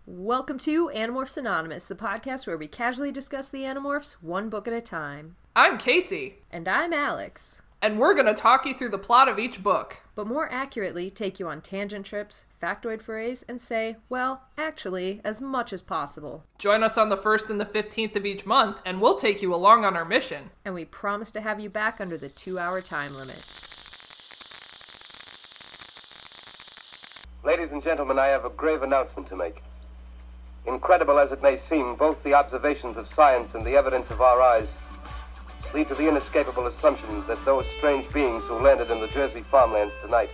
Welcome to Animorphs Anonymous, the podcast where we casually discuss the Animorphs one book at a time. I'm Kaycie. And I'm Alex. And we're going to talk you through the plot of each book. But more accurately, take you on tangent trips, factoid forays, and say, well, actually, as much as possible. Join us on the 1st and the 15th of each month, and we'll take you along on our mission. And we promise to have you back under the 2-hour time limit. Ladies and gentlemen, I have a grave announcement to make. Incredible as it may seem, both the observations of science and the evidence of our eyes lead to the inescapable assumption that those strange beings who landed in the Jersey farmlands tonight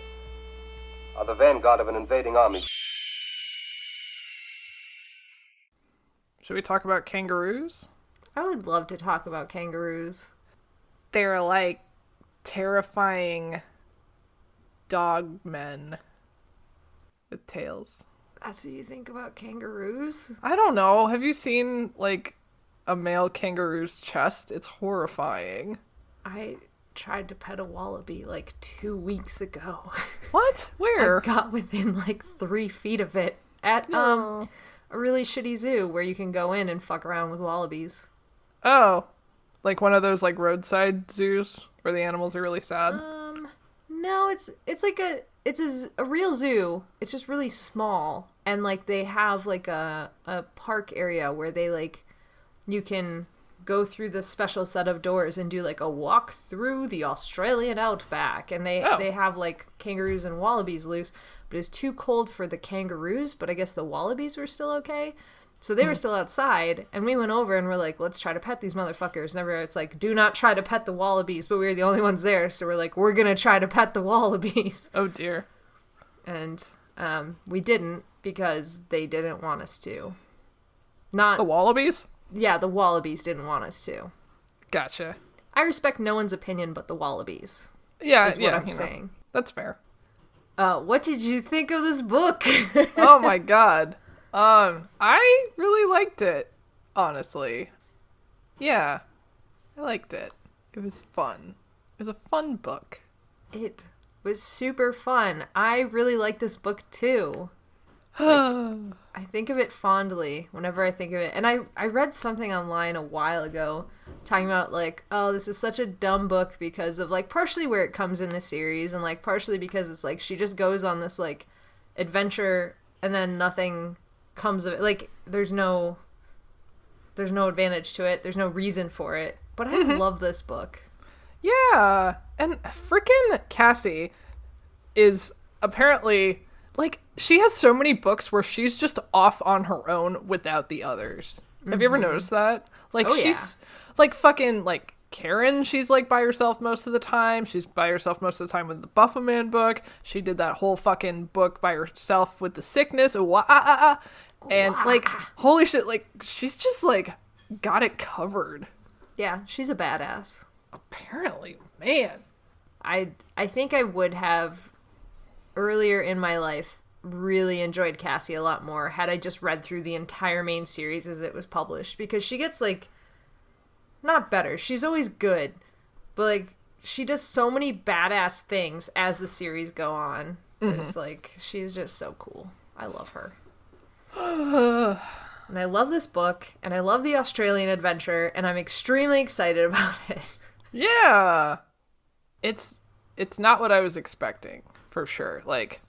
are the vanguard of an invading army. Should we talk about kangaroos? I would love to talk about kangaroos. They're like terrifying dog men with tails. That's what you think about kangaroos? I don't know. Have you seen, like, a male kangaroo's chest? It's horrifying. I tried to pet a wallaby, like, 2 weeks ago. What? Where? I got within, like, 3 feet of it at, a really shitty zoo where you can go in and fuck around with wallabies. Oh. Like one of those, like, roadside zoos where the animals are really sad? No, it's a real zoo. It's just really small. And, like, they have, like, a park area where they, like, you can go through the special set of doors and do, like, a walk through the Australian outback. And they have, like, kangaroos and wallabies loose. But it's too cold for the kangaroos, but I guess the wallabies were still okay. So they were still outside, and we went over and we're like, let's try to pet these motherfuckers. And everyone's like, do not try to pet the wallabies, but we were the only ones there, so we're like, we're gonna try to pet the wallabies. Oh, dear. And we didn't, because they didn't want us to. Not the wallabies? Yeah, the wallabies didn't want us to. Gotcha. I respect no one's opinion but the wallabies. Yeah, is what I'm saying. That's fair. What did you think of this book? Oh my god. I really liked it, honestly. Yeah, I liked it. It was fun. It was a fun book. It was super fun. I really like this book, too. Like, I think of it fondly whenever I think of it. And I read something online a while ago talking about, like, oh, this is such a dumb book because of, like, partially where it comes in the series and, like, partially because it's, like, she just goes on this, like, adventure and then nothing comes of it. Like, there's no advantage to it. There's no reason for it. But I love this book. Yeah. And frickin' Cassie is apparently, like, she has so many books where she's just off on her own without the others. Have you ever noticed that? Like, she's, like, fucking, like, Karen, she's, like, by herself most of the time. She's by herself most of the time with the Buffaman book. She did that whole fucking book by herself with the sickness. And, like, holy shit, like, she's just, like, got it covered. Yeah, she's a badass. Apparently, man. I think I would have, earlier in my life, really enjoyed Cassie a lot more had I just read through the entire main series as it was published. Because she gets, like, not better. She's always good. But, like, she does so many badass things as the series go on. It's, like, she's just so cool. I love her. And I love this book, and I love the Australian adventure, and I'm extremely excited about it. Yeah. It's not what I was expecting, for sure. Like,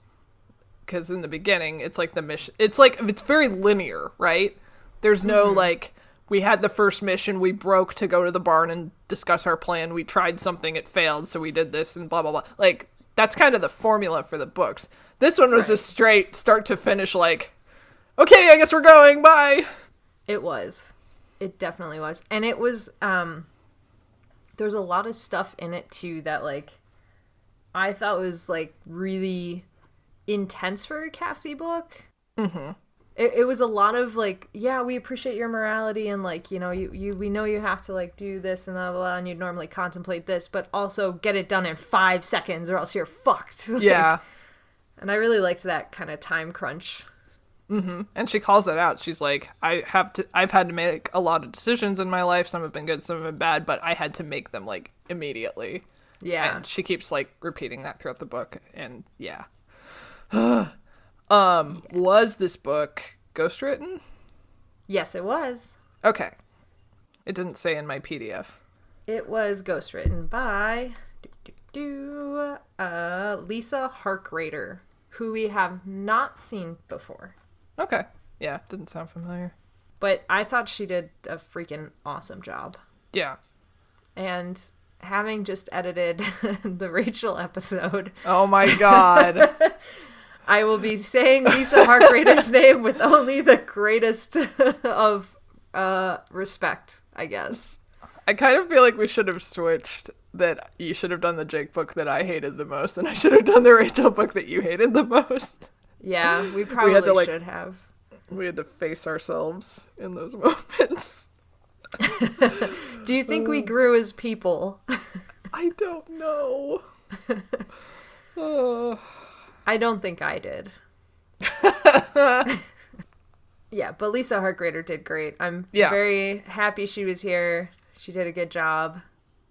because in the beginning, it's like the mission, it's like, it's very linear, right? There's no, like, we had the first mission, we broke to go to the barn and discuss our plan, we tried something, it failed, so we did this, and blah, blah, blah. Like, that's kind of the formula for the books. This one was just straight, start to finish, like, okay, I guess we're going, bye! It was. It definitely was. And it was, there's a lot of stuff in it, too, that, like, I thought was, like, really intense for a Cassie book. It was a lot of, like, yeah, we appreciate your morality, and, like, you know, we know you have to, like, do this and blah, blah, blah, and you'd normally contemplate this, but also get it done in 5 seconds or else you're fucked. Like, yeah. And I really liked that kind of time crunch. And she calls that out. She's like, I've had to make a lot of decisions in my life. Some have been good, some have been bad, but I had to make them, like, immediately. Yeah. And she keeps, like, repeating that throughout the book. And yeah. Was this book ghostwritten? Yes, it was. Okay. It didn't say in my PDF. It was ghostwritten by Lisa Harkrader, who we have not seen before. Okay. Yeah, didn't sound familiar. But I thought she did a freaking awesome job. Yeah. And having just edited the Rachel episode... Oh my god. I will be saying Lisa Harkrader's name with only the greatest of respect, I guess. I kind of feel like we should have switched, that you should have done the Jake book that I hated the most, and I should have done the Rachel book that you hated the most. Yeah, we probably should have. We had to face ourselves in those moments. Do you think we grew as people? I don't know. Oh. I don't think I did. Yeah, but Lisa Harkrader did great. I'm very happy she was here. She did a good job.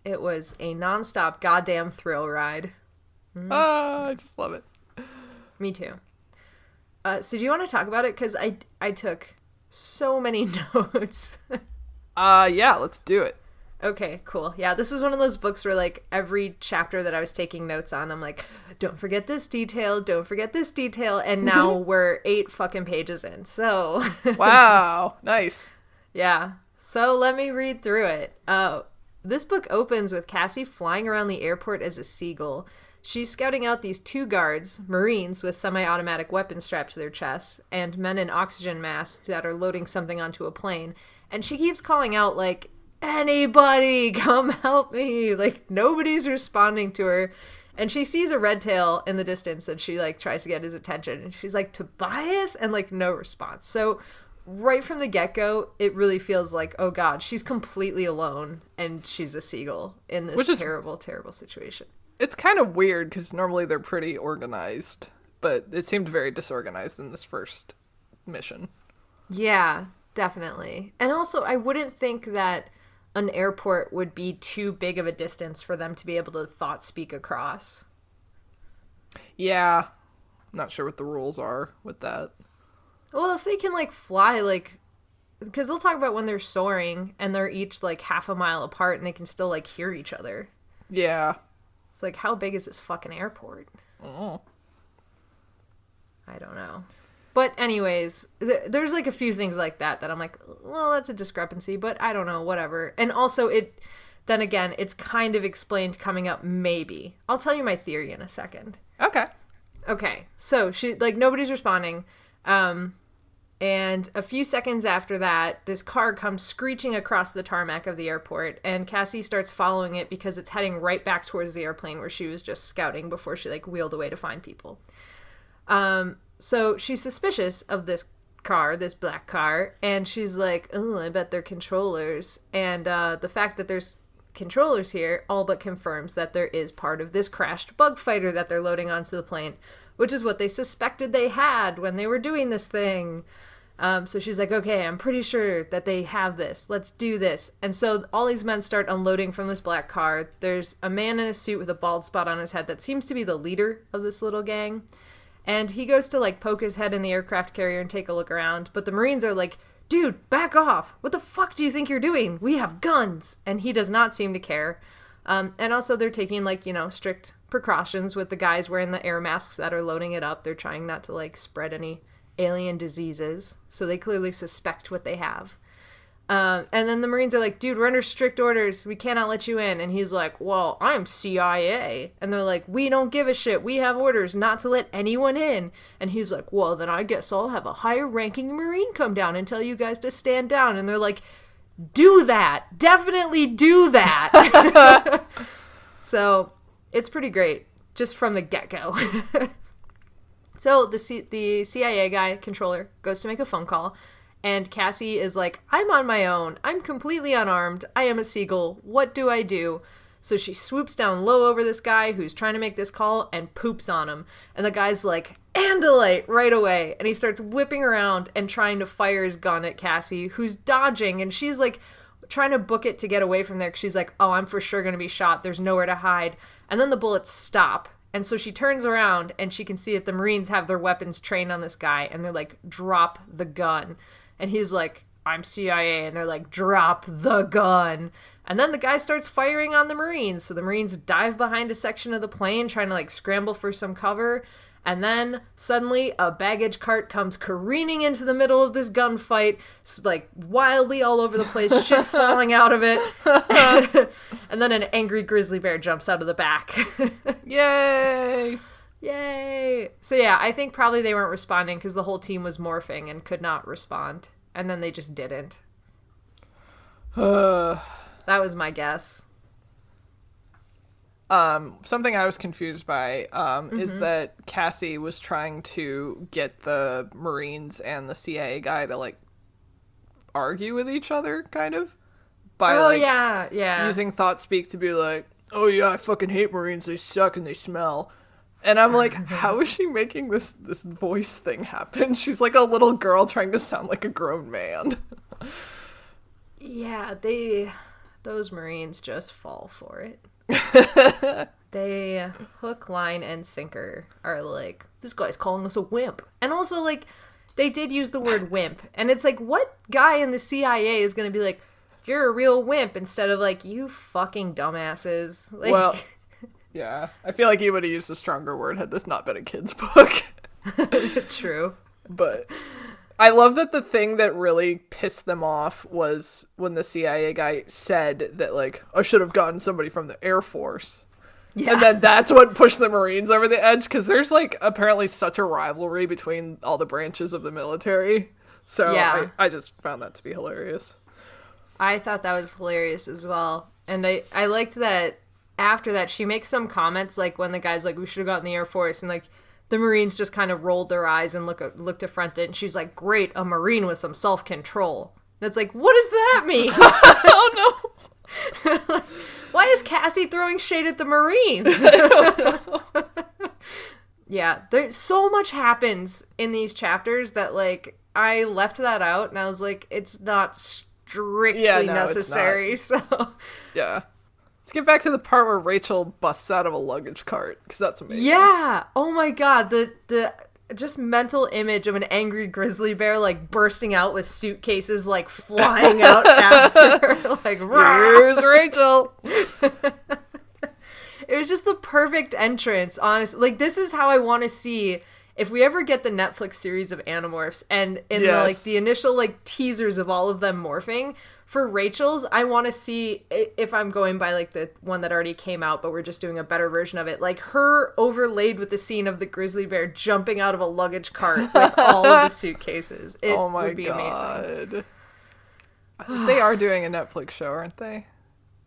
It was a nonstop goddamn thrill ride. I just love it. Me too. So do you want to talk about it? Because I took so many notes. Yeah, let's do it. Okay, cool. Yeah, this is one of those books where, like, every chapter that I was taking notes on, I'm like, don't forget this detail, don't forget this detail, and now we're 8 fucking pages in, so... Wow, nice. Yeah, so let me read through it. This book opens with Cassie flying around the airport as a seagull. She's scouting out these 2 guards, Marines with semi-automatic weapons strapped to their chests, and men in oxygen masks that are loading something onto a plane, and she keeps calling out, like, anybody come help me, like nobody's responding to her, and she sees a red tail in the distance and she like tries to get his attention and she's like, Tobias, and like no response. So right from the get-go it really feels like, oh god, she's completely alone and she's a seagull in this terrible situation. It's kind of weird because normally they're pretty organized, but it seemed very disorganized in this first mission. Yeah, definitely. And also I wouldn't think that an airport would be too big of a distance for them to be able to thought speak across. Yeah. I'm not sure what the rules are with that. Well, if they can, like, fly, like... Because they'll talk about when they're soaring, and they're each, like, half a mile apart, and they can still, like, hear each other. Yeah. It's like, how big is this fucking airport? Oh. I don't know. But anyways, there's like a few things like that I'm like, well, that's a discrepancy, but I don't know, whatever. And also then again, it's kind of explained coming up, maybe. I'll tell you my theory in a second. Okay. So she, like, nobody's responding. And a few seconds after that, this car comes screeching across the tarmac of the airport, and Cassie starts following it because it's heading right back towards the airplane where she was just scouting before she, like, wheeled away to find people. So she's suspicious of this car, this black car, and she's like, oh, I bet they're controllers. And the fact that there's controllers here all but confirms that there is part of this crashed bug fighter that they're loading onto the plane, which is what they suspected they had when they were doing this thing. So she's like, okay, I'm pretty sure that they have this. Let's do this. And so all these men start unloading from this black car. There's a man in a suit with a bald spot on his head that seems to be the leader of this little gang. And he goes to, like, poke his head in the aircraft carrier and take a look around. But the Marines are like, dude, back off. What the fuck do you think you're doing? We have guns. And he does not seem to care. And also they're taking, like, you know, strict precautions with the guys wearing the air masks that are loading it up. They're trying not to, like, spread any alien diseases. So they clearly suspect what they have. And then the Marines are like, dude, we're under strict orders. We cannot let you in. And he's like, well, I'm CIA. And they're like, we don't give a shit. We have orders not to let anyone in. And he's like, well, then I guess I'll have a higher ranking Marine come down and tell you guys to stand down. And they're like, do that. Definitely do that. So it's pretty great just from the get-go. So the CIA guy, controller, goes to make a phone call. And Cassie is like, I'm on my own. I'm completely unarmed. I am a seagull. What do I do? So she swoops down low over this guy who's trying to make this call and poops on him. And the guy's like, Andalite, right away. And he starts whipping around and trying to fire his gun at Cassie, who's dodging. And she's like trying to book it to get away from there. 'Cause she's like, oh, I'm for sure going to be shot. There's nowhere to hide. And then the bullets stop. And so she turns around and she can see that the Marines have their weapons trained on this guy, and they're like, drop the gun. And he's like, I'm CIA. And they're like, drop the gun. And then the guy starts firing on the Marines. So the Marines dive behind a section of the plane, trying to like scramble for some cover. And then suddenly a baggage cart comes careening into the middle of this gunfight, like wildly all over the place, shit falling out of it. And then an angry grizzly bear jumps out of the back. Yay! Yay! So yeah, I think probably they weren't responding because the whole team was morphing and could not respond. And then they just didn't. That was my guess. Something I was confused by is that Cassie was trying to get the Marines and the CIA guy to like argue with each other, kind of, by using thought speak to be like, oh yeah, I fucking hate Marines, they suck and they smell. And I'm like, how is she making this voice thing happen? She's like a little girl trying to sound like a grown man. Yeah, those Marines just fall for it. They hook, line, and sinker are like, this guy's calling us a wimp. And also, like, they did use the word wimp. And it's like, what guy in the CIA is going to be like, you're a real wimp, instead of like, you fucking dumbasses. Like, well, yeah. I feel like he would have used a stronger word had this not been a kid's book. True. But I love that the thing that really pissed them off was when the CIA guy said that, like, I should have gotten somebody from the Air Force. Yeah. And then that's what pushed the Marines over the edge, because there's, like, apparently such a rivalry between all the branches of the military. So yeah. I just found that to be hilarious. I thought that was hilarious as well. And I liked that after that, she makes some comments, like, when the guy's like, we should have gotten the Air Force, and, like, the Marines just kind of rolled their eyes and looked affronted, and she's like, great, a Marine with some self-control. And it's like, what does that mean? Oh, no. Why is Cassie throwing shade at the Marines? I don't know. Yeah, there's so much happens in these chapters that, like, I left that out, and I was like, it's not strictly necessary, so... Yeah. Let's get back to the part where Rachel busts out of a luggage cart, because that's amazing. Yeah! Oh my god, the just mental image of an angry grizzly bear, like, bursting out with suitcases, like, flying out after her, like, here's Rachel! It was just the perfect entrance, honestly. Like, this is how I want to see, if we ever get the Netflix series of Animorphs, and in the initial, like, teasers of all of them morphing, for Rachel's, I want to see, if I'm going by, like, the one that already came out, but we're just doing a better version of it, like, her overlaid with the scene of the grizzly bear jumping out of a luggage cart with all of the suitcases. It would be amazing. They are doing a Netflix show, aren't they?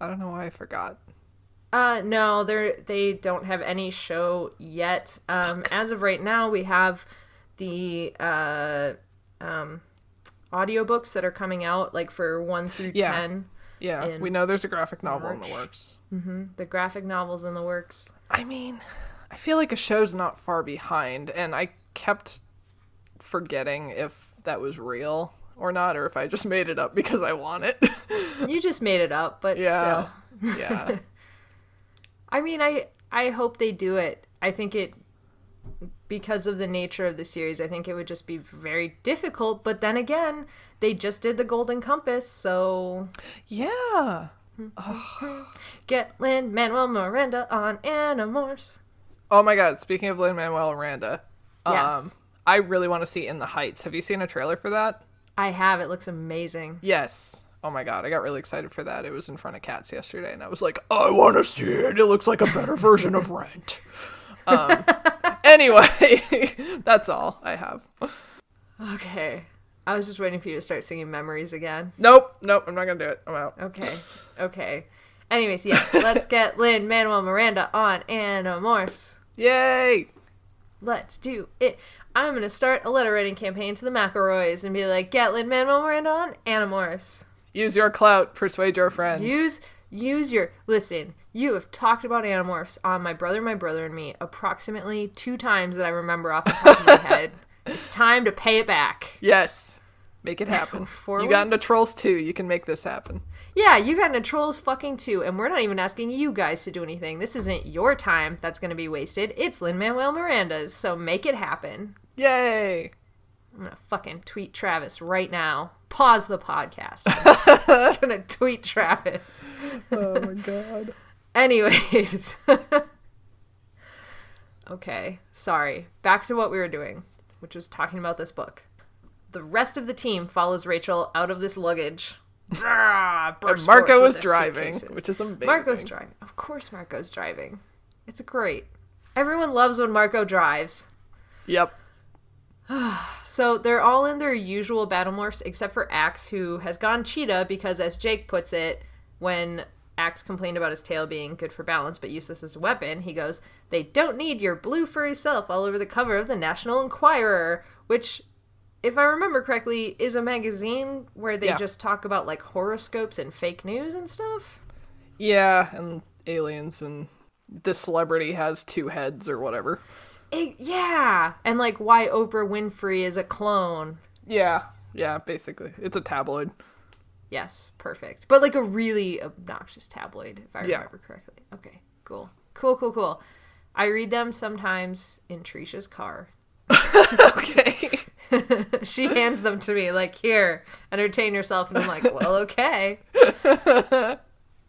I don't know why I forgot. No, they don't have any show yet. As of right now, we have the audiobooks that are coming out, like, for 1 through 10. Yeah, we know there's a graphic novel in the works. Mm-hmm. The graphic novel's in the works. I mean, I feel like a show's not far behind, and I kept forgetting if that was real or not, or if I just made it up because I want it. You just made it up, but still. Yeah. I mean, I hope they do it. I think because of the nature of the series, I think it would just be very difficult. But then again, they just did the Golden Compass, so... Yeah. Get Lin-Manuel Miranda on Animorphs. Oh my god, speaking of Lin-Manuel Miranda, yes. I really want to see In the Heights. Have you seen a trailer for that? I have. It looks amazing. Yes. Oh my god, I got really excited for that. It was in front of Cats yesterday, and I was like, I want to see it. It looks like a better version of Rent. Anyway, that's all I have. Okay. I was just waiting for you to start singing Memories again. Nope, I'm not going to do it. I'm out. Okay. Anyways, yes, let's get Lin-Manuel Miranda on Animorphs. Yay! Let's do it. I'm going to start a letter writing campaign to the McElroys and be like, get Lin-Manuel Miranda on Animorphs. Use your clout, persuade your friends. Use your... Listen, you have talked about Animorphs on My Brother, and Me approximately 2 times that I remember off the top of my head. It's time to pay it back. Yes. Make it happen. Forward? You got into Trolls 2. You can make this happen. Yeah, you got into Trolls fucking 2, and we're not even asking you guys to do anything. This isn't your time that's going to be wasted. It's Lin-Manuel Miranda's, so make it happen. Yay! I'm going to fucking tweet Travis right now. Pause the podcast. I'm going to tweet Travis. Oh my god. Anyways. Okay, sorry. Back to what we were doing, which was talking about this book. The rest of the team follows Rachel out of this luggage. And Marco is driving, which is amazing. Marco's driving. Of course Marco's driving. It's great. Everyone loves when Marco drives. Yep. So they're all in their usual battle morphs except for Axe, who has gone cheetah because, as Jake puts it, when Axe complained about his tail being good for balance but useless as a weapon, he goes, "They don't need your blue furry self all over the cover of the National Enquirer," which, if I remember correctly, is a magazine where they just talk about, like, horoscopes and fake news and stuff. Yeah, and aliens, and this celebrity has 2 heads or whatever. Yeah, and, like, why Oprah Winfrey is a clone. Yeah, basically. It's a tabloid. Yes, perfect. But, like, a really obnoxious tabloid, if I remember correctly. Okay, cool. Cool. I read them sometimes in Trisha's car. Okay. She hands them to me, like, here, entertain yourself. And I'm like, well, okay.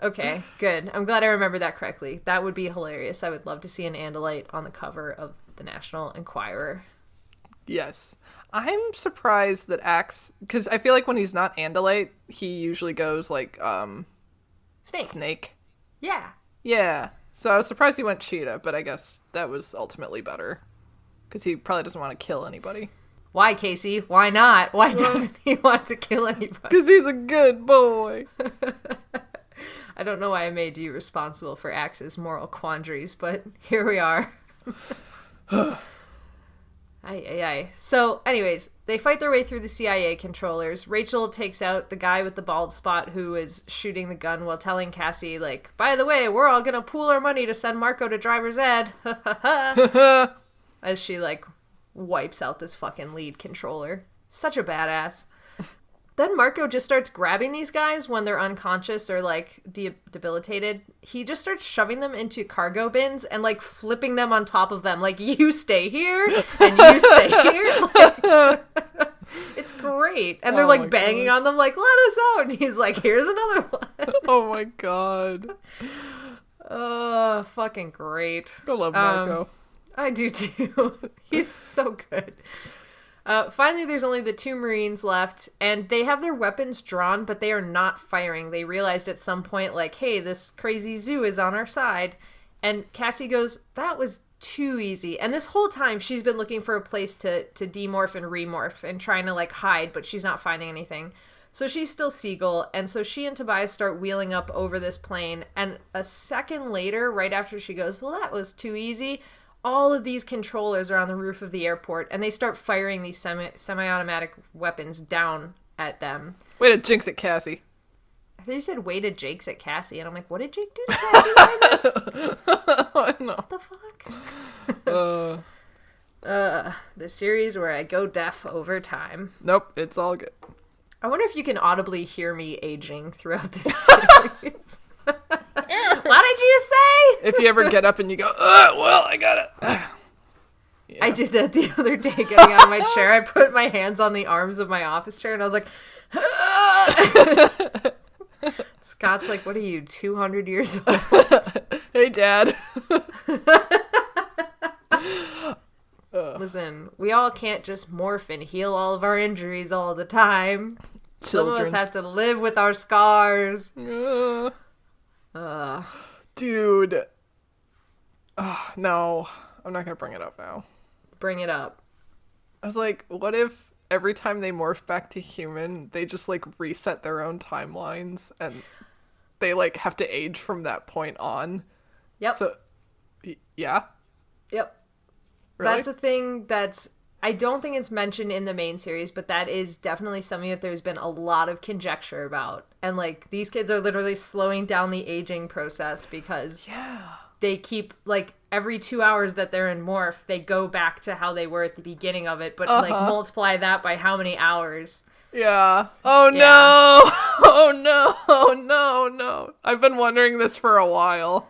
Okay, good. I'm glad I remembered that correctly. That would be hilarious. I would love to see an Andalite on the cover of the National Enquirer. Yes. I'm surprised that Axe, because I feel like when he's not Andalite, he usually goes, like, Snake. Yeah. Yeah. So I was surprised he went cheetah, but I guess that was ultimately better. Because he probably doesn't want to kill anybody. Why, Kaycie? Why not? Why doesn't he want to kill anybody? Because he's a good boy. I don't know why I made you responsible for Axe's moral quandaries, but here we are. Aye. So, anyways, they fight their way through the CIA controllers. Rachel takes out the guy with the bald spot who is shooting the gun while telling Cassie, like, by the way, we're all gonna pool our money to send Marco to driver's ed. As she, like, wipes out this fucking lead controller. Such a badass. Then Marco just starts grabbing these guys when they're unconscious or, like, debilitated. He just starts shoving them into cargo bins and, like, flipping them on top of them. Like, you stay here, and you stay here. Like, it's great. And they're, like, banging on them, like, let us out. And he's like, here's another one. Oh, my God. Oh, fucking great. I love Marco. I do, too. He's so good. Finally, there's only the 2 Marines left, and they have their weapons drawn, but they are not firing. They realized at some point, like, hey, this crazy zoo is on our side. And Cassie goes, that was too easy. And this whole time, she's been looking for a place to demorph and remorph and trying to, like, hide, but she's not finding anything. So she's still Seagull, and so she and Tobias start wheeling up over this plane, and a second later, right after she goes, well, that was too easy, all of these controllers are on the roof of the airport, and they start firing these semi-automatic weapons down at them. Way to jinx it, Cassie. I thought you said way to Jake's at Cassie, and I'm like, what did Jake do to Cassie? I missed. I know. What the fuck? The series where I go deaf over time. Nope, it's all good. I wonder if you can audibly hear me aging throughout this series. What did you say? If you ever get up and you go, well, I got it. Yeah. I did that the other day getting out of my chair. I put my hands on the arms of my office chair and I was like, Scott's like, what are you, 200 years old? Hey, Dad. Listen, we all can't just morph and heal all of our injuries all the time. Some of us have to live with our scars. Dude. No, I'm not gonna bring it up now. Bring it up. I was like, what if every time they morph back to human, they just, like, reset their own timelines and they, like, have to age from that point on? Yep. So, yeah? Yep. Really? That's a thing that's, I don't think it's mentioned in the main series, but that is definitely something that there's been a lot of conjecture about. And, like, these kids are literally slowing down the aging process because they keep, like, every 2 hours that they're in morph, they go back to how they were at the beginning of it, but, like, multiply that by how many hours. Yeah. Oh no. Oh no. Oh no. No. I've been wondering this for a while.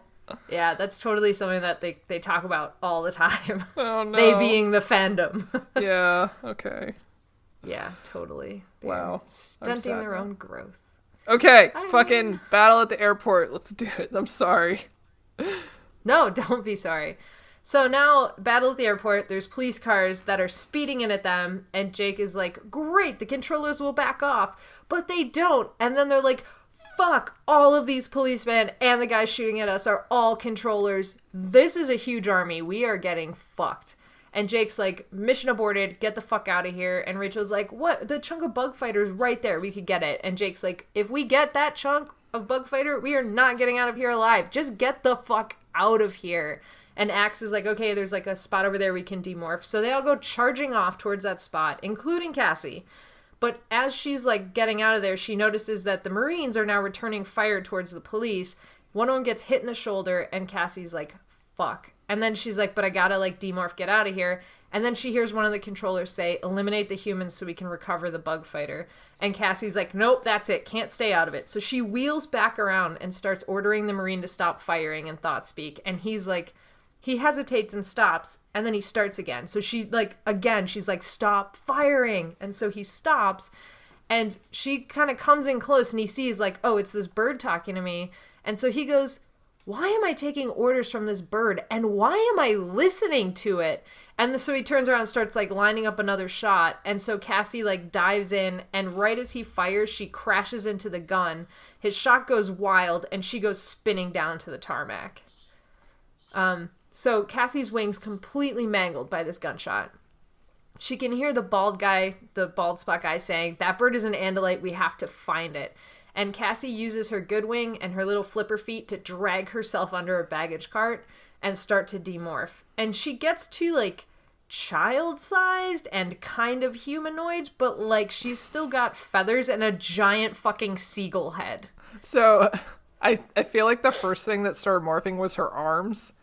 Yeah, that's totally something that they talk about all the time. Oh no. They being the fandom. Yeah. Okay. Yeah, totally. They're Wow. stunting their own growth. Okay. Fucking battle at the airport. Let's do it. I'm sorry. No, don't be sorry. So now, battle at the airport, there's police cars that are speeding in at them, and Jake is like, great, the controllers will back off, but they don't. And then they're like, fuck, all of these policemen and the guys shooting at us are all controllers. This is a huge army. We are getting fucked. And Jake's like, mission aborted, get the fuck out of here. And Rachel's like, what? The chunk of bug fighters right there, we could get it. And Jake's like, if we get that chunk of bug fighter, we are not getting out of here alive. Just get the fuck out of here. And Axe is like, okay, there's like a spot over there we can demorph. So they all go charging off towards that spot, including Cassie. But as she's like getting out of there, she notices that the Marines are now returning fire towards the police. One of them gets hit in the shoulder, and Cassie's like, fuck. And then she's like, but I gotta like demorph, get out of here. And then she hears one of the controllers say, eliminate the humans so we can recover the bug fighter. And Cassie's like, nope, that's it. Can't stay out of it. So she wheels back around and starts ordering the Marine to stop firing in thought speak. And he's like, he hesitates and stops, and then he starts again. So she's like, again, she's like, stop firing. And so he stops, and she kind of comes in close, and he sees like, oh, it's this bird talking to me. And so he goes, why am I taking orders from this bird? And why am I listening to it? And so he turns around and starts like lining up another shot. And so Cassie like dives in, and right as he fires, she crashes into the gun. His shot goes wild, and she goes spinning down to the tarmac. So Cassie's wings completely mangled by this gunshot. She can hear the bald spot guy saying, that bird is an Andalite, we have to find it. And Cassie uses her good wing and her little flipper feet to drag herself under a baggage cart and start to demorph. And she gets to like child-sized and kind of humanoid, but like she's still got feathers and a giant fucking seagull head. So I feel like the first thing that started morphing was her arms.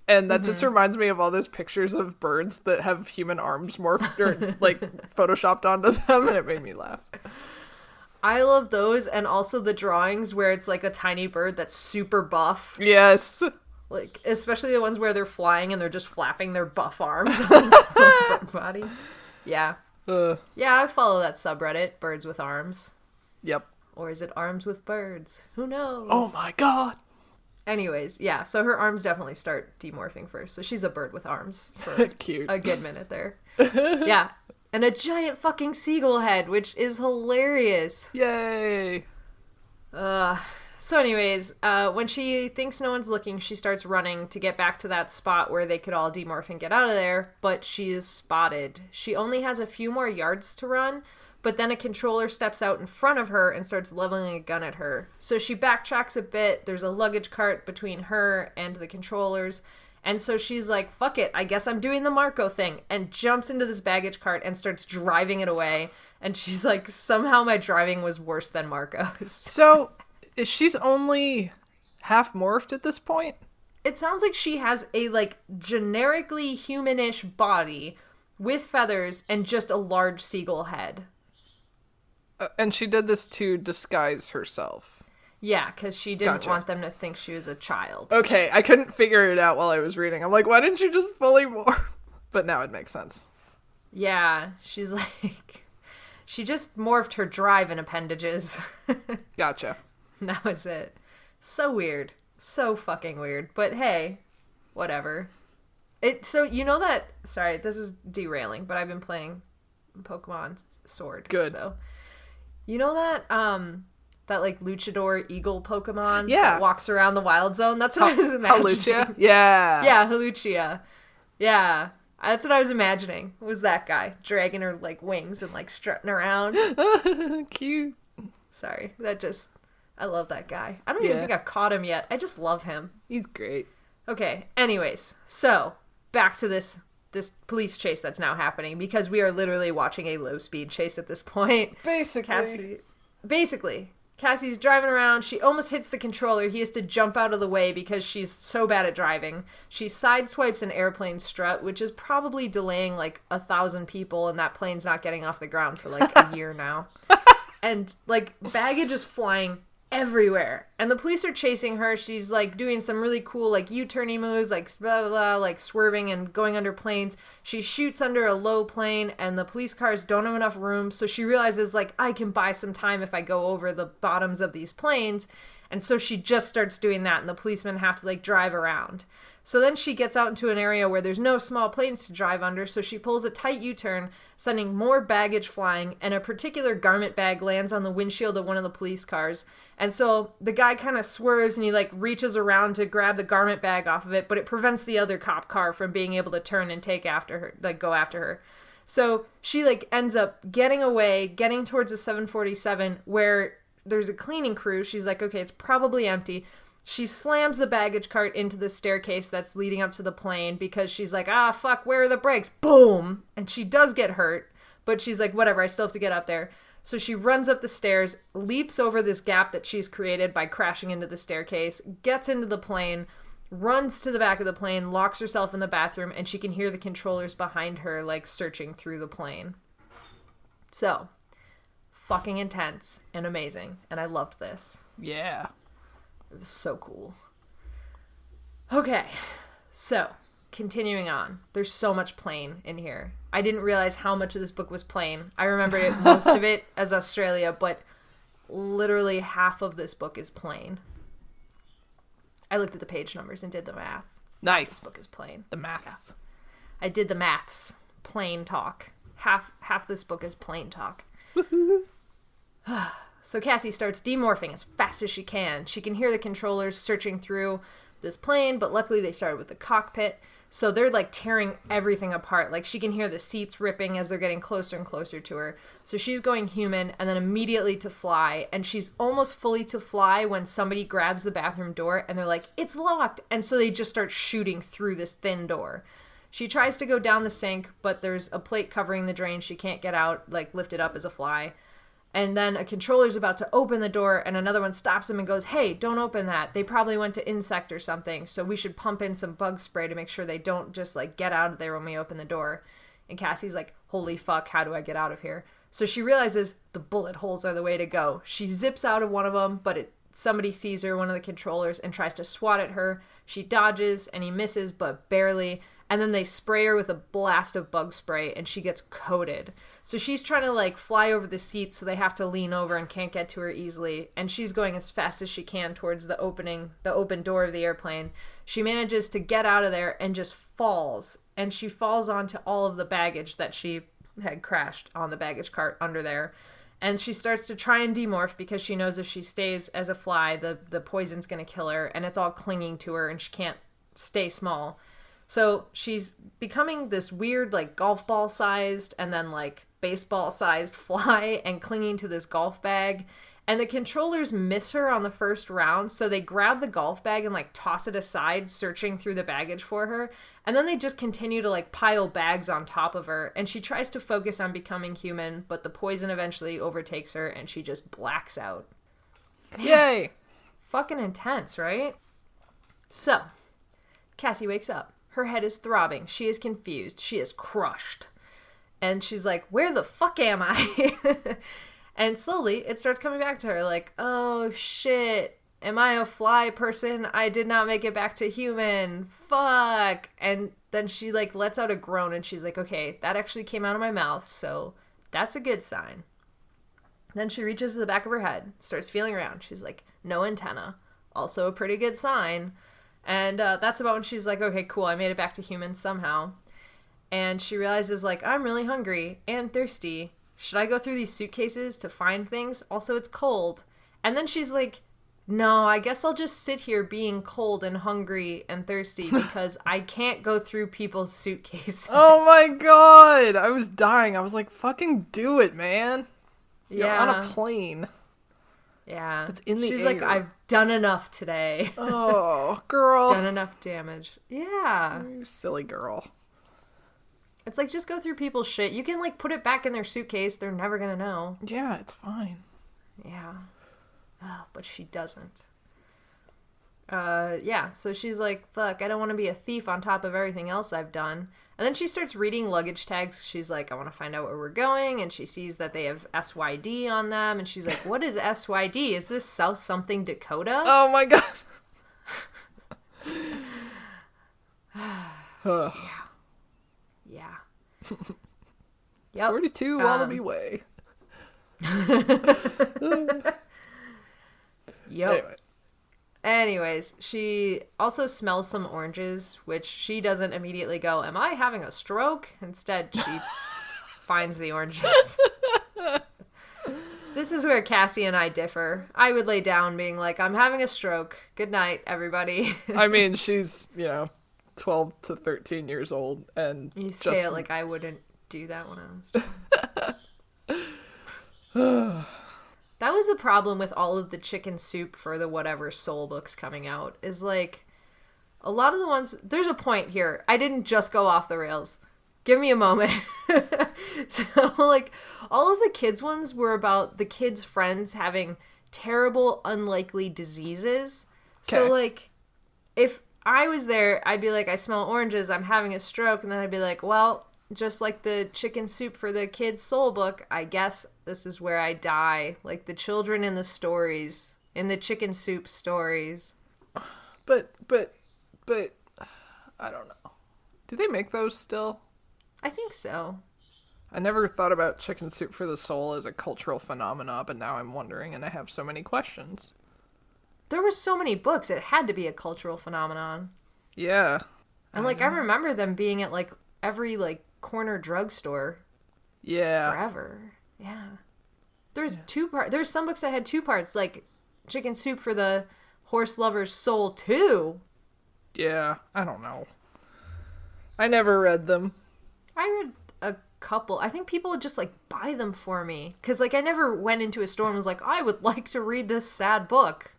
And that just reminds me of all those pictures of birds that have human arms morphed or like photoshopped onto them, and it made me laugh. I love those, and also the drawings where it's like a tiny bird that's super buff. Yes. Like, especially the ones where they're flying and they're just flapping their buff arms on this little bird body. Yeah. Yeah, I follow that subreddit, Birds with Arms. Yep. Or is it Arms with Birds? Who knows? Oh my god. Anyways, yeah, so her arms definitely start demorphing first. So she's a bird with arms for Cute. a good minute there. Yeah. And a giant fucking seagull head, which is hilarious. Yay. So anyways, when she thinks no one's looking, she starts running to get back to that spot where they could all demorph and get out of there, but she is spotted. She only has a few more yards to run, but then a controller steps out in front of her and starts leveling a gun at her. So she backtracks a bit. There's a luggage cart between her and the controllers. And so she's like, fuck it, I guess I'm doing the Marco thing, and jumps into this baggage cart and starts driving it away. And she's like, somehow my driving was worse than Marco's. So she's only half morphed at this point? It sounds like she has a like generically humanish body with feathers and just a large seagull head. And she did this to disguise herself. Yeah, because she didn't Gotcha. want them to think she was a child. Okay, I couldn't figure it out while I was reading. I'm like, why didn't you just fully morph? But now it makes sense. Yeah, she's like... She just morphed her drive and appendages. Gotcha. That was it. So weird. So fucking weird. But hey, whatever. So, you know that... Sorry, this is derailing, but I've been playing Pokemon Sword. Good. So... You know that, that, like, luchador eagle Pokemon Yeah. that walks around the wild zone? That's what I was imagining. Hawlucha? Yeah. Yeah, Hawlucha. Yeah. That's what I was imagining. Was that guy dragging her, like, wings and, like, strutting around. Cute. Sorry. I love that guy. I don't even think I've caught him yet. I just love him. He's great. Okay, anyways. So, back to this police chase that's now happening, because we are literally watching a low-speed chase at this point. Basically. Basically. Cassie's driving around. She almost hits the controller. He has to jump out of the way because she's so bad at driving. She sideswipes an airplane strut, which is probably delaying like 1,000 people, and that plane's not getting off the ground for like a year now. And like baggage is flying everywhere. And the police are chasing her. She's like doing some really cool like U-turning moves, like blah, blah, blah, like swerving and going under planes. She shoots under a low plane and the police cars don't have enough room. So she realizes like I can buy some time if I go over the bottoms of these planes. And so she just starts doing that and the policemen have to like drive around. So then she gets out into an area where there's no small planes to drive under, so she pulls a tight U-turn, sending more baggage flying, and a particular garment bag lands on the windshield of one of the police cars. And so the guy kind of swerves and he like reaches around to grab the garment bag off of it, but it prevents the other cop car from being able to turn and take after her, like go after her. So she like ends up getting away, getting towards the 747 where there's a cleaning crew. She's like, okay, it's probably empty. She slams the baggage cart into the staircase that's leading up to the plane because she's like, ah, fuck, where are the brakes? Boom! And she does get hurt, but she's like, whatever, I still have to get up there. So she runs up the stairs, leaps over this gap that she's created by crashing into the staircase, gets into the plane, runs to the back of the plane, locks herself in the bathroom, and she can hear the controllers behind her, like, searching through the plane. So, fucking intense and amazing, and I loved this. Yeah. It was so cool. Okay, so continuing on. There's so much plane in here. I didn't realize how much of this book was plane. I remember most of it as Australia, but literally half of this book is plane. I looked at the page numbers and did the math. Nice. This book is plane. The maths. Yeah. I did the maths. Plane talk. Half this book is plane talk. So Cassie starts demorphing as fast as she can. She can hear the controllers searching through this plane, but luckily they started with the cockpit. So they're like tearing everything apart. Like she can hear the seats ripping as they're getting closer and closer to her. So she's going human and then immediately to fly. And she's almost fully to fly when somebody grabs the bathroom door and they're like, it's locked. And so they just start shooting through this thin door. She tries to go down the sink, but there's a plate covering the drain. She can't get out, like lift it up as a fly. And then a controller's about to open the door and another one stops him and goes, hey, don't open that. They probably went to insect or something, so we should pump in some bug spray to make sure they don't just like get out of there when we open the door. And Cassie's like, holy fuck, how do I get out of here? So she realizes the bullet holes are the way to go. She zips out of one of them, but somebody sees her, one of the controllers, and tries to swat at her. She dodges and he misses, but barely. And then they spray her with a blast of bug spray and she gets coated. So she's trying to like fly over the seats so they have to lean over and can't get to her easily. And she's going as fast as she can towards the open door of the airplane. She manages to get out of there and just falls. And she falls onto all of the baggage that she had crashed on the baggage cart under there. And she starts to try and demorph because she knows if she stays as a fly, the poison's going to kill her. And it's all clinging to her and she can't stay small. So she's becoming this weird, like, golf ball sized and then, like, baseball sized fly and clinging to this golf bag. And the controllers miss her on the first round. So they grab the golf bag and, like, toss it aside, searching through the baggage for her. And then they just continue to, like, pile bags on top of her. And she tries to focus on becoming human, but the poison eventually overtakes her and she just blacks out. Man, yay! Fucking intense, right? So, Cassie wakes up. Her head is throbbing. She is confused. She is crushed. And she's like, where the fuck am I? And slowly it starts coming back to her like, oh shit, am I a fly person? I did not make it back to human. Fuck. And then she like lets out a groan and she's like, okay, that actually came out of my mouth, so that's a good sign. Then she reaches to the back of her head, starts feeling around. She's like, no antenna. Also a pretty good sign. And that's about when she's like, okay, cool, I made it back to humans somehow. And she realizes, like, I'm really hungry and thirsty. Should I go through these suitcases to find things? Also, it's cold. And then she's like, no, I guess I'll just sit here being cold and hungry and thirsty because I can't go through people's suitcases. Oh my god! I was dying. I was like, fucking do it, man. You're on a plane. Yeah. It's in the She's air. like, I've done enough today. Oh, girl. Done enough damage. Yeah. You silly girl. It's like, just go through people's shit. You can, like, put it back in their suitcase. They're never gonna know. Yeah, it's fine. Yeah. But she doesn't. Yeah, so she's like, fuck, I don't want to be a thief on top of everything else I've done. And then she starts reading luggage tags. She's like, I want to find out where we're going. And she sees that they have SYD on them. And she's like, what is SYD? Is this South something Dakota? Oh my god. Yeah. Yep. 42 Wallaby Way. Yep. Anyways, she also smells some oranges, which she doesn't immediately go, am I having a stroke? Instead, she finds the oranges. This is where Cassie and I differ. I would lay down being like, I'm having a stroke. Good night, everybody. I mean, she's, 12 to 13 years old. And you say it like I wouldn't do that when I was That was the problem with all of the chicken soup for the whatever soul books coming out, is like a lot of the ones, there's a point here. I didn't just go off the rails. Give me a moment. So like all of the kids ones were about the kids' friends having terrible, unlikely diseases. Okay. So like if I was there, I'd be like, I smell oranges, I'm having a stroke. And then I'd be like, well, just like the chicken soup for the kids' soul book, I guess this is where I die. Like the children in the stories, in the chicken soup stories. But, I don't know. Do they make those still? I think so. I never thought about chicken soup for the soul as a cultural phenomenon, but now I'm wondering, and I have so many questions. There were so many books, it had to be a cultural phenomenon. Yeah. And like I remember them being at like every like corner drugstore. Yeah. Forever. Yeah. There's there's some books that had two parts, like Chicken Soup for the Horse Lover's Soul 2. Yeah, I don't know. I never read them. I read a couple. I think people would just like buy them for me. Because like I never went into a store and was like, I would like to read this sad book.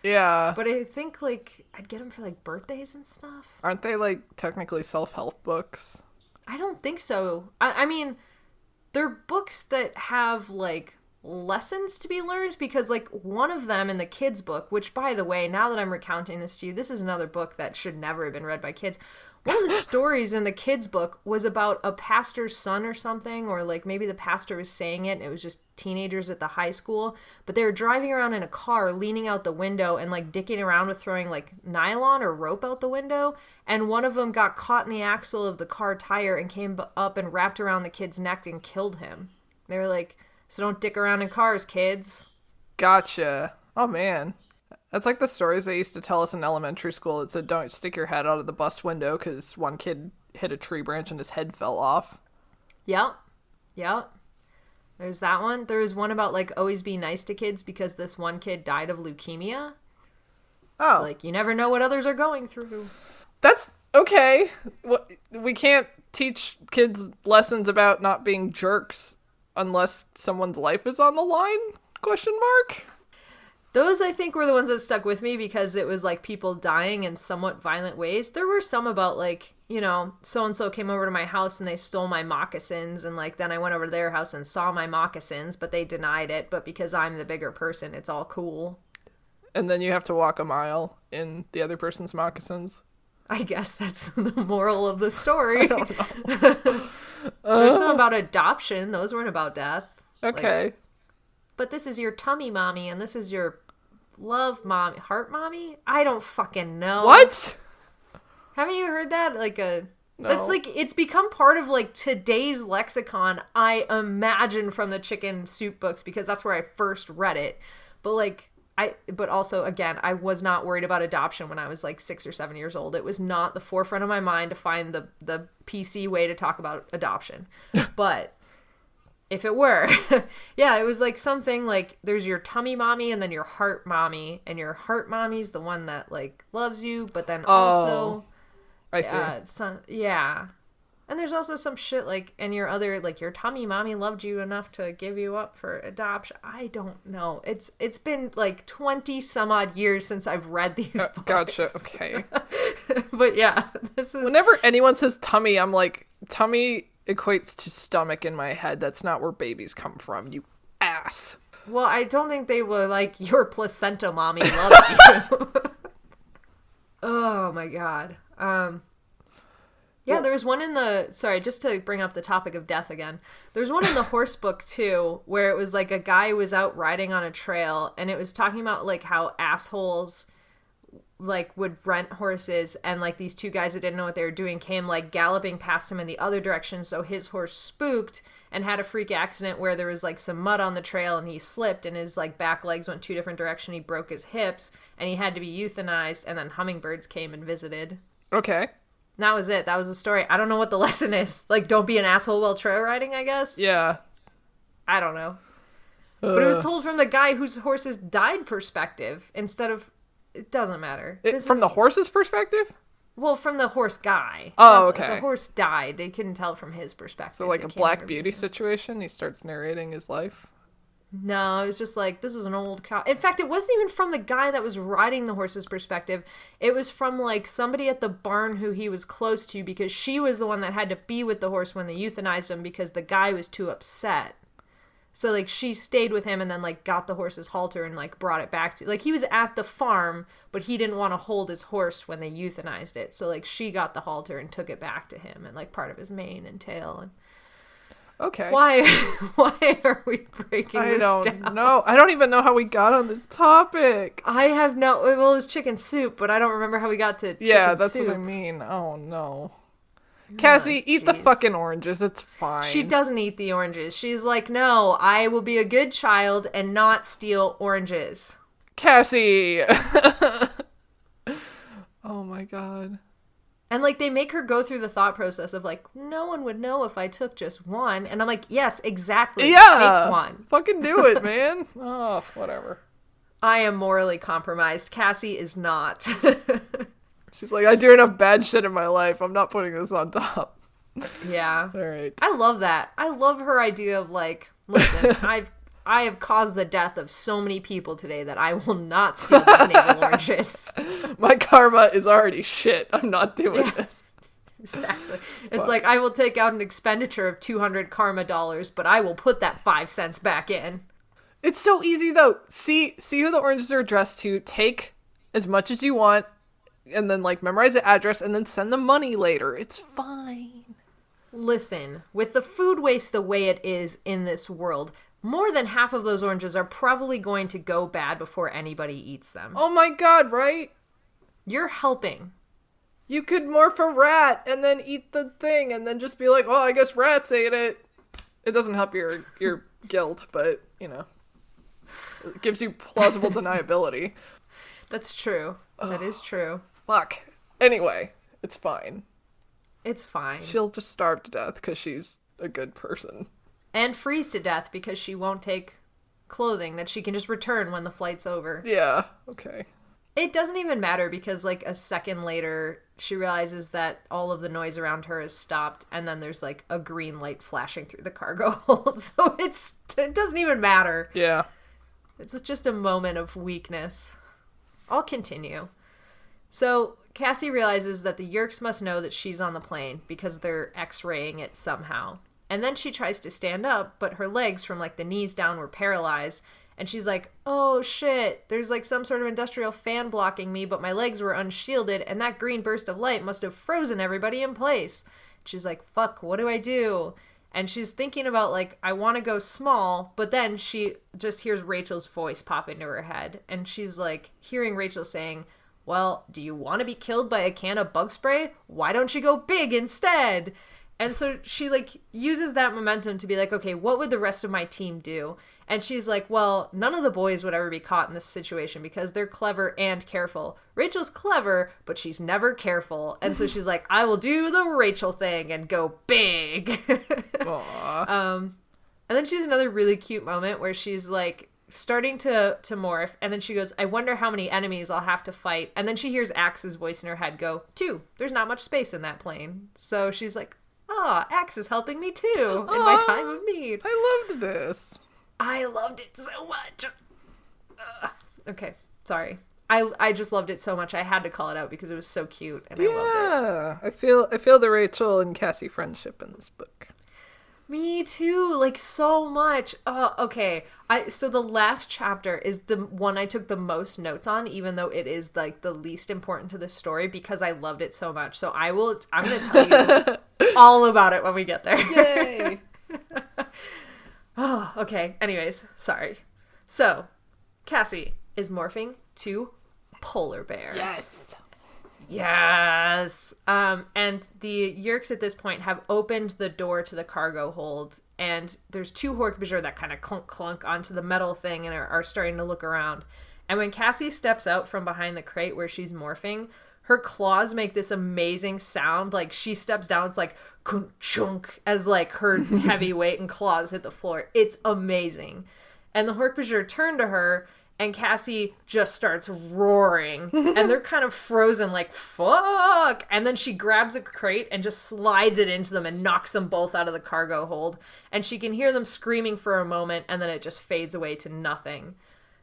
Yeah. But I think like I'd get them for like birthdays and stuff. Aren't they like technically self-help books? I don't think so. I mean, they're books that have like lessons to be learned, because like one of them in the kids book, which by the way, now that I'm recounting this to you, this is another book that should never have been read by kids. One of the stories in the kids book was about a pastor's son or something, or like maybe the pastor was saying it and it was just teenagers at the high school, but they were driving around in a car leaning out the window and like dicking around with throwing like nylon or rope out the window, and one of them got caught in the axle of the car tire and came up and wrapped around the kid's neck and killed him. They were like, so don't dick around in cars, kids. Gotcha. Oh man. That's like the stories they used to tell us in elementary school. It said, don't stick your head out of the bus window because one kid hit a tree branch and his head fell off. Yep. There's that one. There was one about, like, always be nice to kids because this one kid died of leukemia. Oh. So, like, you never know what others are going through. That's okay. We can't teach kids lessons about not being jerks unless someone's life is on the line? Question mark? Those, I think, were the ones that stuck with me because it was, like, people dying in somewhat violent ways. There were some about, like, you know, so-and-so came over to my house and they stole my moccasins, and, like, then I went over to their house and saw my moccasins, but they denied it. But because I'm the bigger person, it's all cool. And then you have to walk a mile in the other person's moccasins? I guess that's the moral of the story. I don't know. There's some about adoption. Those weren't about death. Okay. Like, but this is your tummy mommy, and this is your love mommy. Heart mommy? I don't fucking know. What? Haven't you heard that? Like No. That's like, it's become part of like today's lexicon, I imagine, from the chicken soup books, because that's where I first read it. But like, but also, again, I was not worried about adoption when I was like 6 or 7 years old. It was not the forefront of my mind to find the PC way to talk about adoption. But if it were, yeah, it was like something like there's your tummy mommy and then your heart mommy, and your heart mommy's the one that like loves you, but then also, I see. Yeah. And there's also some shit like, and your other, like, your tummy mommy loved you enough to give you up for adoption. I don't know. It's been like 20 some odd years since I've read these books. Gotcha. Okay. But yeah, this is. Whenever anyone says tummy, I'm like, tummy equates to stomach in my head. That's not where babies come from, you ass. Well, I don't think they were like, your placenta mommy loves you. Oh my god. Yeah, there was one in the... Sorry, just to bring up the topic of death again. There's one in the horse book, too, where it was like a guy was out riding on a trail, and it was talking about, like, how assholes, like, would rent horses, and, like, these two guys that didn't know what they were doing came, like, galloping past him in the other direction, so his horse spooked and had a freak accident where there was, like, some mud on the trail, and he slipped, and his, like, back legs went 2 different directions. He broke his hips, and he had to be euthanized, and then hummingbirds came and visited. Okay. That was it. That was the story. I don't know what the lesson is. Like, don't be an asshole while trail riding, I guess? Yeah. I don't know. But it was told from the guy whose horses died perspective instead of... It doesn't matter. From the horse's perspective? Well, from the horse guy. Oh, okay. The horse died. They couldn't tell from his perspective. So like a Black Beauty situation? He starts narrating his life? No, it was just like, this is an old cow. In fact, it wasn't even from the guy that was riding the horse's perspective. It was from, like, somebody at the barn who he was close to, because she was the one that had to be with the horse when they euthanized him because the guy was too upset. So, like, she stayed with him and then, like, got the horse's halter and, like, brought it back to... Like, he was at the farm, but he didn't want to hold his horse when they euthanized it. So, like, she got the halter and took it back to him and, like, part of his mane and tail and... Okay. Why are we breaking this down? I don't know. I don't even know how we got on this topic. I have no... Well, it was chicken soup, but I don't remember how we got to chicken soup. Yeah, that's what I mean. Oh, no. Cassie, eat the fucking oranges. It's fine. She doesn't eat the oranges. She's like, no, I will be a good child and not steal oranges. Cassie! Oh, my God. And, like, they make her go through the thought process of, like, no one would know if I took just one. And I'm like, yes, exactly. Yeah. Take one. Fucking do it, man. Oh, whatever. I am morally compromised. Cassie is not. She's like, I do enough bad shit in my life. I'm not putting this on top. Yeah. All right. I love that. I love her idea of, like, listen, I have caused the death of so many people today that I will not steal these navel oranges. My karma is already shit. I'm not doing this. Exactly. It's like, I will take out an expenditure of 200 karma dollars, but I will put that 5 cents back in. It's so easy, though. See who the oranges are addressed to. Take as much as you want, and then, like, memorize the address, and then send the money later. It's fine. Listen, with the food waste the way it is in this world... More than half of those oranges are probably going to go bad before anybody eats them. Oh my God, right? You're helping. You could morph a rat and then eat the thing and then just be like, oh, I guess rats ate it. It doesn't help your guilt, but, you know. It gives you plausible deniability. That's true. That is true. Fuck. Anyway, it's fine. It's fine. She'll just starve to death because she's a good person. And freeze to death because she won't take clothing that she can just return when the flight's over. Yeah, okay. It doesn't even matter because, like, a second later, she realizes that all of the noise around her has stopped, and then there's, like, a green light flashing through the cargo hold. So it doesn't even matter. Yeah. It's just a moment of weakness. I'll continue. So, Cassie realizes that the Yerks must know that she's on the plane because they're x-raying it somehow. And then she tries to stand up, but her legs from, like, the knees down were paralyzed. And she's like, oh, shit, there's, like, some sort of industrial fan blocking me, but my legs were unshielded, and that green burst of light must have frozen everybody in place. She's like, fuck, what do I do? And she's thinking about, like, I want to go small, but then she just hears Rachel's voice pop into her head. And she's, like, hearing Rachel saying, well, do you want to be killed by a can of bug spray? Why don't you go big instead? And so she, like, uses that momentum to be like, okay, what would the rest of my team do? And she's like, well, none of the boys would ever be caught in this situation because they're clever and careful. Rachel's clever, but she's never careful. And so she's like, I will do the Rachel thing and go big. Aww. And then she has another really cute moment where she's, like, starting to morph. And then she goes, I wonder how many enemies I'll have to fight. And then she hears Axe's voice in her head go, 2. There's not much space in that plane. So she's like, Axe is helping me too in my time of need. I loved this. I loved it so much. Okay, sorry. I just loved it so much. I had to call it out because it was so cute and I loved it. Yeah, I feel the Rachel and Cassie friendship in this book. Me too, like so much. Okay. So the last chapter is the one I took the most notes on, even though it is like the least important to the story because I loved it so much. So I'm going to tell you all about it when we get there. Yay! Oh, okay. Anyways, sorry. So, Cassie is morphing to polar bear. Yes. Yes. And the Yeerks at this point have opened the door to the cargo hold, and there's two hork-bajir that kind of clunk onto the metal thing and are starting to look around. And when Cassie steps out from behind the crate where she's morphing, her claws make this amazing sound. Like she steps down, it's like chunk as like her heavy weight and claws hit the floor. It's amazing. And the hork-bajir turn to her, and Cassie just starts roaring. And they're kind of frozen like, fuck! And then she grabs a crate and just slides it into them and knocks them both out of the cargo hold. And she can hear them screaming for a moment, and then it just fades away to nothing.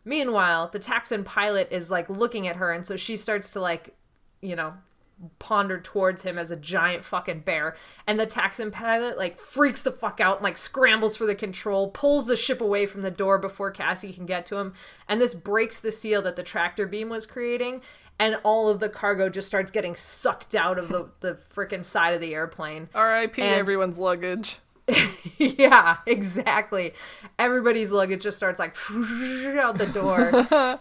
Meanwhile, the Taxxon pilot is like looking at her, and so she starts to like, ponder towards him as a giant fucking bear. And the Taxxon pilot like freaks the fuck out and like scrambles for the control, pulls the ship away from the door before Cassie can get to him. And this breaks the seal that the tractor beam was creating. And all of the cargo just starts getting sucked out of the freaking side of the airplane. R.I.P. everyone's luggage. Yeah, exactly. Everybody's luggage just starts like out the door.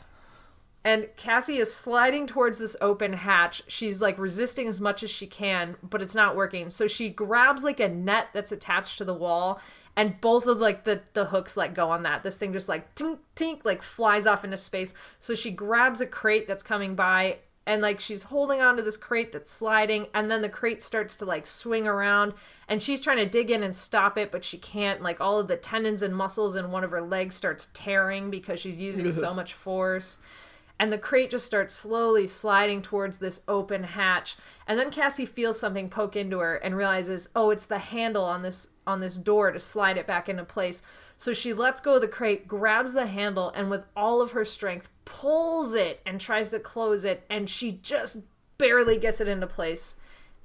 And Cassie is sliding towards this open hatch. She's like resisting as much as she can, but it's not working. So she grabs like a net that's attached to the wall, and both of like the hooks let go on that. This thing just like tink tink like flies off into space. So she grabs a crate that's coming by, and like she's holding onto this crate that's sliding, and then the crate starts to like swing around, and she's trying to dig in and stop it, but she can't. Like all of the tendons and muscles in one of her legs starts tearing because she's using so much force. And the crate just starts slowly sliding towards this open hatch. And then Cassie feels something poke into her and realizes, oh, it's the handle on this door to slide it back into place. So she lets go of the crate, grabs the handle, and with all of her strength pulls it and tries to close it. And she just barely gets it into place.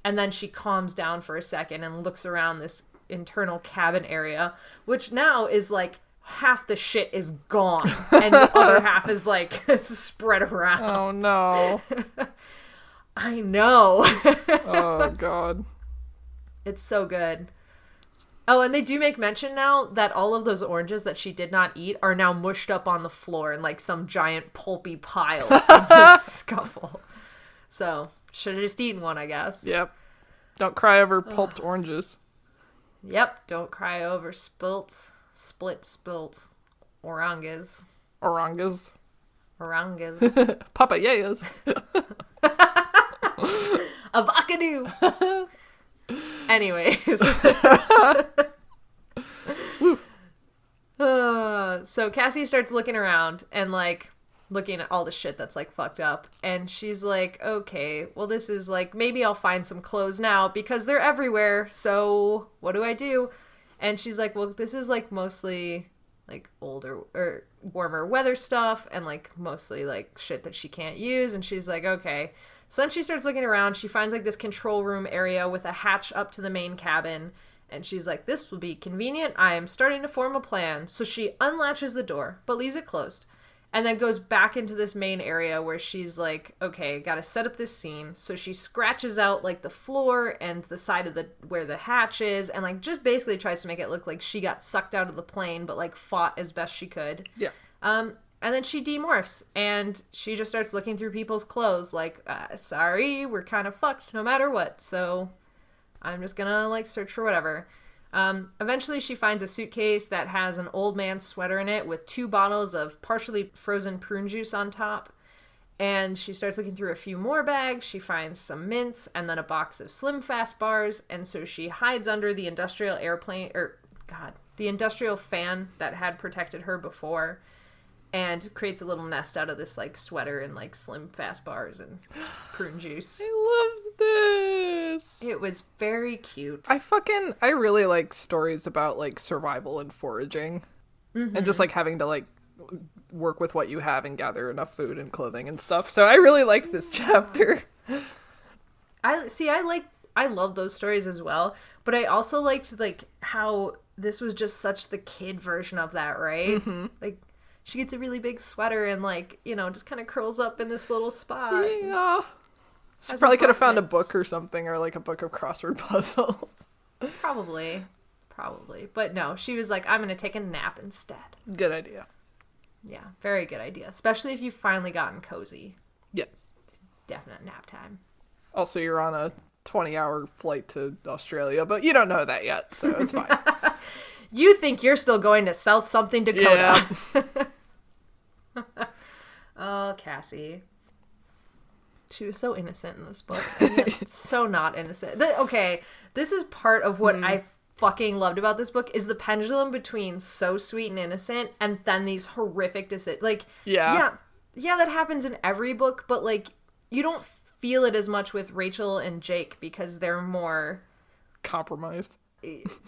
And then she calms down for a second and looks around this internal cabin area, which now is like half the shit is gone and the other half is like spread around. Oh no. I know. Oh god. It's so good. Oh, and they do make mention now that all of those oranges that she did not eat are now mushed up on the floor in like some giant pulpy pile from this scuffle. So, should have just eaten one, I guess. Yep. Don't cry over pulped oranges. Yep. Don't cry over spilt oranges. Orangas. Papayas. Avocado. Anyways. So Cassie starts looking around and like looking at all the shit that's like fucked up, and she's like, okay, well this is like, maybe I'll find some clothes now because they're everywhere, so what do I do? And she's like, well, this is like mostly like older or warmer weather stuff and like mostly like shit that she can't use. And she's like, okay. So then she starts looking around. She finds like this control room area with a hatch up to the main cabin. And she's like, this will be convenient. I am starting to form a plan. So she unlatches the door, but leaves it closed. And then goes back into this main area where she's like, okay, gotta set up this scene. So she scratches out like the floor and the side of where the hatch is, and like just basically tries to make it look like she got sucked out of the plane, but like fought as best she could. Yeah. And then she demorphs, and she just starts looking through people's clothes like, sorry, we're kind of fucked no matter what. So I'm just gonna like search for whatever. Eventually she finds a suitcase that has an old man's sweater in it with 2 bottles of partially frozen prune juice on top. And she starts looking through a few more bags. She finds some mints and then a box of Slim Fast bars. And so she hides under the industrial the industrial fan that had protected her before, and creates a little nest out of this like sweater and like Slim Fast bars and prune juice. I love this. It was very cute. I really like stories about like survival and foraging, and just like having to like work with what you have and gather enough food and clothing and stuff. So I really liked this chapter. I love those stories as well, but I also liked like how this was just such the kid version of that, right? Mm-hmm. Like, she gets a really big sweater and, like, you know, just kind of curls up in this little spot. Yeah. She Has probably her could have found a butt book mitts. or something, or like a book of crossword puzzles. Probably. But no, she was like, I'm going to take a nap instead. Good idea. Yeah, very good idea. Especially if you've finally gotten cozy. Yes. Definite nap time. Also, you're on a 20-hour flight to Australia, but you don't know that yet, so it's fine. You think you're still going to South something Dakota. Yeah. Oh, Cassie. She was so innocent in this book. And yet so not innocent. Okay, this is part of what I fucking loved about this book is the pendulum between so sweet and innocent and then these horrific decisions. Like, yeah, that happens in every book, but, like, you don't feel it as much with Rachel and Jake because they're more... Compromised.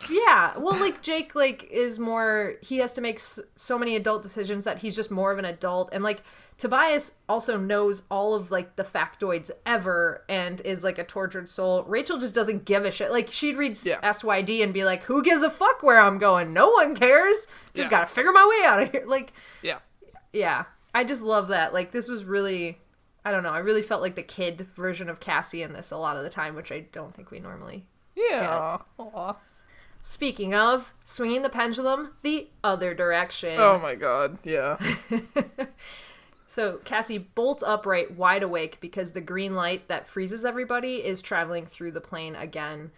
Yeah, well, like, Jake, like, is more... He has to make so many adult decisions that he's just more of an adult. And, like, Tobias also knows all of, like, the factoids ever and is, like, a tortured soul. Rachel just doesn't give a shit. Like, she'd read SYD and be like, who gives a fuck where I'm going? No one cares. Just gotta figure my way out of here. Like, yeah. I just love that. Like, this was really... I don't know. I really felt like the kid version of Cassie in this a lot of the time, which I don't think we normally Yeah. get. Speaking of swinging the pendulum the other direction. Oh my god, yeah. So Cassie bolts upright, wide awake, because the green light that freezes everybody is traveling through the plane again.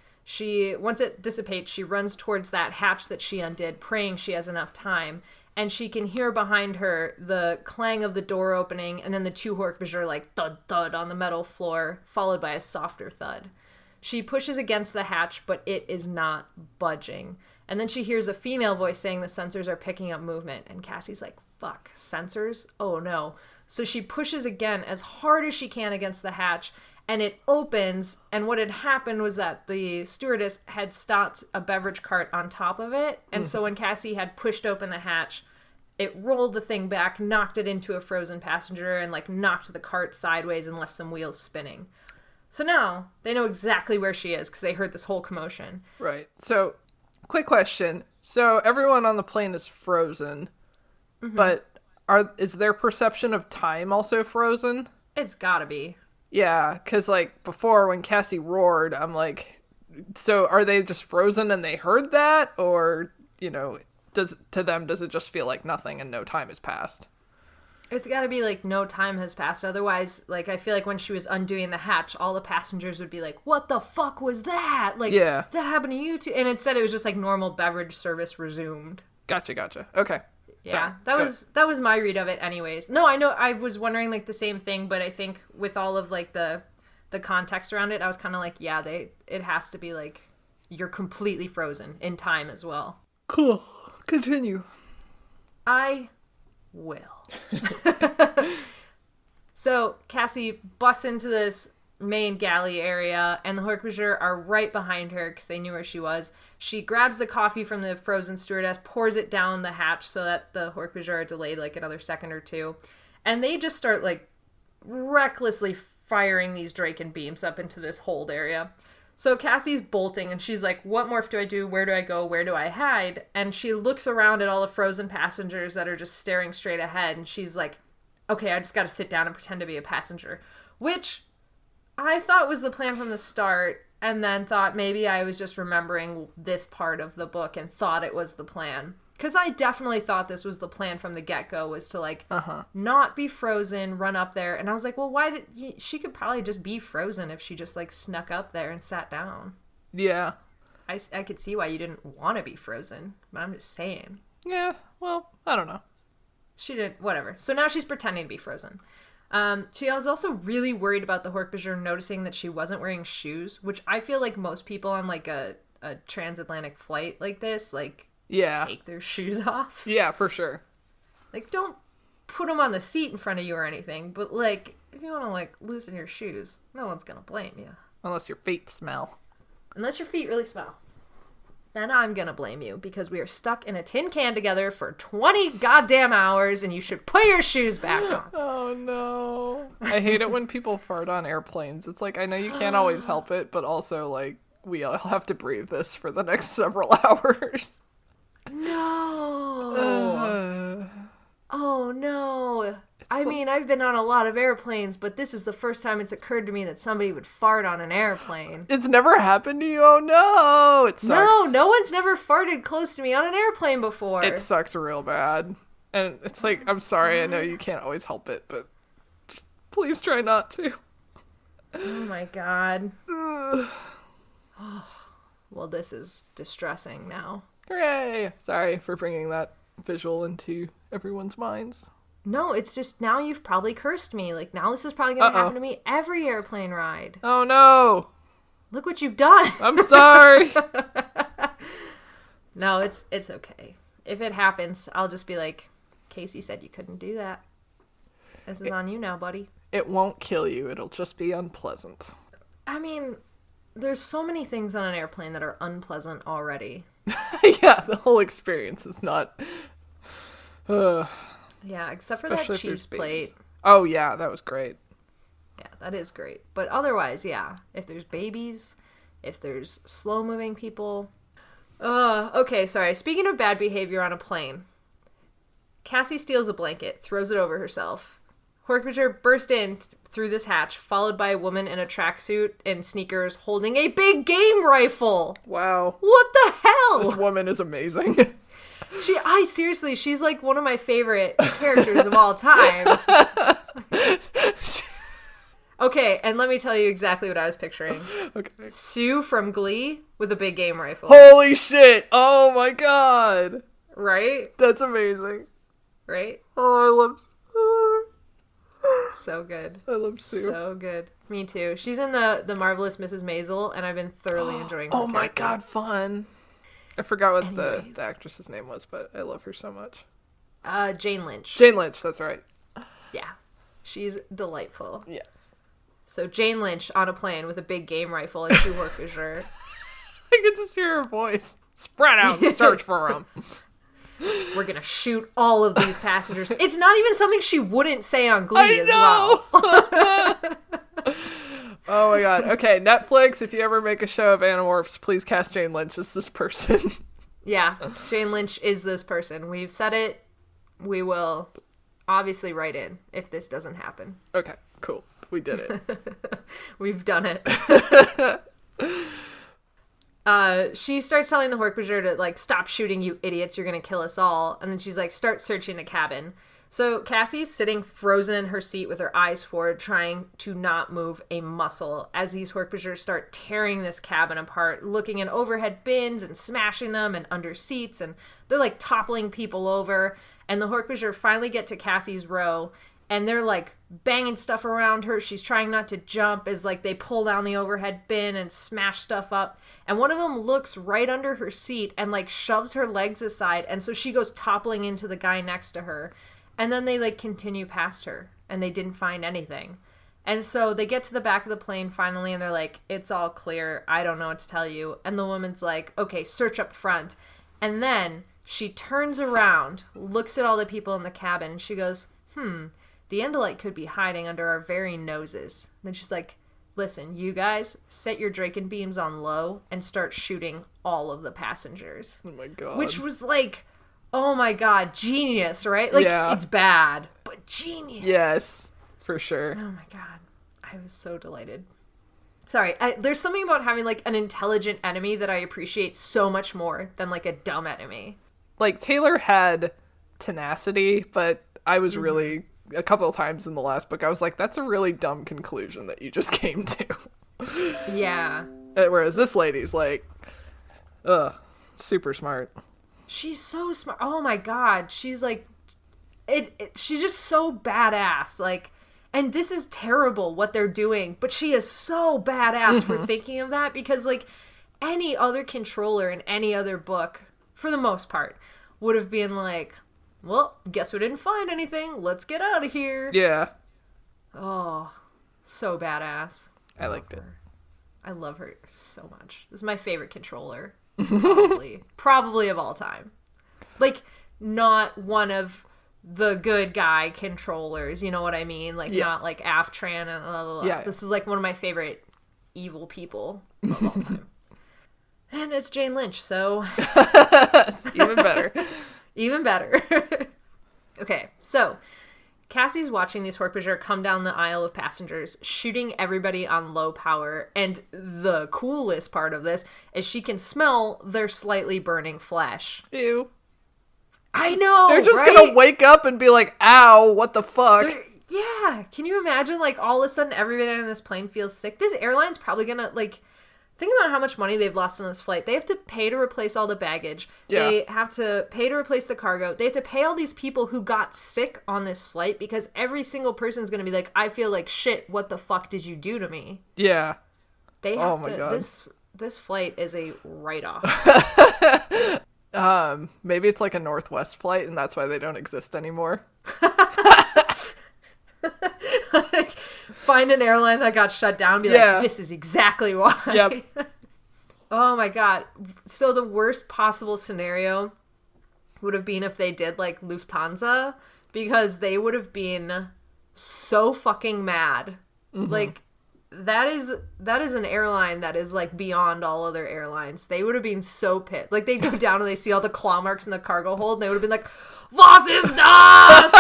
Once it dissipates, she runs towards that hatch that she undid, praying she has enough time. And she can hear behind her the clang of the door opening, and then the two hork-bajir like thud thud on the metal floor, followed by a softer thud. She pushes against the hatch, but it is not budging. And then she hears a female voice saying the sensors are picking up movement, and Cassie's like, fuck, sensors? Oh no. So she pushes again as hard as she can against the hatch, and it opens, and what had happened was that the stewardess had stopped a beverage cart on top of it, and so when Cassie had pushed open the hatch, it rolled the thing back, knocked it into a frozen passenger, and, like, knocked the cart sideways and left some wheels spinning. So now, they know exactly where she is, because they heard this whole commotion. Right. So, quick question. So, everyone on the plane is frozen, but is their perception of time also frozen? It's gotta be. Yeah, because, like, before when Cassie roared, I'm like, so are they just frozen and they heard that? Or, you know, does it just feel like nothing and no time has passed? It's gotta be, like, no time has passed. Otherwise, like, I feel like when she was undoing the hatch, all the passengers would be like, what the fuck was that? Like, that happened to you too? And instead it was just, like, normal beverage service resumed. Gotcha. Okay. Yeah, Sorry. that was my read of it anyways. No, I know, I was wondering, like, the same thing, but I think with all of, like, the context around it, I was kind of like, yeah, it has to be, like, you're completely frozen in time as well. Cool. Continue. I will. So, Cassie busts into this main galley area, and the hork-bajir are right behind her because they knew where she was. She grabs the coffee from the frozen stewardess, pours it down the hatch so that the hork-bajir are delayed like another second or two, and they just start, like, recklessly firing these Draken beams up into this hold area. So Cassie's bolting, and she's like, what morph do I do? Where do I go? Where do I hide? And she looks around at all the frozen passengers that are just staring straight ahead, and she's like, okay, I just gotta sit down and pretend to be a passenger. Which I thought was the plan from the start, and then thought maybe I was just remembering this part of the book and thought it was the plan. Because I definitely thought this was the plan from the get-go, was to, like, not be frozen, run up there. And I was like, well, she could probably just be frozen if she just, like, snuck up there and sat down. Yeah. I could see why you didn't want to be frozen, but I'm just saying. Yeah, well, I don't know. She did, whatever. So now she's pretending to be frozen. She was also really worried about the hork-bajir noticing that she wasn't wearing shoes, which I feel like most people on, like, a transatlantic flight like this, like, take their shoes off. Yeah, for sure. Like, don't put them on the seat in front of you or anything, but, like, if you want to, like, loosen your shoes, no one's gonna blame you. Unless your feet smell. Unless your feet really smell. Then I'm gonna blame you, because we are stuck in a tin can together for 20 goddamn hours, and you should put your shoes back on. Oh, no. I hate it when people fart on airplanes. It's like, I know you can't always help it, but also, like, we all have to breathe this for the next several hours. No. Oh no. I mean, I've been on a lot of airplanes, but this is the first time it's occurred to me that somebody would fart on an airplane. It's never happened to you? Oh no! It sucks. No one's never farted close to me on an airplane before. It sucks real bad. And it's like, I'm sorry, I know you can't always help it, but just please try not to. Oh my god. Well, this is distressing now. Hooray! Sorry for bringing that visual into everyone's minds. No, it's just now you've probably cursed me. Like, now this is probably going to happen to me every airplane ride. Oh no! Look what you've done. I'm sorry! No, it's okay. If it happens, I'll just be like, Kaycie said you couldn't do that. This is on you now, buddy. It won't kill you. It'll just be unpleasant. I mean, there's so many things on an airplane that are unpleasant already. Yeah, the whole experience is not... Yeah, except for that cheese plate. Oh, yeah, that was great. Yeah, that is great. But otherwise, yeah, if there's babies, if there's slow-moving people... Okay, sorry. Speaking of bad behavior on a plane, Cassie steals a blanket, throws it over herself. Hork-bajir burst in through this hatch, followed by a woman in a tracksuit and sneakers holding a big game rifle. Wow. What the hell? This woman is amazing. Seriously, she's like one of my favorite characters of all time. Okay, and let me tell you exactly what I was picturing. Okay. Sue from Glee with a big game rifle. Holy shit! Oh my god! Right? That's amazing. Right? Oh, I love So good. I love Sue. So good. Me too. She's in the Marvelous Mrs. Maisel, and I've been thoroughly enjoying her Oh my character. god, fun. I forgot what the Anyways. actress's name was, but I love her so much. Jane Lynch. Jane Lynch, that's right. Yeah. She's delightful. Yes. So Jane Lynch on a plane with a big game rifle and 2 hork-bajir. I could just hear her voice. Spread out and search for them. We're gonna shoot all of these passengers. It's not even something she wouldn't say on Glee as well. Oh my god. Okay, Netflix, if you ever make a show of Animorphs, please cast Jane Lynch as this person. Yeah, Jane Lynch is this person. We've said it. We will obviously write in if this doesn't happen. Okay, cool. We did it. We've done it. She starts telling the hork-bajir to, like, stop shooting, you idiots, you're gonna kill us all. And then she's like, start searching the cabin. So Cassie's sitting frozen in her seat with her eyes forward, trying to not move a muscle as these hork-bajir start tearing this cabin apart, looking in overhead bins and smashing them and under seats, and they're, like, toppling people over. And the hork-bajir finally get to Cassie's row, and they're, like, banging stuff around her. She's trying not to jump as, like, they pull down the overhead bin and smash stuff up. And one of them looks right under her seat and, like, shoves her legs aside. And so she goes toppling into the guy next to her. And then they, like, continue past her. And they didn't find anything. And so they get to the back of the plane finally, and they're like, it's all clear. I don't know what to tell you. And the woman's like, okay, search up front. And then she turns around, looks at all the people in the cabin, and she goes, the Endolite could be hiding under our very noses. Then she's like, listen, you guys, set your Draken beams on low and start shooting all of the passengers. Oh my god. Which was like, oh my god, genius, right? Like, Yeah. It's bad, but genius. Yes, for sure. Oh my god. I was so delighted. Sorry, there's something about having, like, an intelligent enemy that I appreciate so much more than, like, a dumb enemy. Like, Taylor had tenacity, but I was really... a couple of times in the last book, I was like, that's a really dumb conclusion that you just came to. Yeah. Whereas this lady's like, super smart. She's so smart. Oh my god. She's like, she's just so badass. Like, and this is terrible what they're doing, but she is so badass for thinking of that, because, like, any other controller in any other book, for the most part, would have been like, well, guess we didn't find anything. Let's get out of here. Yeah. Oh, so badass. I liked it. I love her so much. This is my favorite controller, probably of all time. Like, not one of the good guy controllers, you know what I mean? Like, yes. Not like Aftran and blah, blah, blah. Yeah. This is like one of my favorite evil people of all time. And it's Jane Lynch, so Even better. even better. Okay, so Cassie's watching these hork-bajir come down the aisle of passengers, shooting everybody on low power, and the coolest part of this is she can smell their slightly burning flesh. Ew. I know, They're just right? gonna wake up and be like, ow, what the fuck? Yeah, can you imagine, like, all of a sudden everybody on this plane feels sick? This airline's probably gonna, like, think about how much money they've lost on this flight. They have to pay to replace all the baggage. Yeah. They have to pay to replace the cargo. They have to pay all these people who got sick on this flight because every single person's gonna be like, I feel like shit, what the fuck did you do to me? Yeah. They Oh have my to, God. this flight is a write-off. Maybe it's like a Northwest flight and that's why they don't exist anymore. Like, find an airline that got shut down and be Yeah. like, this is exactly why. Yep. Oh my god. So the worst possible scenario would have been if they did like Lufthansa, because they would have been so fucking mad. Like, that is an airline that is like beyond all other airlines. They would have been so pissed. Like, they go down and they see all the claw marks in the cargo hold and they would have been like, Was ist das?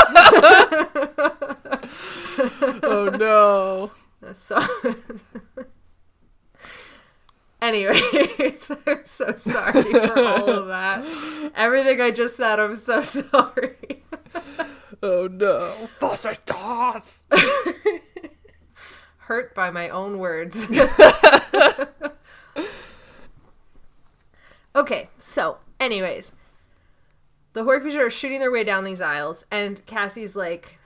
Oh no. So anyways, I'm so sorry for all of that. Everything I just said, I'm so sorry. Oh no. Was ist das? Hurt by my own words. Okay, so anyways, the hork-bajir are shooting their way down these aisles, and Cassie's like,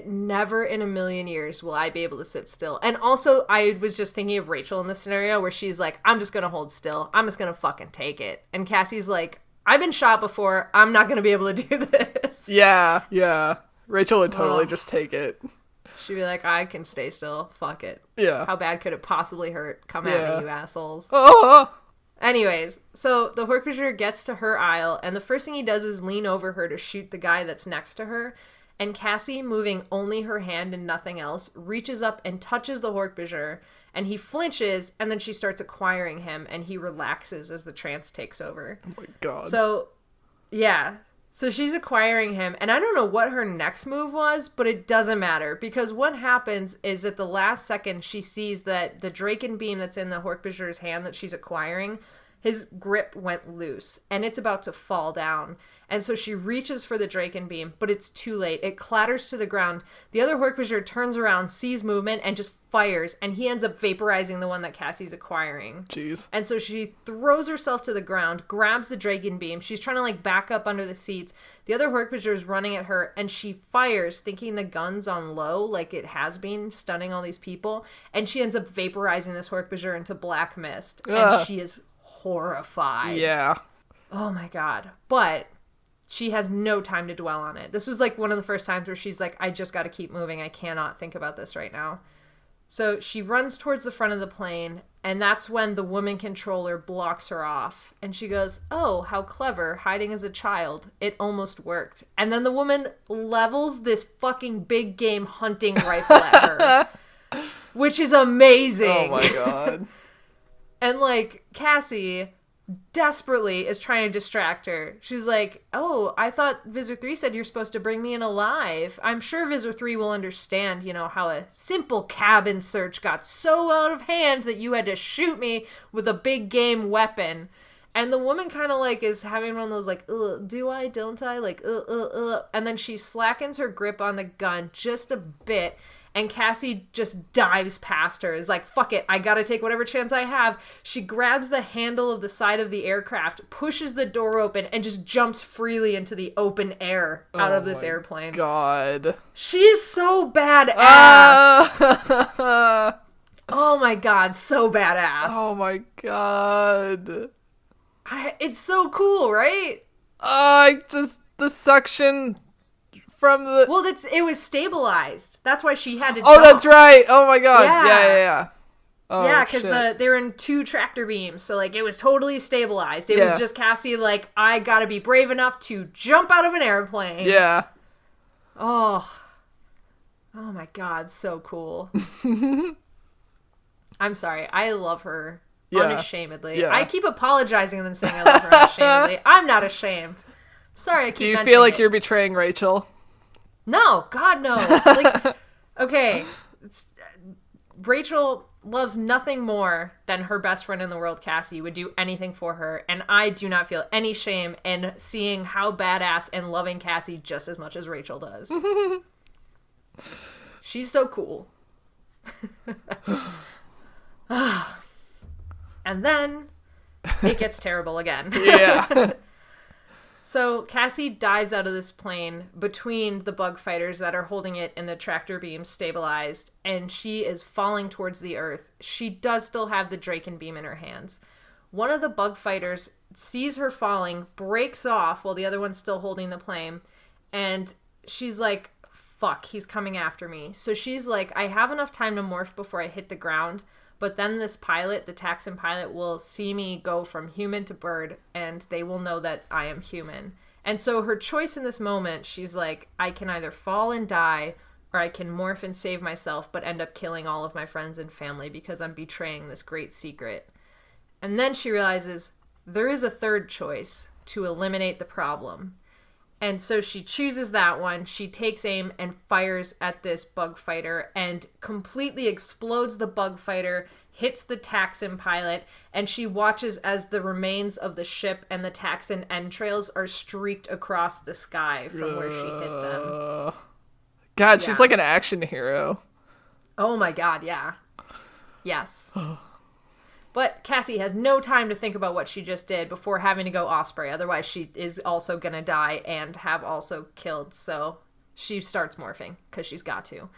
never in a million years will I be able to sit still. And also, I was just thinking of Rachel in this scenario where she's like, I'm just gonna hold still. I'm just gonna fucking take it. And Cassie's like, I've been shot before. I'm not gonna be able to do this. Yeah. Rachel would totally Oh. just take it. She'd be like, I can stay still. Fuck it. Yeah. How bad could it possibly hurt? Come at Yeah. me, you assholes. Oh. Anyways, so the hork-bajir gets to her aisle, and the first thing he does is lean over her to shoot the guy that's next to her. And Cassie, moving only her hand and nothing else, reaches up and touches the hork-bajir, and he flinches, and then she starts acquiring him, and he relaxes as the trance takes over. Oh my god. So, yeah. So she's acquiring him, and I don't know what her next move was, but it doesn't matter, because what happens is at the last second she sees that the Draken beam that's in the hork-bajir's hand that she's acquiring, his grip went loose, and it's about to fall down. And so she reaches for the Draken beam, but it's too late. It clatters to the ground. The other hork-bajir turns around, sees movement, and just fires, and he ends up vaporizing the one that Cassie's acquiring. Jeez. And so she throws herself to the ground, grabs the Draken beam. She's trying to, like, back up under the seats. The other hork-bajir is running at her, and she fires, thinking the gun's on low, like it has been, stunning all these people. And she ends up vaporizing this hork-bajir into black mist. Ugh. And she is horrified. Yeah. Oh, my God. But she has no time to dwell on it. This was, like, one of the first times where she's like, I just got to keep moving. I cannot think about this right now. So she runs towards the front of the plane, and that's when the woman controller blocks her off. And she goes, oh, how clever, hiding as a child. It almost worked. And then the woman levels this fucking big game hunting rifle at her, which is amazing. Oh my god. And, like, Cassie desperately is trying to distract her. She's like, oh, I thought Visor 3 said you're supposed to bring me in alive. I'm sure Visor 3 will understand, you know, how a simple cabin search got so out of hand that you had to shoot me with a big game weapon. And the woman kind of, like, is having one of those, like, do I, don't I? Like, And then she slackens her grip on the gun just a bit. And Cassie just dives past her. Is like, fuck it, I gotta take whatever chance I have. She grabs the handle of the side of the aircraft, pushes the door open, and just jumps freely into the open air out of this airplane. God. She's so badass. Ah! Oh my god, so badass. Oh my god. It's so cool, right? Just the suction from the... Well, it was stabilized. That's why she had to Oh, jump. that's right. Oh my god. Yeah. Yeah. Oh, yeah, because shit. they were in 2 tractor beams, so, like, it was totally stabilized. It Yeah. was just Cassie, like, I gotta be brave enough to jump out of an airplane. Yeah. Oh my god, so cool. I'm sorry, I love her Yeah. Unashamedly. Yeah. I keep apologizing and then saying I love her unashamedly. I'm not ashamed. Sorry, I keep Do you mentioning feel like it. you're betraying Rachel? No, God, no. Like, okay, Rachel loves nothing more than her best friend in the world, Cassie, would do anything for her, and I do not feel any shame in seeing how badass and loving Cassie just as much as Rachel does. She's so cool. And then it gets terrible again. Yeah. So Cassie dives out of this plane between the bug fighters that are holding it in the tractor beam stabilized, and she is falling towards the earth. She does still have the Draken beam in her hands. One of the bug fighters sees her falling, breaks off while the other one's still holding the plane, and she's like, fuck, he's coming after me. So she's like, I have enough time to morph before I hit the ground, but then this pilot, the Taxon pilot, will see me go from human to bird, and they will know that I am human. And so her choice in this moment, she's like, I can either fall and die, or I can morph and save myself, but end up killing all of my friends and family because I'm betraying this great secret. And then she realizes there is a third choice to eliminate the problem. And so she chooses that one. She takes aim and fires at this bug fighter and completely explodes the bug fighter, hits the Taxon pilot, and she watches as the remains of the ship and the Taxon entrails are streaked across the sky from where she hit them. God, Yeah. she's like an action hero. Oh my god, yeah. Yes. But Cassie has no time to think about what she just did before having to go Osprey. Otherwise, she is also going to die and have also killed. So she starts morphing because she's got to.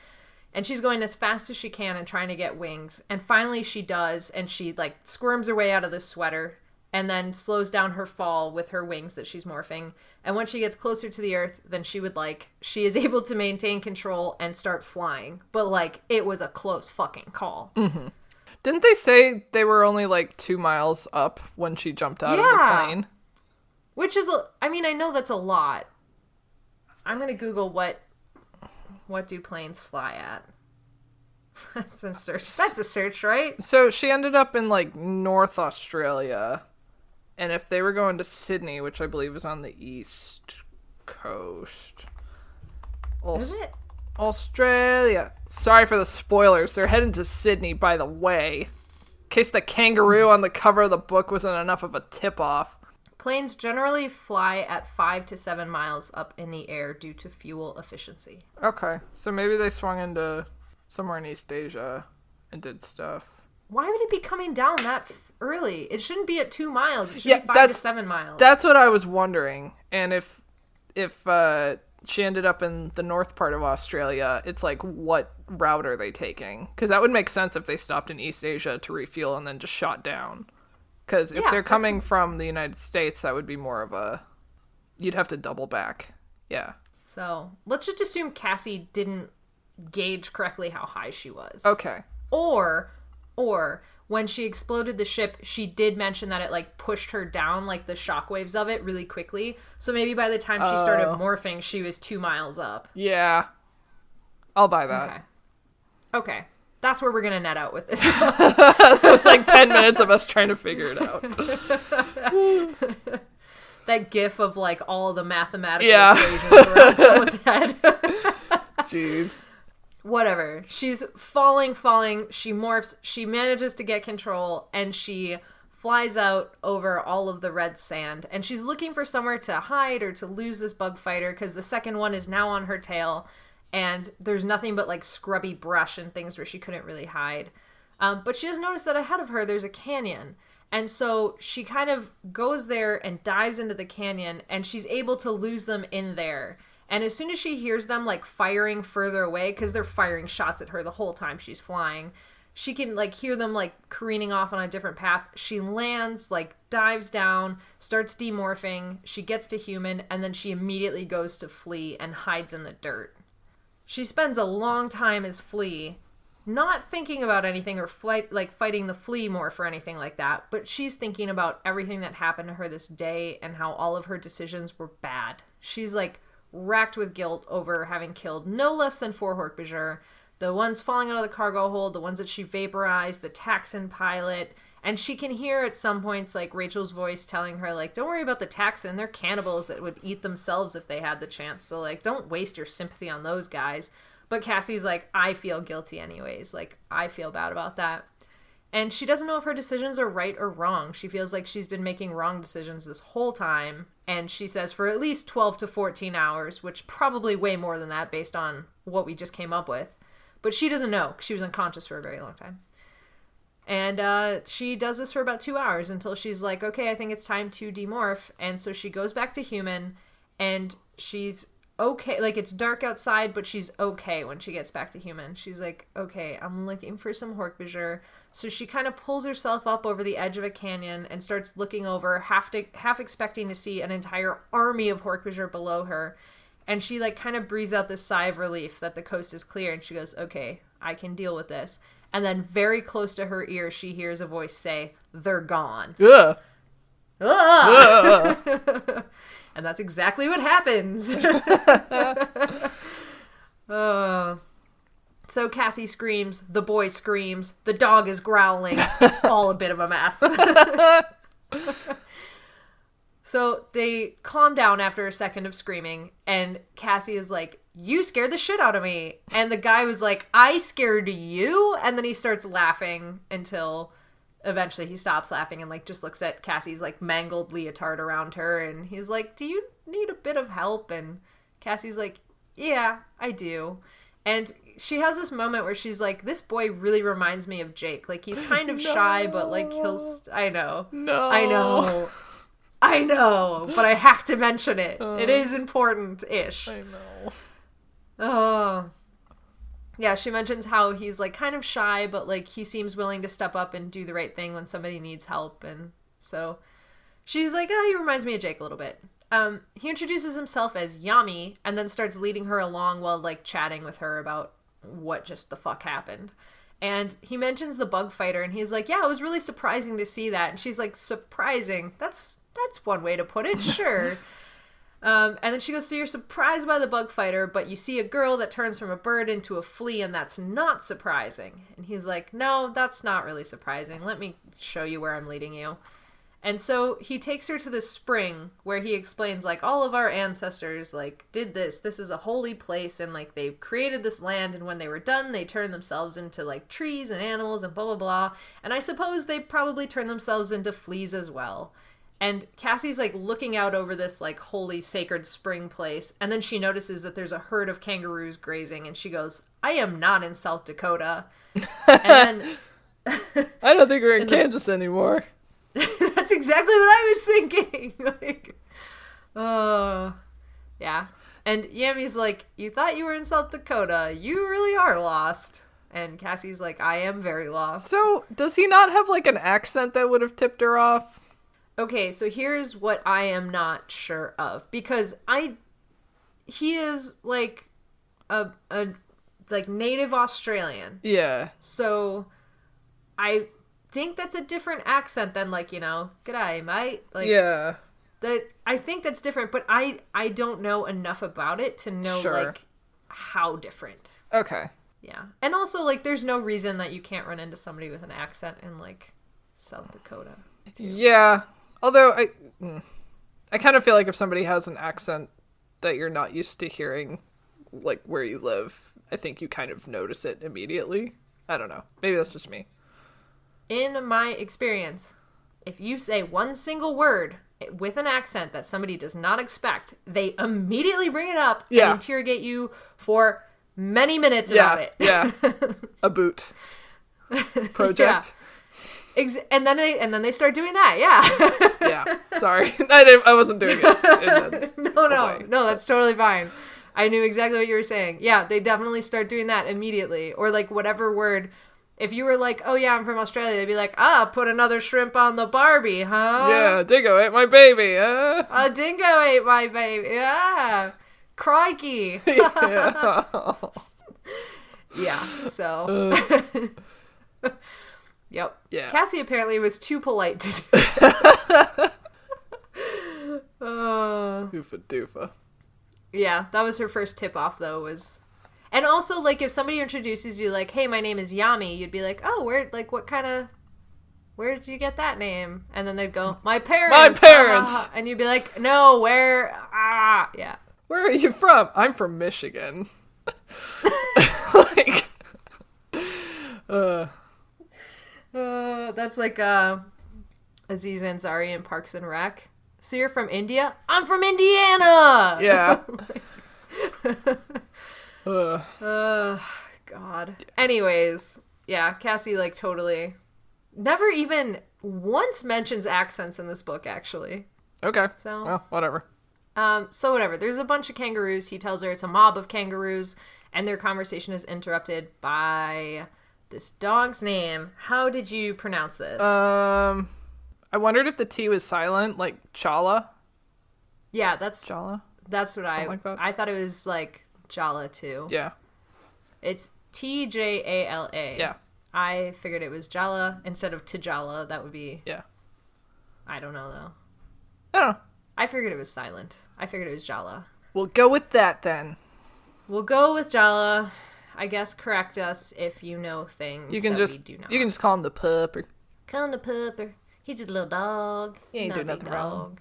And she's going as fast as she can and trying to get wings. And finally she does. And she like squirms her way out of the sweater and then slows down her fall with her wings that she's morphing. And when she gets closer to the earth than she would like, she is able to maintain control and start flying. But like, it was a close fucking call. Mm-hmm. Didn't they say they were only like 2 miles up when she jumped out of the plane? Which is, I mean, I know that's a lot. I'm going to Google what do planes fly at. That's a search. That's a search, right? So she ended up in like North Australia. And if they were going to Sydney, which I believe is on the East Coast. Is it? Australia. Sorry for the spoilers. They're heading to Sydney, by the way. In case the kangaroo on the cover of the book wasn't enough of a tip-off. Planes generally fly at 5 to 7 miles up in the air due to fuel efficiency. Okay, so maybe they swung into somewhere in East Asia and did stuff. Why would it be coming down that early? It shouldn't be at 2 miles. It should be 5 to 7 miles. That's what I was wondering. And if she ended up in the north part of Australia, it's like, what route are they taking? Because that would make sense if they stopped in East Asia to refuel and then just shot down. Because if they're coming from the United States, that would be more of a... You'd have to double back. Yeah. So, let's just assume Cassie didn't gauge correctly how high she was. Okay. Or when she exploded the ship, she did mention that it like pushed her down, like the shockwaves of it really quickly. So maybe by the time she started morphing, she was 2 miles up. Yeah. I'll buy that. Okay. That's where we're going to net out with this. It was like 10 minutes of us trying to figure it out. That gif of like all the mathematical equations around someone's head. Jeez. Whatever. She's falling. She morphs. She manages to get control, and she flies out over all of the red sand. And she's looking for somewhere to hide or to lose this bug fighter, because the second one is now on her tail, and there's nothing but like scrubby brush and things where she couldn't really hide. But she does notice that ahead of her there's a canyon. And so she kind of goes there and dives into the canyon, and she's able to lose them in there. And as soon as she hears them, like, firing further away, because they're firing shots at her the whole time she's flying, she can, like, hear them, like, careening off on a different path. She lands, like, dives down, starts demorphing, she gets to human, and then she immediately goes to Flea and hides in the dirt. She spends a long time as Flea, not thinking about anything or fighting the Flea morph or anything like that, but she's thinking about everything that happened to her this day and how all of her decisions were bad. She's, like, racked with guilt over having killed no less than 4 hork-bajir, the ones falling out of the cargo hold, the ones that she vaporized, the Taxon pilot, And she can hear at some points, like, Rachel's voice telling her, like, don't worry about the taxon. They're cannibals that would eat themselves if they had the chance. So, like, don't waste your sympathy on those guys. But Cassie's like, I feel guilty anyways. Like, I feel bad about that. And she doesn't know if her decisions are right or wrong. She feels like she's been making wrong decisions this whole time. And she says for at least 12 to 14 hours, which probably way more than that based on what we just came up with. But she doesn't know. She was unconscious for a very long time. And she does this for about 2 hours until she's like, okay, I think it's time to demorph. And so she goes back to human, and she's okay. Like, it's dark outside, but she's okay when she gets back to human. She's like, okay, I'm looking for some hork-bajir. So she kind of pulls herself up over the edge of a canyon and starts looking over, half expecting to see an entire army of hork-bajir below her. And she, like, kind of breathes out this sigh of relief that the coast is clear, and she goes, okay, I can deal with this. And then very close to her ear, she hears a voice say, they're gone. Ugh. Ugh. And that's exactly what happens. So Cassie screams, the boy screams, the dog is growling. It's all a bit of a mess. So they calm down after a second of screaming, and Cassie is like, you scared the shit out of me. And the guy was like, I scared you? And then he starts laughing until eventually he stops laughing and, like, just looks at Cassie's, like, mangled leotard around her, and he's like, do you need a bit of help? And Cassie's like, yeah, I do. And she has this moment where she's like, this boy really reminds me of Jake. Like, he's kind of shy, but, like, I know. No. I know, but I have to mention it. It is important-ish. I know. Oh. Yeah, she mentions how he's, like, kind of shy, but, like, he seems willing to step up and do the right thing when somebody needs help. And so she's like, oh, he reminds me of Jake a little bit. He introduces himself as Yami and then starts leading her along while, like, chatting with her about what just the fuck happened. And he mentions the bug fighter, and he's like, yeah, it was really surprising to see that. And she's like, surprising? That's one way to put it, sure. And then she goes, so you're surprised by the bug fighter, but you see a girl that turns from a bird into a flea, and that's not surprising. And he's like, no, that's not really surprising. Let me show you where I'm leading you. And so he takes her to this spring where he explains, like, all of our ancestors, like, did this. This is a holy place, and, like, they created this land, and when they were done, they turned themselves into, like, trees and animals and blah, blah, blah. And I suppose they probably turned themselves into fleas as well. And Cassie's, like, looking out over this, like, holy, sacred spring place, and then she notices that there's a herd of kangaroos grazing, and she goes, I am not in South Dakota. And then... I don't think we're in Kansas anymore. That's exactly what I was thinking. Like, yeah. And Yami's like, you thought you were in South Dakota. You really are lost. And Cassie's like, I am very lost. So, does he not have, like, an accent that would have tipped her off? Okay, so here's what I am not sure of. Because he is, like, a native Australian. Yeah. So, I think that's a different accent than, like, you know, g'day, mate. Like, yeah. I think that's different, but I don't know enough about it to know, Sure. like, how different. Okay. Yeah. And also, like, there's no reason that you can't run into somebody with an accent in, like, South Dakota. Too. Yeah. Although, I kind of feel like if somebody has an accent that you're not used to hearing, like, where you live, I think you kind of notice it immediately. I don't know. Maybe that's just me. In my experience, if you say one single word with an accent that somebody does not expect, they immediately bring it up and interrogate you for many minutes about it. Yeah. A boot project. And then they start doing that. Yeah. Yeah. Sorry. I wasn't doing it. No, that's totally fine. I knew exactly what you were saying. Yeah, they definitely start doing that immediately. Or, like, whatever word. If you were like, oh yeah, I'm from Australia, they'd be like, put another shrimp on the Barbie, huh? Yeah, Dingo ate my baby, A dingo ate my baby, yeah. Crikey. Yeah. Yeah, so. Yep. Yeah. Cassie apparently was too polite to do that. Oofa doofa. Yeah, that was her first tip off, though, was... And also, like, if somebody introduces you, like, hey, my name is Yami, you'd be like, oh, where, like, what kind of where did you get that name? And then they'd go, my parents. My parents. And you'd be like, no, where? Yeah. Where are you from? I'm from Michigan. Like, that's like Aziz Ansari in Parks and Rec. So you're from India? I'm from Indiana! yeah. God. Anyways, yeah, Cassie, like, totally never even once mentions accents in this book, actually. Okay. So, well, whatever. So whatever. There's a bunch of kangaroos. He tells her it's a mob of kangaroos, and their conversation is interrupted by this dog's name. How did you pronounce this? I wondered if the T was silent, like Chala. Yeah, that's Chala. That's what Something like that. I thought it was like Jala too. Yeah. It's Tjala. Yeah. I figured it was Jala instead of Tijala. That would be. Yeah. I don't know though. I don't know. I figured it was silent. I figured it was Jala. We'll go with that then. We'll go with Jala. I guess correct us if you know things You can that just we do not. you can just call him the pupper. Call him the pupper. He's just a little dog. He ain't Not a do big nothing wrong. dog.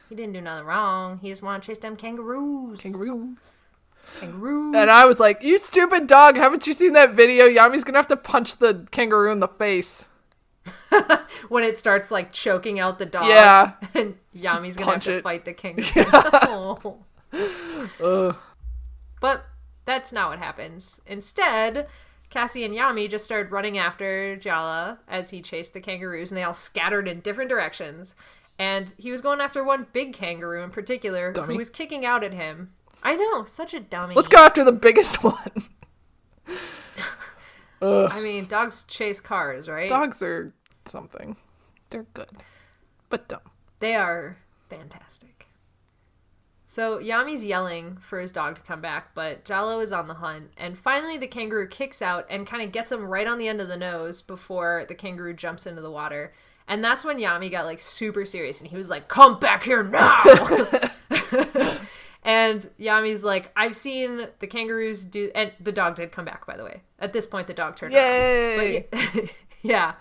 He didn't do nothing wrong. He just want to chase them kangaroos. Kangaroo. Kangaroos. And I was like, you stupid dog, haven't you seen that video? Yami's gonna have to punch the kangaroo in the face. When it starts like choking out the dog. Yeah. And Yami's gonna have punch to it. fight the kangaroo. Ugh. But that's not what happens. Instead, Cassie and Yami just started running after Jala as he chased the kangaroos, and they all scattered in different directions. And he was going after one big kangaroo in particular Dummy. who was kicking out at him. I know, such a dummy. Let's go after the biggest one. I mean, dogs chase cars, right? Dogs are something. They're good. But dumb. They are fantastic. So Yami's yelling for his dog to come back, but Jalo is on the hunt. And finally the kangaroo kicks out and kind of gets him right on the end of the nose before the kangaroo jumps into the water. And that's when Yami got like super serious and he was like, come back here now! And Yami's like, I've seen the kangaroos do... And the dog did come back, by the way. At this point, the dog turned Yay! around. But, yeah.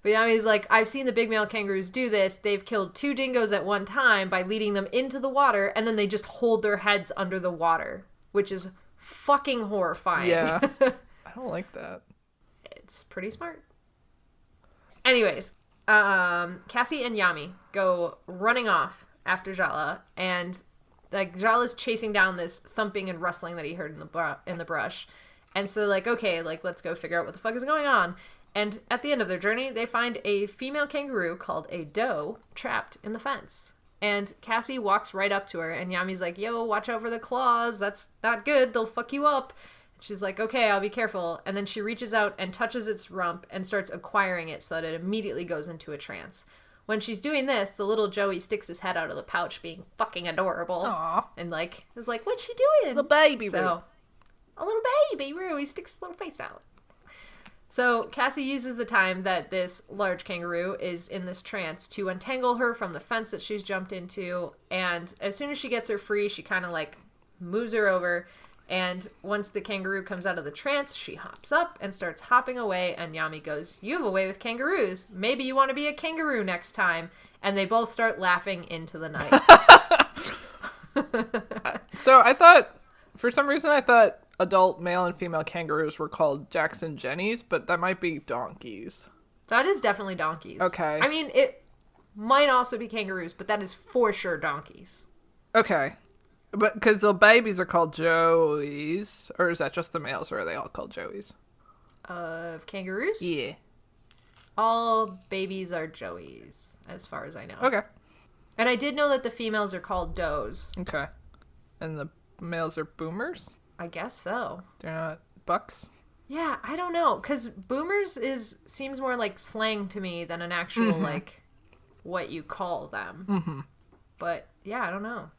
But Yami's like, I've seen the big male kangaroos do this. They've killed 2 dingoes at one time by leading them into the water, and then they just hold their heads under the water, which is fucking horrifying. Yeah. I don't like that. It's pretty smart. Anyways, Cassie and Yami go running off after Jala, and like Jala's chasing down this thumping and rustling that he heard in the brush. And so they're like, okay, like let's go figure out what the fuck is going on. And at the end of their journey, they find a female kangaroo called a doe trapped in the fence. And Cassie walks right up to her, and Yami's like, yo, watch out for the claws. That's not good. They'll fuck you up. And she's like, okay, I'll be careful. And then she reaches out and touches its rump and starts acquiring it so that it immediately goes into a trance. When she's doing this, the little Joey sticks his head out of the pouch being fucking adorable. Aww. And like, is like, what's she doing? The baby So, Roo. a little baby Roo. He sticks his little face out. So Cassie uses the time that this large kangaroo is in this trance to untangle her from the fence that she's jumped into. And as soon as she gets her free, she kind of like moves her over. And once the kangaroo comes out of the trance, she hops up and starts hopping away. And Yami goes, you have a way with kangaroos. Maybe you want to be a kangaroo next time. And they both start laughing into the night. So I thought, for some reason, I thought adult male and female kangaroos were called Jackson Jennies, but that might be donkeys. That is definitely donkeys. Okay. I mean, it might also be kangaroos, but that is for sure donkeys. Okay. But because the babies are called Joeys, or is that just the males, or are they all called Joeys? Of kangaroos? Yeah. All babies are joeys, as far as I know. Okay. And I did know that the females are called does. Okay. And the males are boomers? I guess so. They're not bucks? Yeah, I don't know, because boomers seems more like slang to me than an actual, like, what you call them. Mm-hmm. But, yeah, I don't know.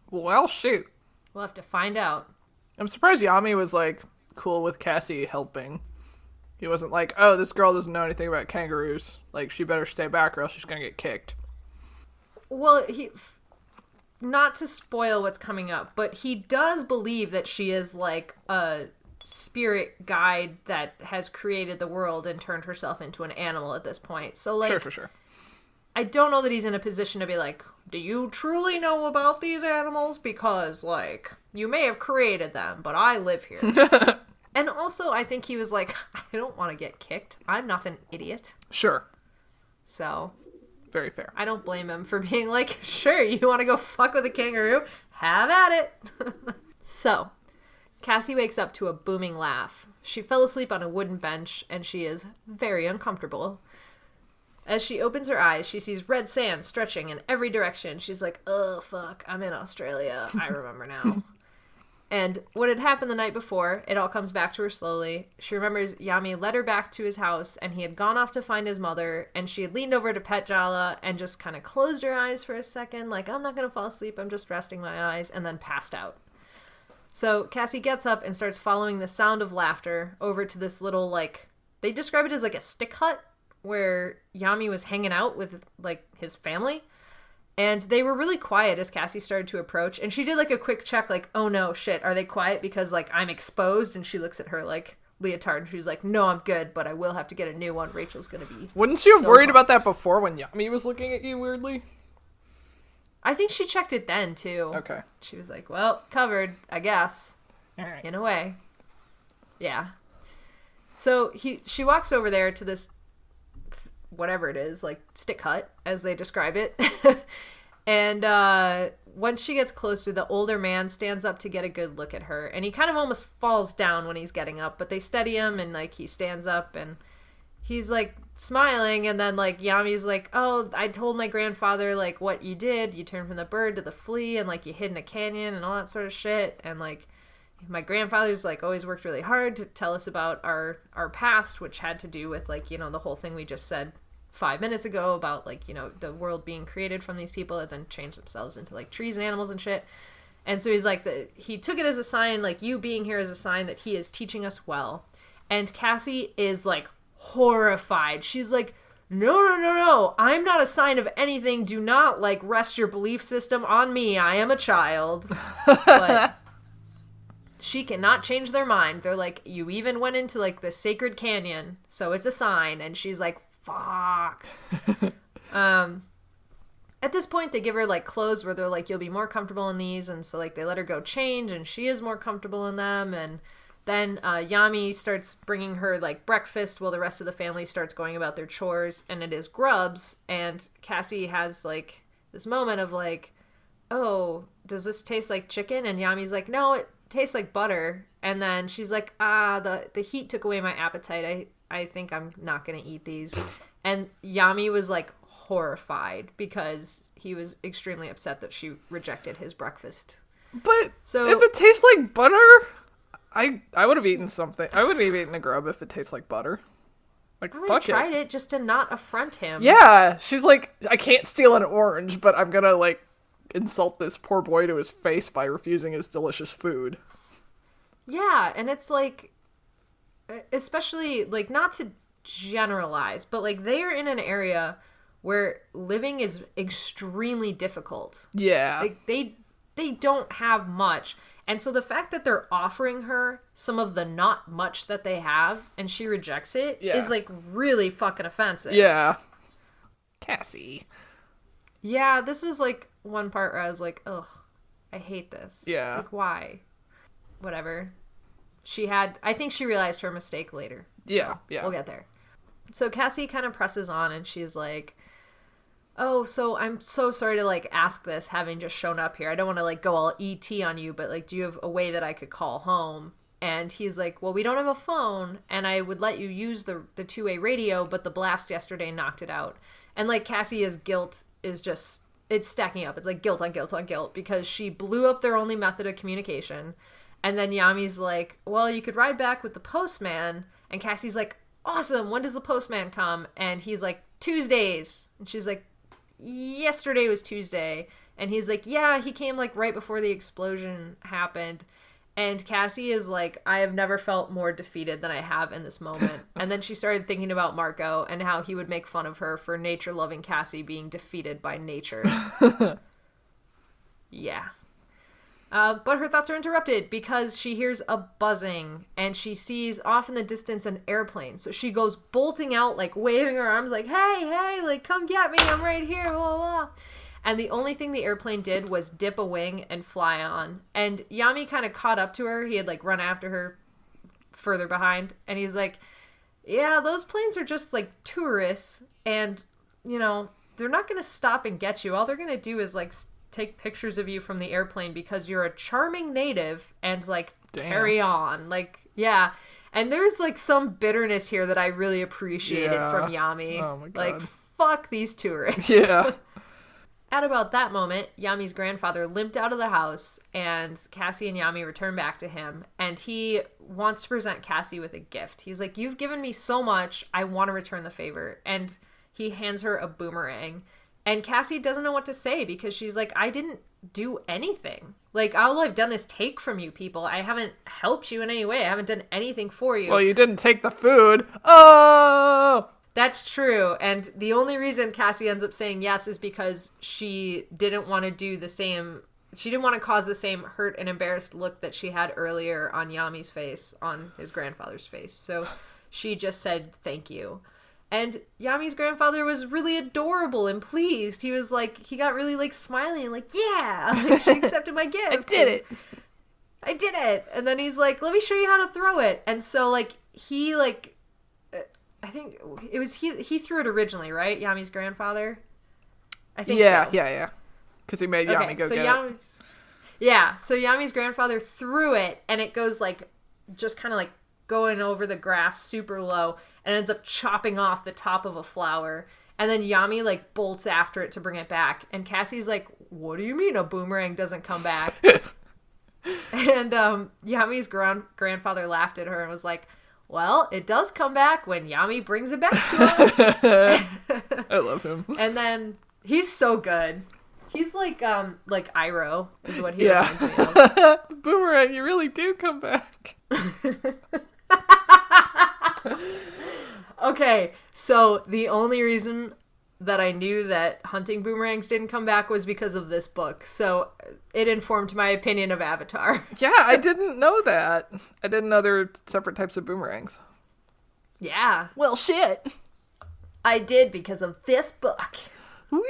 Well, shoot. We'll have to find out. I'm surprised Yami was, like, cool with Cassie helping. He wasn't like, oh, this girl doesn't know anything about kangaroos. Like, she better stay back or else she's gonna get kicked. Well, not to spoil what's coming up, but he does believe that she is, like, a spirit guide that has created the world and turned herself into an animal at this point. So, like, Sure. I don't know that he's in a position to be like, do you truly know about these animals? Because, like, you may have created them, but I live here. And also, I think he was like, I don't want to get kicked. I'm not an idiot. Sure. So, Very fair. I don't blame him for being like, sure, you want to go fuck with a kangaroo? Have at it. So, Cassie wakes up to a booming laugh. She fell asleep on a wooden bench, and she is very uncomfortable. As she opens her eyes, she sees red sand stretching in every direction. She's like, oh, fuck, I'm in Australia. I remember now. And what had happened the night before, it all comes back to her slowly. She remembers Yami led her back to his house, and he had gone off to find his mother, and she had leaned over to pet Jala and just kind of closed her eyes for a second, like, I'm not going to fall asleep, I'm just resting my eyes, and then passed out. So Cassie gets up and starts following the sound of laughter over to this little, like, they describe it as like a stick hut, where Yami was hanging out with, like, his family. And they were really quiet as Cassie started to approach. And she did, like, a quick check, like, oh, no, shit, are they quiet because, like, I'm exposed? And she looks at her, like, leotard, and she's like, no, I'm good, but I will have to get a new one. Rachel's gonna be Wouldn't you have so worried about pumped. that before when Yami was looking at you weirdly? I think she checked it then, too. Okay. She was like, well, covered, I guess. All right. In a way. Yeah. So she walks over there to this, whatever it is, like, stick hut, as they describe it. And once she gets closer, the older man stands up to get a good look at her. And he kind of almost falls down when he's getting up, but they steady him, and, like, he stands up, and he's, like, smiling, and then, like, Yami's like, oh, I told my grandfather, like, what you did. You turned from the bird to the flea, and, like, you hid in a canyon and all that sort of shit. And, like, my grandfather's, like, always worked really hard to tell us about our past, which had to do with, like, you know, the whole thing we just said 5 minutes ago about, like, you know, the world being created from these people that then change themselves into, like, trees and animals and shit. And so he's like, he took it as a sign, like, you being here is a sign that he is teaching us well. And Cassie is, like, horrified. She's like, no, I'm not a sign of anything. Do not, like, rest your belief system on me. I am a child. But she cannot change their mind. They're like, you even went into, like, the sacred canyon, so it's a sign. And she's like, fuck. At this point, they give her, like, clothes where they're like, you'll be more comfortable in these. And so, like, they let her go change, and she is more comfortable in them. And then Yami starts bringing her, like, breakfast while the rest of the family starts going about their chores, and it is grubs. And Cassie has, like, this moment of, like, oh, does this taste like chicken? And Yami's like, no, it tastes like butter. And then she's like, the heat took away my appetite. I think I'm not going to eat these. And Yami was, like, horrified because he was extremely upset that she rejected his breakfast. But So if it tastes like butter, I would have eaten something. I would have eaten a grub if it tastes like butter. Like, I fuck tried it just to not affront him. Yeah, she's like, I can't steal an orange, but I'm gonna, like, insult this poor boy to his face by refusing his delicious food. Yeah, and it's like, especially, like, not to generalize, but, like, they are in an area where living is extremely difficult. Yeah. Like, they don't have much. And so the fact that they're offering her some of the not much that they have, and she rejects it, is, like, really fucking offensive. Yeah. Cassie. Yeah, this was, like, one part where I was like, ugh, I hate this. Yeah. Like, why? Whatever. I think she realized her mistake later. Yeah, So yeah. We'll get there. So Cassie kind of presses on, and she's like, oh, so I'm so sorry to, like, ask this, having just shown up here. I don't want to, like, go all ET on you, but, like, do you have a way that I could call home? And he's like, well, we don't have a phone, and I would let you use the two-way radio, but the blast yesterday knocked it out. And, like, Cassie's guilt is just, it's stacking up. It's like guilt on guilt on guilt, because she blew up their only method of communication. And then Yami's like, well, you could ride back with the postman. And Cassie's like, awesome, when does the postman come? And he's like, Tuesdays. And she's like, yesterday was Tuesday. And he's like, yeah, he came, like, right before the explosion happened. And Cassie is like, I have never felt more defeated than I have in this moment. And then she started thinking about Marco and how he would make fun of her for nature-loving Cassie being defeated by nature. Yeah. But her thoughts are interrupted because she hears a buzzing and she sees off in the distance an airplane. So she goes bolting out, like waving her arms like, hey, like come get me. I'm right here. Blah, blah. And the only thing the airplane did was dip a wing and fly on. And Yami kind of caught up to her. He had like run after her further behind. And he's like, yeah, those planes are just like tourists. And, you know, they're not going to stop and get you. All they're going to do is like take pictures of you from the airplane because you're a charming native and like carry on. Like, yeah. And there's like some bitterness here that I really appreciated from Yami. Oh my God. Like, fuck these tourists. Yeah. At about that moment, Yami's grandfather limped out of the house and Kaycie and Yami return back to him. And he wants to present Kaycie with a gift. He's like, you've given me so much. I want to return the favor. And he hands her a boomerang. And Kaycie doesn't know what to say because she's like, I didn't do anything. Like, all I've done is take from you people. I haven't helped you in any way. I haven't done anything for you. Well, you didn't take the food. Oh! That's true. And the only reason Kaycie ends up saying yes is because she didn't want to do the same. She didn't want to cause the same hurt and embarrassed look that she had earlier on Yami's face, on his grandfather's face. So she just said, thank you. And Yami's grandfather was really adorable and pleased. He was like, he got really like smiling, like, yeah, like, she accepted my gift. I did it. I did it. And then he's like, let me show you how to throw it. And so like, he like, I think it was he threw it originally, right? Yami's grandfather? I think so. Yeah. Because he made Yami go get it. Yeah, so Yami's grandfather threw it, and it goes, like, just kind of, like, going over the grass super low, and ends up chopping off the top of a flower. And then Yami, like, bolts after it to bring it back. And Cassie's like, what do you mean a boomerang doesn't come back? And Yami's grandfather laughed at her and was like, well, it does come back when Yami brings it back to us. I love him. And then he's so good. He's like Iroh is what he reminds me of. Boomerang, you really do come back. Okay, so the only reason that I knew that hunting boomerangs didn't come back was because of this book. So it informed my opinion of Avatar. Yeah, I didn't know that. I didn't know there were separate types of boomerangs. Yeah. Well, shit. I did because of this book. Woo!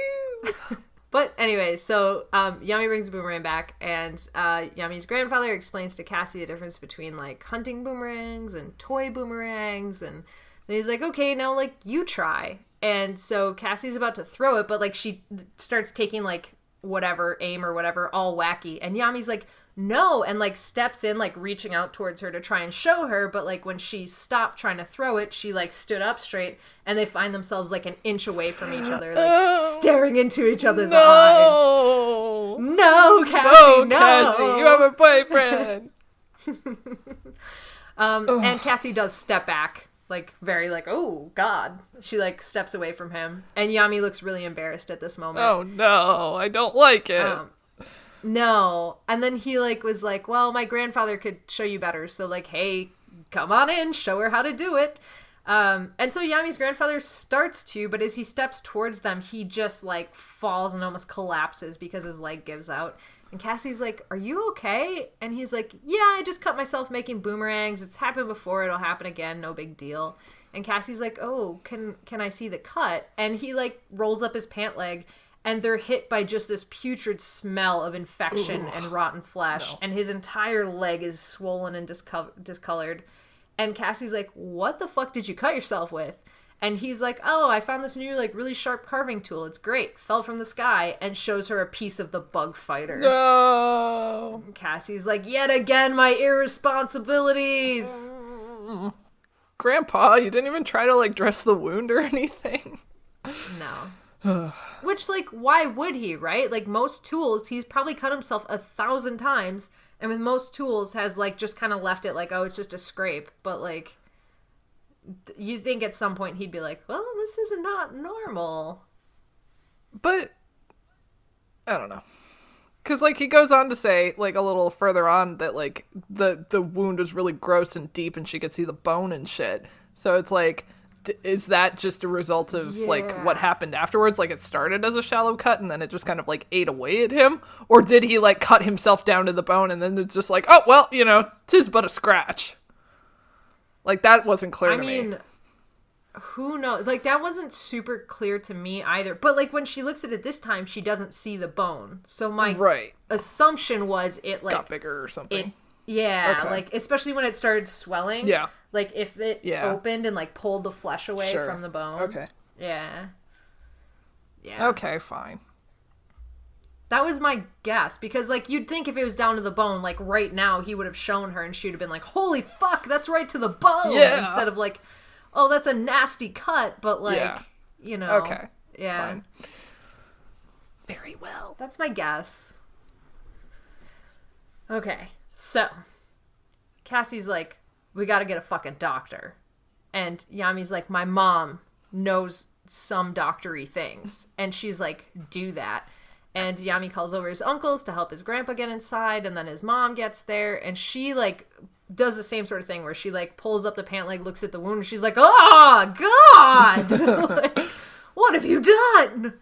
But anyways, so Yami brings a boomerang back, and Yami's grandfather explains to Kaycie the difference between like hunting boomerangs and toy boomerangs, and then he's like, okay, now like you try. And so Cassie's about to throw it, but like she starts taking like whatever aim or whatever, all wacky, and Yami's like, no, and like steps in, like reaching out towards her to try and show her, but like when she stopped trying to throw it, she like stood up straight, and they find themselves like an inch away from each other, like staring into each other's eyes. No, Kaycie, no. Kaycie, you have a boyfriend. And Kaycie does step back, like very like, oh God. She like steps away from him, and Yami looks really embarrassed at this moment. Oh no, I don't like it. No. And then he like was like, well, my grandfather could show you better. So like, hey, come on in, show her how to do it. And so Yami's grandfather starts to, but as he steps towards them, he just like falls and almost collapses because his leg gives out. And Cassie's like, are you okay? And he's like, yeah, I just cut myself making boomerangs. It's happened before. It'll happen again. No big deal. And Cassie's like, oh, can I see the cut? And he like rolls up his pant leg, and they're hit by just this putrid smell of infection and rotten flesh. No. And his entire leg is swollen and discolored. And Cassie's like, what the fuck did you cut yourself with? And he's like, oh, I found this new, like, really sharp carving tool. It's great. Fell from the sky. And shows her a piece of the bug fighter. No. And Cassie's like, yet again, my irresponsibilities. Grandpa, you didn't even try to, like, dress the wound or anything. No. Which, like, why would he, right? Like, most tools, he's probably cut himself 1,000 times, and with most tools has, like, just kind of left it like, oh, it's just a scrape. But, like, you think at some point he'd be like, well, this is not normal. But, I don't know. Because, like, he goes on to say, like, a little further on that, like, the wound was really gross and deep, and she could see the bone and shit. So it's like, is that just a result of like what happened afterwards? Like it started as a shallow cut and then it just kind of like ate away at him? Or did he like cut himself down to the bone and then it's just like, oh, well, you know, 'tis but a scratch. Like that wasn't clear to me. Who knows? Like that wasn't super clear to me either. But like when she looks at it this time, she doesn't see the bone. So my assumption was it like got bigger or something. Like especially when it started swelling. Yeah. Like if it opened and like pulled the flesh away from the bone. Okay. Yeah. Okay, fine. That was my guess because like you'd think if it was down to the bone, like right now he would have shown her and she'd have been like, "Holy fuck, that's right to the bone!" Instead of like, "Oh, that's a nasty cut," but like, you know. Okay. Yeah. Fine. Very well. That's my guess. Okay, so Cassie's like, we gotta get a fucking doctor. And Yami's like, my mom knows some doctory things. And she's like, do that. And Yami calls over his uncles to help his grandpa get inside. And then his mom gets there. And she, like, does the same sort of thing where she, like, pulls up the pant leg, looks at the wound, and she's like, oh, God! Like, what have you done?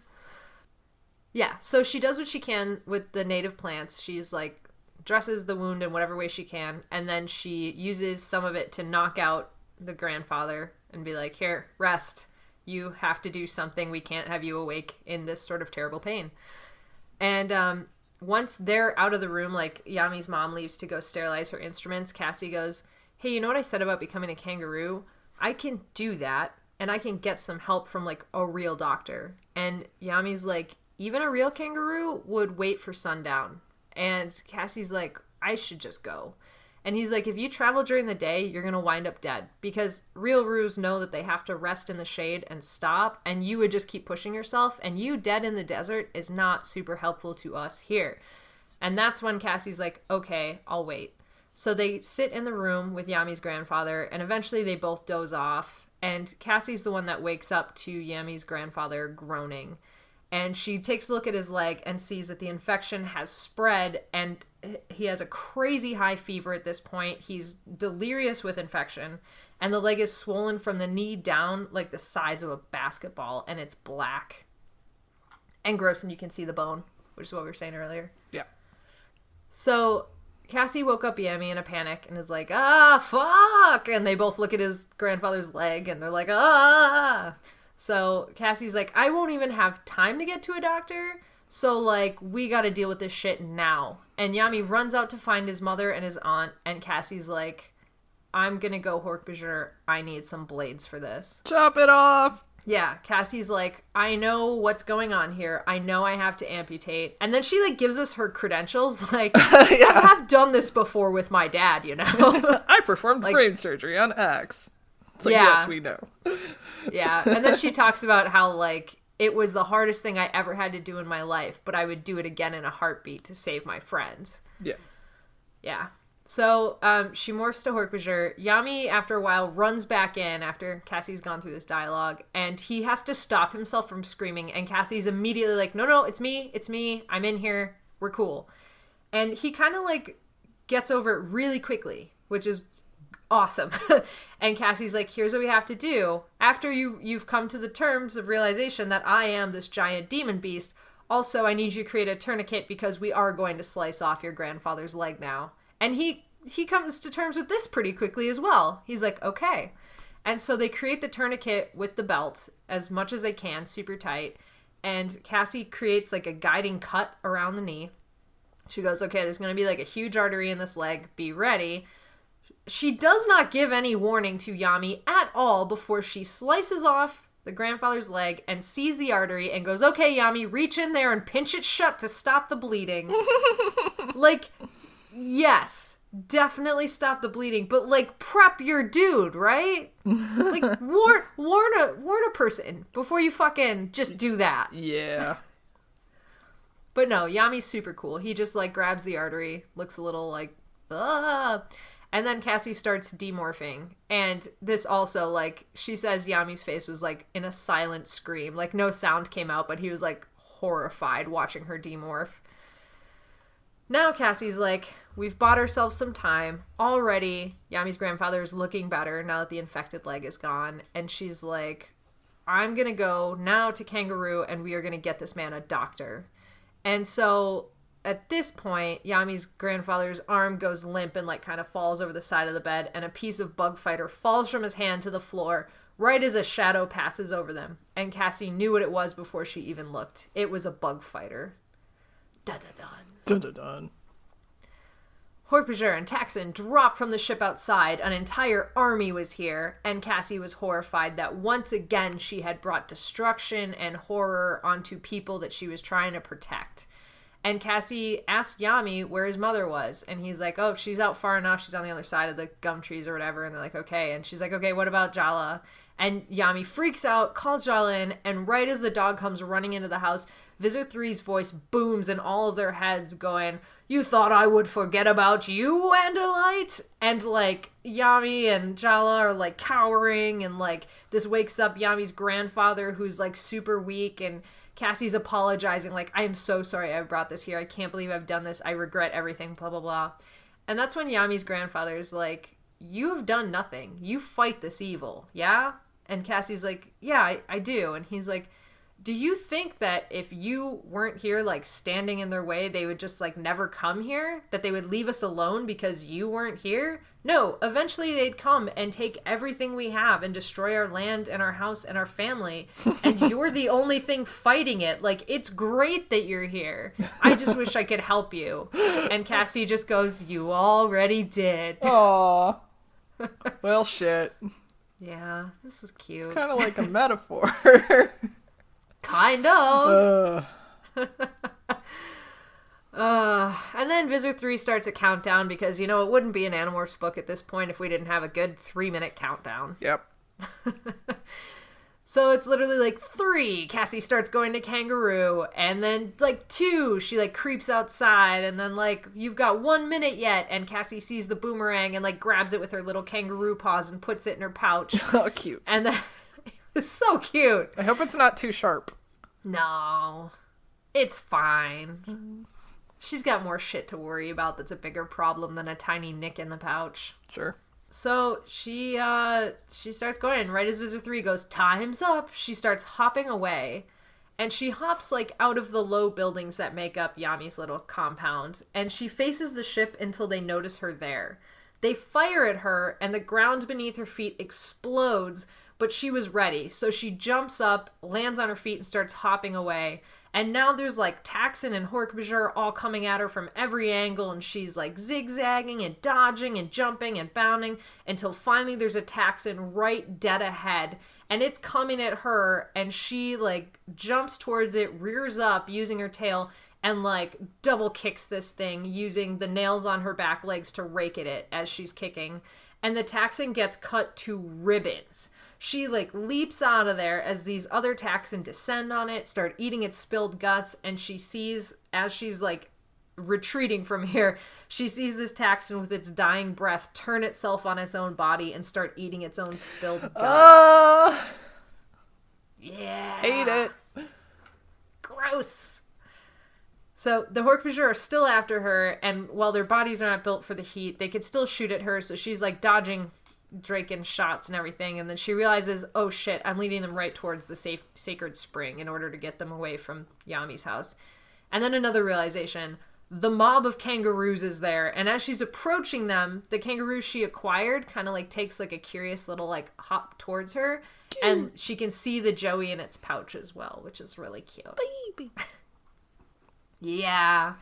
Yeah, so she does what she can with the native plants. She's, like, dresses the wound in whatever way she can, and then she uses some of it to knock out the grandfather and be like, here, rest. You have to do something. We can't have you awake in this sort of terrible pain. And once they're out of the room, like Yami's mom leaves to go sterilize her instruments, Cassie goes, hey, you know what I said about becoming a kangaroo? I can do that, and I can get some help from like a real doctor. And Yami's like, even a real kangaroo would wait for sundown. And Cassie's like, I should just go. And he's like, if you travel during the day, you're going to wind up dead. Because real roos know that they have to rest in the shade and stop. And you would just keep pushing yourself. And you dead in the desert is not super helpful to us here. And that's when Cassie's like, okay, I'll wait. So they sit in the room with Yami's grandfather. And eventually they both doze off. And Cassie's the one that wakes up to Yami's grandfather groaning. And she takes a look at his leg and sees that the infection has spread and he has a crazy high fever at this point. He's delirious with infection and the leg is swollen from the knee down like the size of a basketball and it's black and gross and you can see the bone, which is what we were saying earlier. Yeah. So Cassie woke up Yami in a panic and is like, fuck! And they both look at his grandfather's leg and they're like, So Cassie's like, I won't even have time to get to a doctor, so, like, we gotta deal with this shit now. And Yami runs out to find his mother and his aunt, and Cassie's like, I'm gonna go hork-bajir. I need some blades for this. Chop it off! Yeah, Cassie's like, I know what's going on here. I know I have to amputate. And then she, like, gives us her credentials. Like, I have done this before with my dad, you know? I performed brain surgery on X. It's like, yes, we know. Yeah, and then she talks about how, like, it was the hardest thing I ever had to do in my life, but I would do it again in a heartbeat to save my friends. Yeah. Yeah. So, she morphs to hork-bajir. Yami, after a while, runs back in after Cassie's gone through this dialogue, and he has to stop himself from screaming, and Cassie's immediately like, no, it's me, I'm in here, we're cool. And he kind of, like, gets over it really quickly, which is awesome. And Cassie's like, here's what we have to do. After you've come to the terms of realization that I am this giant demon beast, also I need you to create a tourniquet because we are going to slice off your grandfather's leg now. And he comes to terms with this pretty quickly as well. He's like, okay. And so they create the tourniquet with the belt as much as they can, super tight. And Cassie creates like a guiding cut around the knee. She goes, okay, there's going to be like a huge artery in this leg. Be ready. She does not give any warning to Yami at all before she slices off the grandfather's leg and sees the artery and goes, okay, Yami, reach in there and pinch it shut to stop the bleeding. Like, yes, definitely stop the bleeding, but like prep your dude, right? Like warn a person before you fucking just do that. Yeah. But no, Yami's super cool. He just like grabs the artery, looks a little like, and then Cassie starts demorphing. And this also, like, she says Yami's face was, like, in a silent scream. Like, no sound came out, but he was, like, horrified watching her demorph. Now Cassie's like, we've bought ourselves some time. Already, Yami's grandfather is looking better now that the infected leg is gone. And she's like, I'm going to go now to Kangaroo and we are going to get this man a doctor. And so at this point, Yami's grandfather's arm goes limp and like kind of falls over the side of the bed, and a piece of bug fighter falls from his hand to the floor right as a shadow passes over them. And Cassie knew what it was before she even looked. It was a bug fighter. Dun-dun-dun. Dun-dun-dun. Hork-bajir and Taxon dropped from the ship outside. An entire army was here, and Cassie was horrified that once again she had brought destruction and horror onto people that she was trying to protect. And Cassie asked Yami where his mother was, and he's like, oh, she's out far enough, she's on the other side of the gum trees or whatever. And they're like, okay. And she's like, okay, what about Jala? And Yami freaks out, calls Jala in, and right as the dog comes running into the house, Visor 3's voice booms in all of their heads going, you thought I would forget about you, Andalite? And, like, Yami and Jala are, like, cowering, and, like, this wakes up Yami's grandfather, who's, like, super weak, and Cassie's apologizing, like, I am so sorry I brought this here. I can't believe I've done this. I regret everything, blah, blah, blah. And that's when Yami's grandfather is like, you have done nothing. You fight this evil, yeah? And Cassie's like, yeah, I do. And he's like, do you think that if you weren't here, like, standing in their way, they would just, like, never come here? That they would leave us alone because you weren't here? No, eventually they'd come and take everything we have and destroy our land and our house and our family. And you're the only thing fighting it. Like, it's great that you're here. I just wish I could help you. And Cassie just goes, you already did. Aw. Well, shit. Yeah, this was cute. Kind of like a metaphor. Kind of. And then Visor 3 starts a countdown because, you know, it wouldn't be an Animorphs book at this point if we didn't have a good 3-minute countdown. Yep. So it's literally like 3, Cassie starts going to Kangaroo, and then like 2, she like creeps outside, and then like you've got 1 minute yet, and Cassie sees the boomerang and like grabs it with her little kangaroo paws and puts it in her pouch. Oh, cute. And then it's so cute. I hope it's not too sharp. No, it's fine. She's got more shit to worry about that's a bigger problem than a tiny nick in the pouch. Sure. So she starts going, and right as Visor 3 goes, time's up, she starts hopping away. And she hops, like, out of the low buildings that make up Yami's little compound. And she faces the ship until they notice her there. They fire at her, and the ground beneath her feet explodes, but she was ready. So she jumps up, lands on her feet, and starts hopping away. And now there's, like, Taxon and hork-bajir all coming at her from every angle, and she's, like, zigzagging and dodging and jumping and bounding until finally there's a Taxon right dead ahead. And it's coming at her, and she, like, jumps towards it, rears up using her tail, and, like, double kicks this thing using the nails on her back legs to rake at it as she's kicking. And the Taxon gets cut to ribbons. She, like, leaps out of there as these other Taxon descend on it, start eating its spilled guts, and she sees, as she's, like, retreating from here, she sees this Taxon with its dying breath turn itself on its own body and start eating its own spilled guts. Yeah. Hate it. Gross. So the hork-bajir are still after her, and while their bodies are not built for the heat, they could still shoot at her, so she's, like, dodging Draken shots and everything, and then she realizes, oh shit, I'm leading them right towards the sacred spring in order to get them away from Yami's house. And then another realization, the mob of kangaroos is there, and as she's approaching them, the kangaroo she acquired kind of like takes like a curious little like hop towards her. Cute. And she can see the Joey in its pouch as well, which is really cute. Baby. Yeah.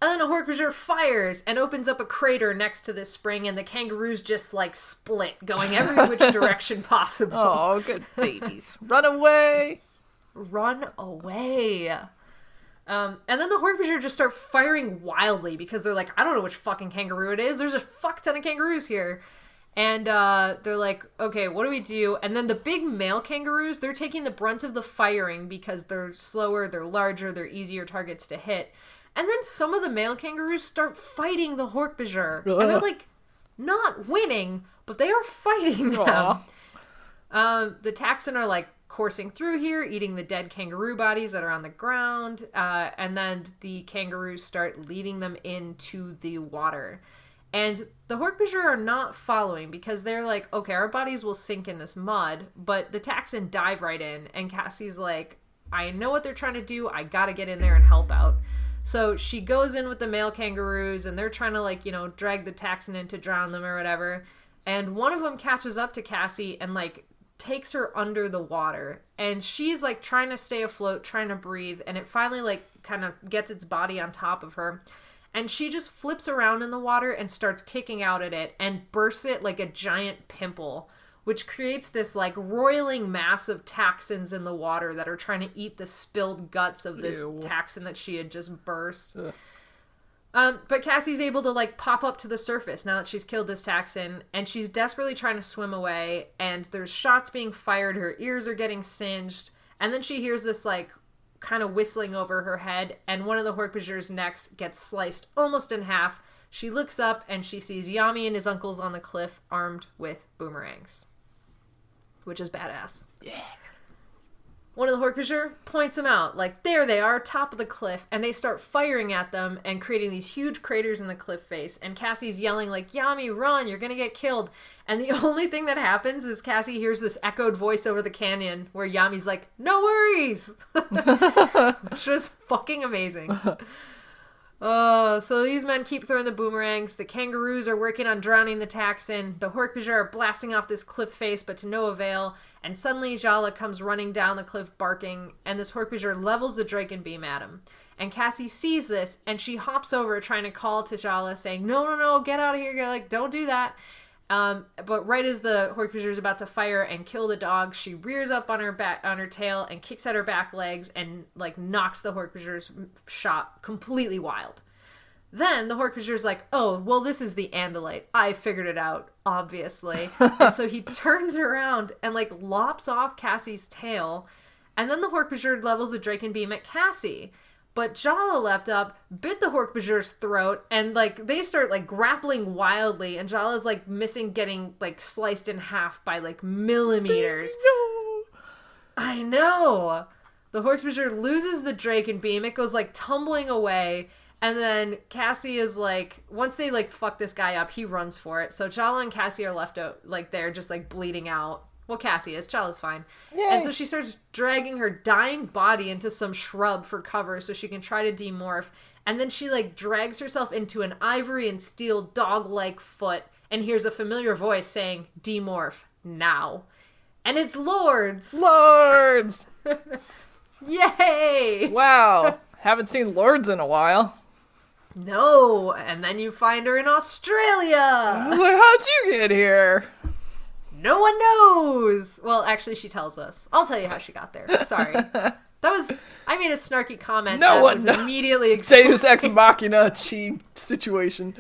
And then a hork-bajir fires and opens up a crater next to this spring, and the kangaroos just, like, split, going every which direction possible. Oh, good babies. Run away! Run away. And then the hork-bajir just start firing wildly because they're like, I don't know which fucking kangaroo it is. There's a fuck ton of kangaroos here. And they're like, okay, what do we do? And then the big male kangaroos, they're taking the brunt of the firing because they're slower, they're larger, they're easier targets to hit. And then some of the male kangaroos start fighting the hork-bajir. And they're, like, not winning, but they are fighting them. The Taxon are, like, coursing through here, eating the dead kangaroo bodies that are on the ground. And then the kangaroos start leading them into the water. And the hork-bajir are not following because they're like, okay, our bodies will sink in this mud, but the Taxon dive right in. And Cassie's like, I know what they're trying to do. I gotta get in there and help out. So she goes in with the male kangaroos, and they're trying to, like, you know, drag the Taxon in to drown them or whatever. And one of them catches up to Cassie and, like, takes her under the water. And she's, like, trying to stay afloat, trying to breathe. And it finally, like, kind of gets its body on top of her. And she just flips around in the water and starts kicking out at it and bursts it like a giant pimple, which creates this, like, roiling mass of Taxons in the water that are trying to eat the spilled guts of this Taxon that she had just burst. But Cassie's able to, like, pop up to the surface now that she's killed this Taxon, and she's desperately trying to swim away, and there's shots being fired, her ears are getting singed, and then she hears this, like, kind of whistling over her head, and one of the hork-bajir's necks gets sliced almost in half. She looks up and she sees Yami and his uncles on the cliff armed with boomerangs, which is badass. Yeah. One of the hork-bajir points them out, like, there they are, top of the cliff, and they start firing at them and creating these huge craters in the cliff face, and Cassie's yelling, like, Yami, run, you're gonna get killed, and the only thing that happens is Cassie hears this echoed voice over the canyon where Yami's like, no worries! Which was fucking amazing. So these men keep throwing the boomerangs. The kangaroos are working on drowning the Taxon. The hork-bajir are blasting off this cliff face, but to no avail. And suddenly Jala comes running down the cliff barking, and this hork-bajir levels the Draken beam at him. And Cassie sees this, and she hops over trying to call to Jala, saying, no, get out of here, like, don't do that. But right as the hork-bajir is about to fire and kill the dog, she rears up on her back, on her tail, and kicks at her back legs and, like, knocks the hork-bajir's shot completely wild. Then the hork-bajir's like, oh, well, this is the Andalite. I figured it out, obviously. And so he turns around and, like, lops off Cassie's tail, and then the hork-bajir levels a Draken beam at Cassie. But Jala leapt up, bit the hork-bajir's throat, and, like, they start, like, grappling wildly, and Jala's, like, missing getting, like, sliced in half by, like, millimeters. Baby, no. I know! The hork-bajir loses the Draken beam, it goes, like, tumbling away, and then Cassie is, like, once they, like, fuck this guy up, he runs for it. So Jala and Cassie are left out, like, there, just, like, bleeding out. Well, Cassie is. Jala's fine. Yay. And so she starts dragging her dying body into some shrub for cover so she can try to demorph. And then she, like, drags herself into an ivory and steel dog-like foot and hears a familiar voice saying, demorph, now. And it's Lords! Lords! Yay! Wow. Haven't seen Lords in a while. No. And then you find her in Australia! I was like, how'd you get here? No one knows! Well, actually, she tells us. I'll tell you how she got there. Sorry. I made a snarky comment no that one was knows. Immediately explained. Deus Ex Machina chi situation.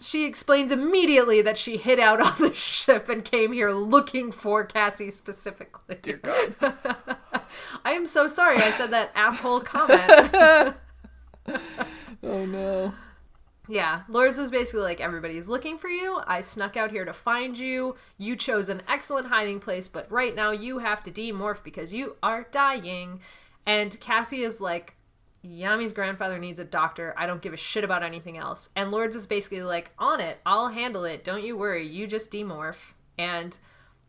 She explains immediately that she hid out on the ship and came here looking for Cassie specifically. Dear God. I am so sorry I said that asshole comment. Oh, no. Yeah, Lords was basically like, everybody's looking for you. I snuck out here to find you. You chose an excellent hiding place, but right now you have to demorph because you are dying. And Cassie is like, Yami's grandfather needs a doctor. I don't give a shit about anything else. And Lords is basically like, on it. I'll handle it. Don't you worry. You just demorph. And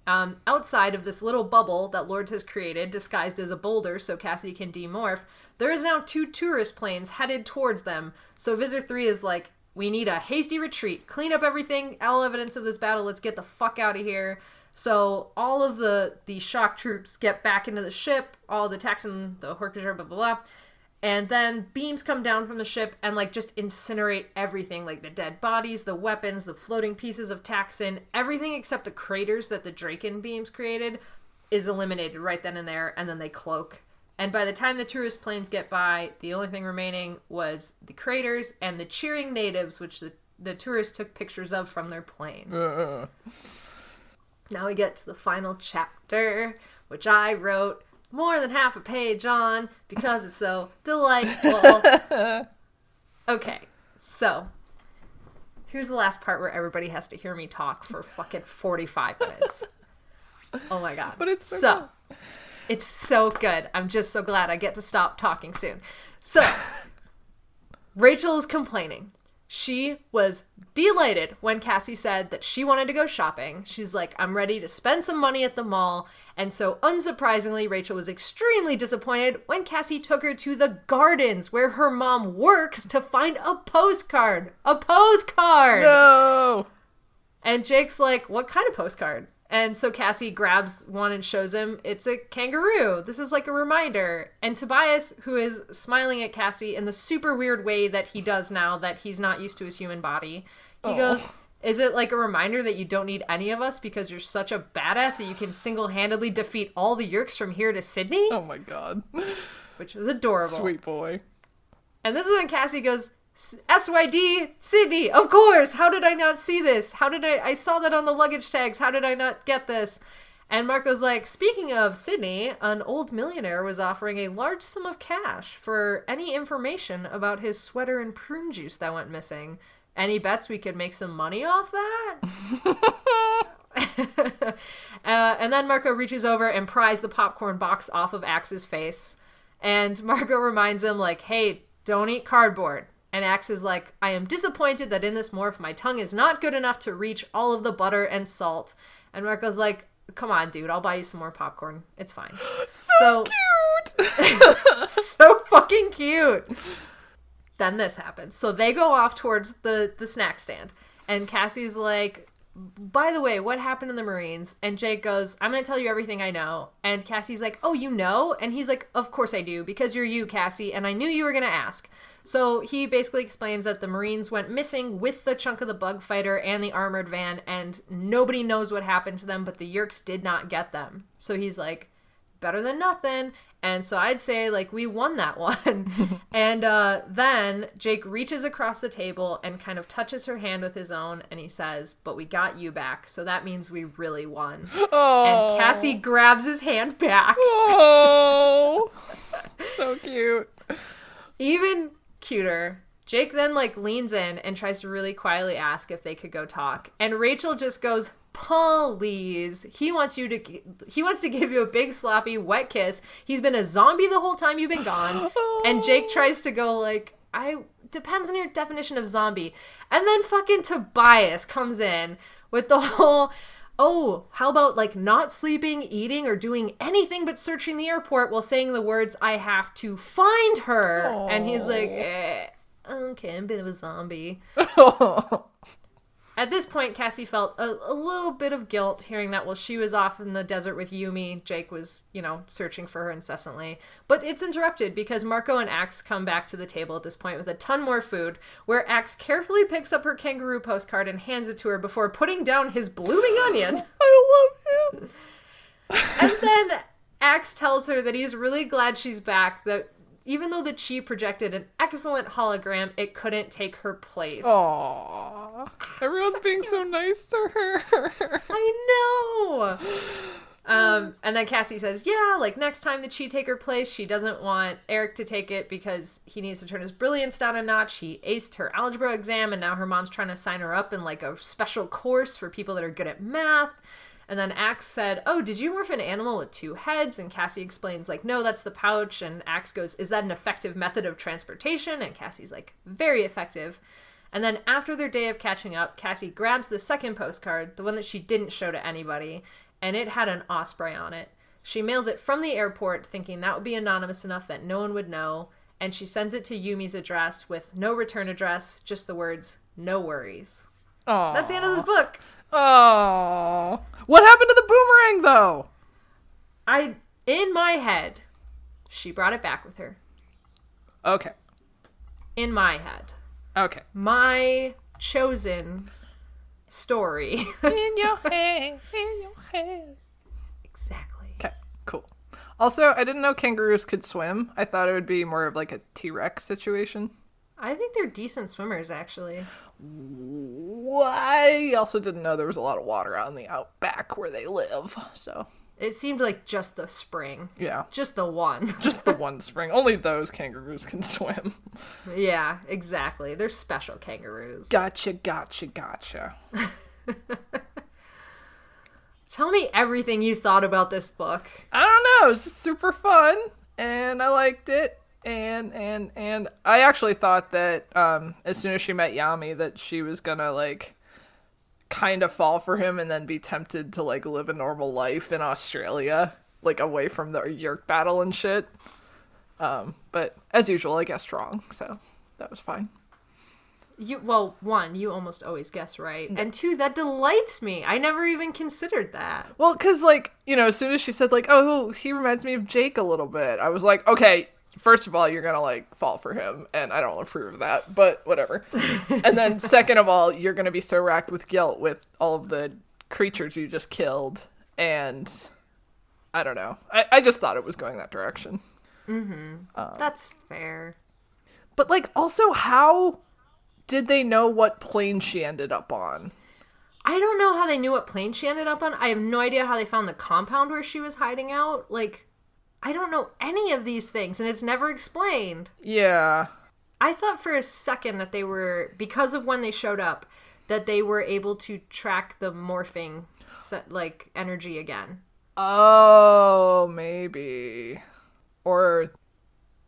outside of this little bubble that Lords has created, disguised as a boulder so Cassie can demorph, there is now 2 tourist planes headed towards them. So Visor 3 is like, we need a hasty retreat. Clean up everything, all evidence of this battle. Let's get the fuck out of here. So all of the shock troops get back into the ship. All the Taxon, the hork-bajir, blah, blah, blah. And then beams come down from the ship and, like, just incinerate everything. Like, the dead bodies, the weapons, the floating pieces of Taxon. Everything except the craters that the Draken beams created is eliminated right then and there. And then they cloak. And by the time the tourist planes get by, the only thing remaining was the craters and the cheering natives, which the tourists took pictures of from their plane. Now we get to the final chapter, which I wrote more than half a page on because it's so delightful. Okay, so here's the last part where everybody has to hear me talk for fucking 45 minutes. Oh my God. But it's so It's so good. I'm just so glad I get to stop talking soon. So, Rachel is complaining. She was delighted when Cassie said that she wanted to go shopping. She's like, I'm ready to spend some money at the mall. And so, unsurprisingly, Rachel was extremely disappointed when Cassie took her to the gardens where her mom works to find a postcard. A postcard! No! And Jake's like, what kind of postcard? And so Cassie grabs one and shows him it's a kangaroo. This is like a reminder. And Tobias, who is smiling at Cassie in the super weird way that he does now that he's not used to his human body, he goes, is it like a reminder that you don't need any of us because you're such a badass that you can single-handedly defeat all the Yerks from here to Sydney? Oh my god. Which was adorable. Sweet boy. And this is when Cassie goes, SYD, Sydney, of course! How did I not see this? I saw that on the luggage tags. How did I not get this? And Marco's like, speaking of Sydney, an old millionaire was offering a large sum of cash for any information about his sweater and prune juice that went missing. Any bets we could make some money off that? And then Marco reaches over and pries the popcorn box off of Axe's face. And Marco reminds him, like, hey, don't eat cardboard. And Axe is like, I am disappointed that in this morph my tongue is not good enough to reach all of the butter and salt. And Marco's like, come on, dude, I'll buy you some more popcorn. It's fine. So cute! So fucking cute! Then this happens. So they go off towards the snack stand. And Cassie's like, by the way, what happened in the Marines? And Jake goes, I'm going to tell you everything I know. And Cassie's like, oh, you know? And he's like, of course I do, because you're you, Cassie, and I knew you were going to ask. So he basically explains that the Marines went missing with the chunk of the bug fighter and the armored van, and nobody knows what happened to them, but the Yerks did not get them. So he's like, better than nothing. And so I'd say, like, we won that one. And then Jake reaches across the table and kind of touches her hand with his own, and he says, but we got you back, so that means we really won. Oh. And Cassie grabs his hand back. Oh, so cute. Even cuter, Jake then, like, leans in and tries to really quietly ask if they could go talk. And Rachel just goes, please. He wants to give you a big sloppy wet kiss. He's been a zombie the whole time you've been gone. And Jake tries to go like, depends on your definition of zombie. And then fucking Tobias comes in with the whole, oh, how about like not sleeping, eating, or doing anything but searching the airport while saying the words, I have to find her. Aww. And he's like, okay, I'm a bit of a zombie. At this point, Cassie felt a little bit of guilt hearing that while she was off in the desert with Yumi, Jake was, searching for her incessantly. But it's interrupted because Marco and Axe come back to the table at this point with a ton more food, where Axe carefully picks up her kangaroo postcard and hands it to her before putting down his blooming onion. I love him. And then Axe tells her that he's really glad she's back, that even though the Chi projected an excellent hologram, it couldn't take her place. Aww. Everyone's being so nice to her. I know. And then Cassie says, yeah, like next time the Chi take her place, she doesn't want Eric to take it because he needs to turn his brilliance down a notch. He aced her algebra exam and now her mom's trying to sign her up in like a special course for people that are good at math. And then Axe said, oh, did you morph an animal with two heads? And Cassie explains, like, no, that's the pouch. And Axe goes, is that an effective method of transportation? And Cassie's like, very effective. And then after their day of catching up, Cassie grabs the second postcard, the one that she didn't show to anybody, and it had an osprey on it. She mails it from the airport, thinking that would be anonymous enough that no one would know. And she sends it to Yumi's address with no return address, just the words, no worries. Aww. That's the end of this book. Oh, what happened to the boomerang though? In my head, she brought it back with her. Okay. In my head. Okay. My chosen story. In your head, in your head. Exactly. Okay, cool. Also, I didn't know kangaroos could swim. I thought it would be more of like a T-Rex situation. I think they're decent swimmers, actually. I also didn't know there was a lot of water out in the outback where they live, so. It seemed like just the spring. Yeah. Just the one. Just the one spring. Only those kangaroos can swim. Yeah, exactly. They're special kangaroos. Gotcha. Tell me everything you thought about this book. I don't know. It was just super fun, and I liked it. And I actually thought that as soon as she met Yami, that she was gonna like kind of fall for him and then be tempted to like live a normal life in Australia, like away from the Yerk battle and shit. But as usual, I guessed wrong, so that was fine. One, you almost always guess right. And two, that delights me. I never even considered that. Well, because, like, you know, as soon as she said, like, oh, he reminds me of Jake a little bit, I was like, okay, first of all, you're gonna, like, fall for him, and I don't approve of that, but whatever. And then, second of all, you're gonna be so racked with guilt with all of the creatures you just killed, and I don't know. I just thought it was going that direction. Mm-hmm. That's fair. But, like, also, how did they know what plane she ended up on? I don't know how they knew what plane she ended up on. I have no idea how they found the compound where she was hiding out. Like, I don't know any of these things, and it's never explained. Yeah. I thought for a second that they were, because of when they showed up, that they were able to track the morphing, like, energy again. Oh, maybe. Or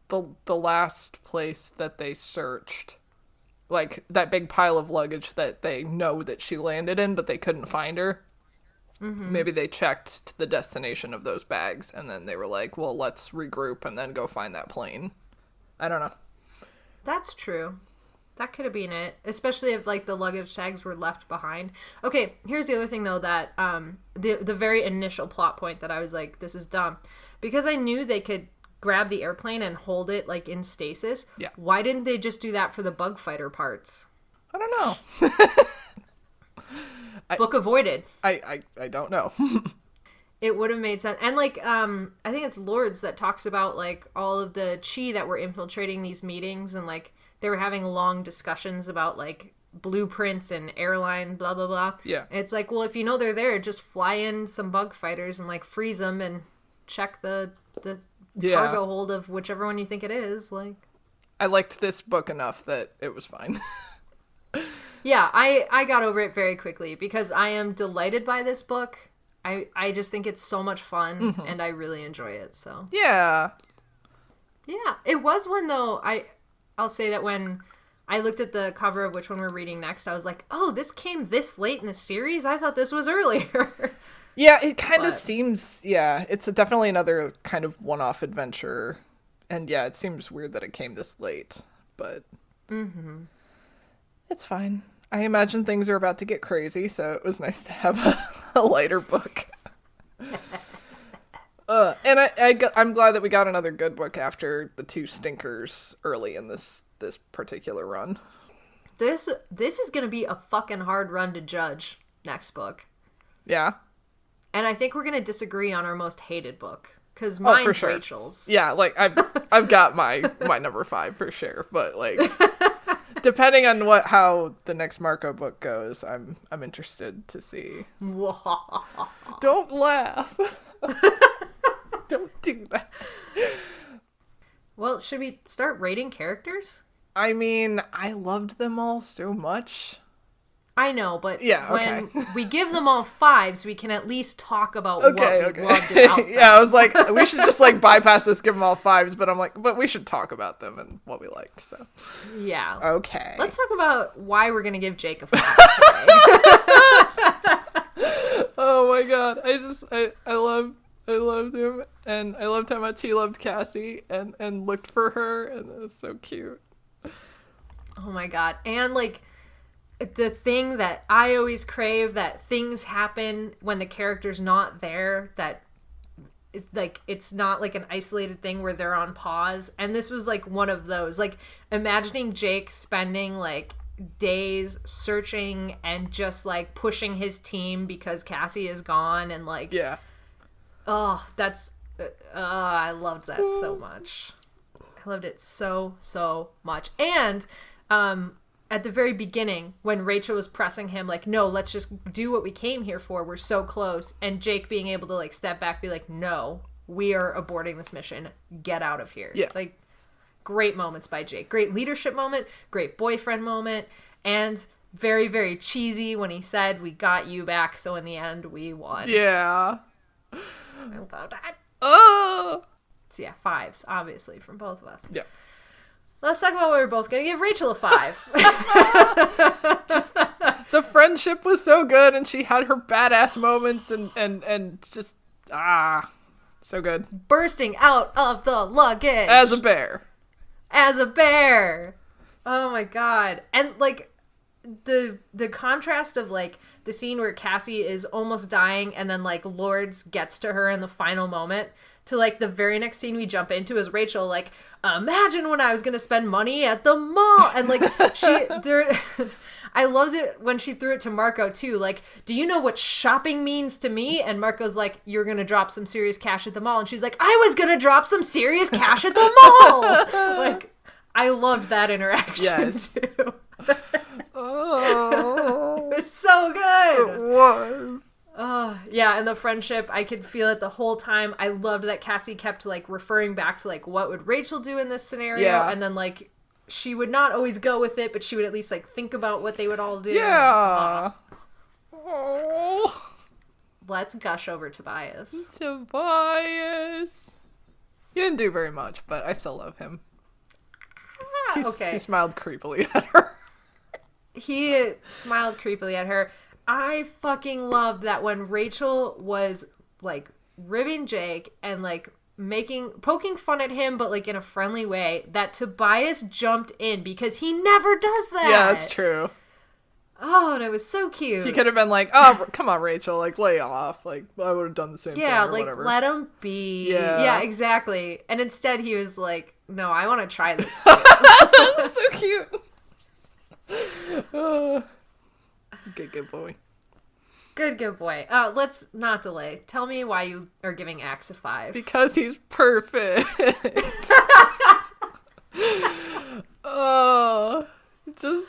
the last place that they searched. Like, that big pile of luggage that they know that she landed in, but they couldn't find her. Mm-hmm. Maybe they checked the destination of those bags, and then they were like, well, let's regroup and then go find that plane. I don't know. That's true. That could have been it. Especially if, like, the luggage tags were left behind. Okay, here's the other thing, though, that the very initial plot point that I was like, this is dumb. Because I knew they could grab the airplane and hold it, like, in stasis. Yeah. Why didn't they just do that for the bug fighter parts? I don't know. Book avoided. I don't know. It would have made sense. And, like, I think it's Lords that talks about, like, all of the Chi that were infiltrating these meetings, and, like, they were having long discussions about, like, blueprints and airline, blah, blah, blah. Yeah. And it's like, well, if you know they're there, just fly in some bug fighters and, like, freeze them and check the cargo hold of whichever one you think it is. Like, I liked this book enough that it was fine. Yeah, I got over it very quickly because I am delighted by this book. I just think it's so much fun, and I really enjoy it. So yeah, it was one though. I'll say that when I looked at the cover of which one we're reading next, I was like, oh, this came this late in the series? I thought this was earlier. Yeah, it kind of seems, it's definitely another kind of one-off adventure. And yeah, it seems weird that it came this late, but it's fine. I imagine things are about to get crazy, so it was nice to have a lighter book. And I'm glad that we got another good book after the two stinkers early in this particular run. This is going to be a fucking hard run to judge next book. Yeah. And I think we're going to disagree on our most hated book. Because mine's for sure. Rachel's. Yeah, like, I've got my number 5 for sure. But, like, depending on how the next Marco book goes, I'm interested to see. Don't laugh. Don't do that. Well, should we start rating characters? I mean, I loved them all so much. I know, but when okay. we give them all 5s, we can at least talk about what we loved about them. Yeah, I was like, we should just, like, bypass this, give them all 5s, but I'm like, but we should talk about them and what we liked, so. Yeah. Okay. Let's talk about why we're going to give Jake a 5 today. Oh my god, I loved him, and I loved how much he loved Cassie and looked for her, and it was so cute. Oh my god. And, like, the thing that I always crave, that things happen when the character's not there, that it's not like an isolated thing where they're on pause. And this was like one of those, like, imagining Jake spending like days searching and just like pushing his team because Cassie is gone, and like, that's I loved that so much. I loved it so much. And at the very beginning, when Rachel was pressing him, like, no, let's just do what we came here for. We're so close. And Jake being able to, like, step back, be like, no, we are aborting this mission. Get out of here. Yeah. Like, great moments by Jake. Great leadership moment. Great boyfriend moment. And very, very cheesy when he said, "We got you back, so in the end, we won." Yeah. I love that. Oh! So yeah, 5s, obviously, from both of us. Yeah. Let's talk about what we're both going to give Rachel a 5. The friendship was so good, and she had her badass moments, and just, so good. Bursting out of the luggage. As a bear. As a bear. Oh my god. And, like, the contrast of, like, the scene where Cassie is almost dying and then, like, Lords gets to her in the final moment to, like, the very next scene we jump into is Rachel, like, imagine when I was gonna spend money at the mall. And, like, I loved it when she threw it to Marco, too. Like, do you know what shopping means to me? And Marco's like, you're gonna drop some serious cash at the mall. And she's like, I was gonna drop some serious cash at the mall. Like, I loved that interaction, too. Oh. It was so good. It was. Oh, yeah, and the friendship, I could feel it the whole time. I loved that Cassie kept, like, referring back to, like, what would Rachel do in this scenario? Yeah. And then, like, she would not always go with it, but she would at least, like, think about what they would all do. Yeah. Oh. Let's gush over Tobias. Tobias. He didn't do very much, but I still love him. Okay. He smiled creepily at her. He smiled creepily at her. I fucking love that when Rachel was, like, ribbing Jake and, like, poking fun at him, but, like, in a friendly way, that Tobias jumped in because he never does that. Yeah, that's true. Oh, and it was so cute. He could have been like, oh, come on, Rachel, like, lay off. Like, I would have done the same thing or like, whatever. let him be. Yeah, exactly. And instead he was like, no, I want to try this too. That's so cute. Good boy. Good boy. Let's not delay. Tell me why you are giving Axe a 5. Because he's perfect. Oh, just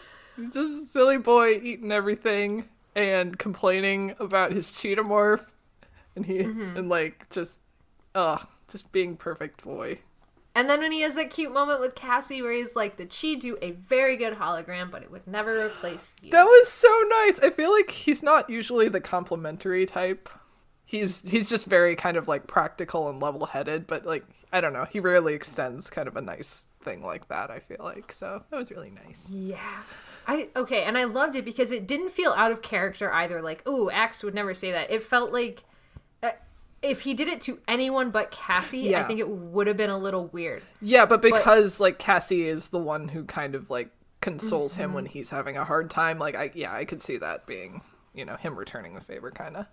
silly boy eating everything and complaining about his cheetomorph, and and like just being perfect boy. And then when he has that cute moment with Cassie where he's like, the Chi do a very good hologram, but it would never replace you. That was so nice. I feel like he's not usually the complimentary type. He's just very kind of like practical and level-headed, but like, I don't know, he rarely extends kind of a nice thing like that, I feel like. So that was really nice. Yeah. And I loved it because it didn't feel out of character either. Like, ooh, Axe would never say that. It felt like if he did it to anyone but Cassie, I think it would have been a little weird. Yeah, but because like Cassie is the one who kind of like consoles him when he's having a hard time, like I could see that being, him returning the favor kind of.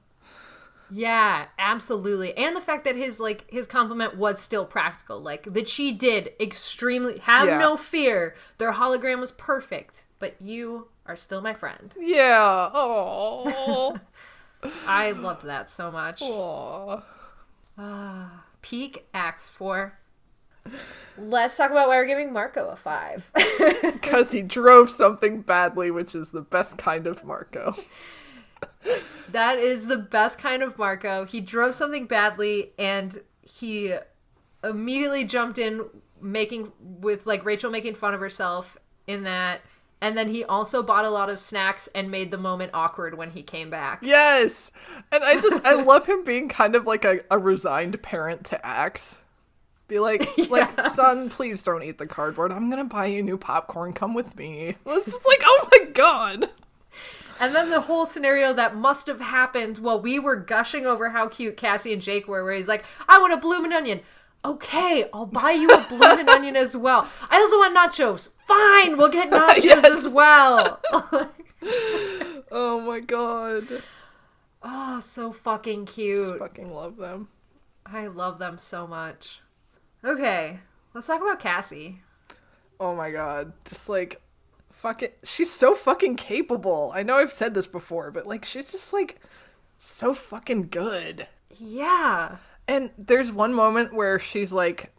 Yeah, absolutely. And the fact that his compliment was still practical. Like, the Chi did extremely have no fear. Their hologram was perfect, but you are still my friend. Yeah. Oh. I loved that so much. Aww. Peak Axe 4. Let's talk about why we're giving Marco a 5. Because he drove something badly, which is the best kind of Marco. That is the best kind of Marco. He drove something badly, and he immediately jumped in with Rachel making fun of herself in that. And then he also bought a lot of snacks and made the moment awkward when he came back. Yes! And I love him being kind of like a resigned parent to Axe. Be like, son, please don't eat the cardboard. I'm gonna buy you new popcorn. Come with me. It's just like, oh my god! And then the whole scenario that must have happened while we were gushing over how cute Cassie and Jake were, where he's like, I want a bloomin' onion. Okay, I'll buy you a bloomin' onion as well. I also want nachos. Fine, we'll get nachos as well. Oh my god. Oh, so fucking cute. Just fucking love them. I love them so much. Okay, let's talk about Cassie. Oh my god. Just like, she's so fucking capable. I know I've said this before, but like, she's just like so fucking good. Yeah. And there's one moment where she's like,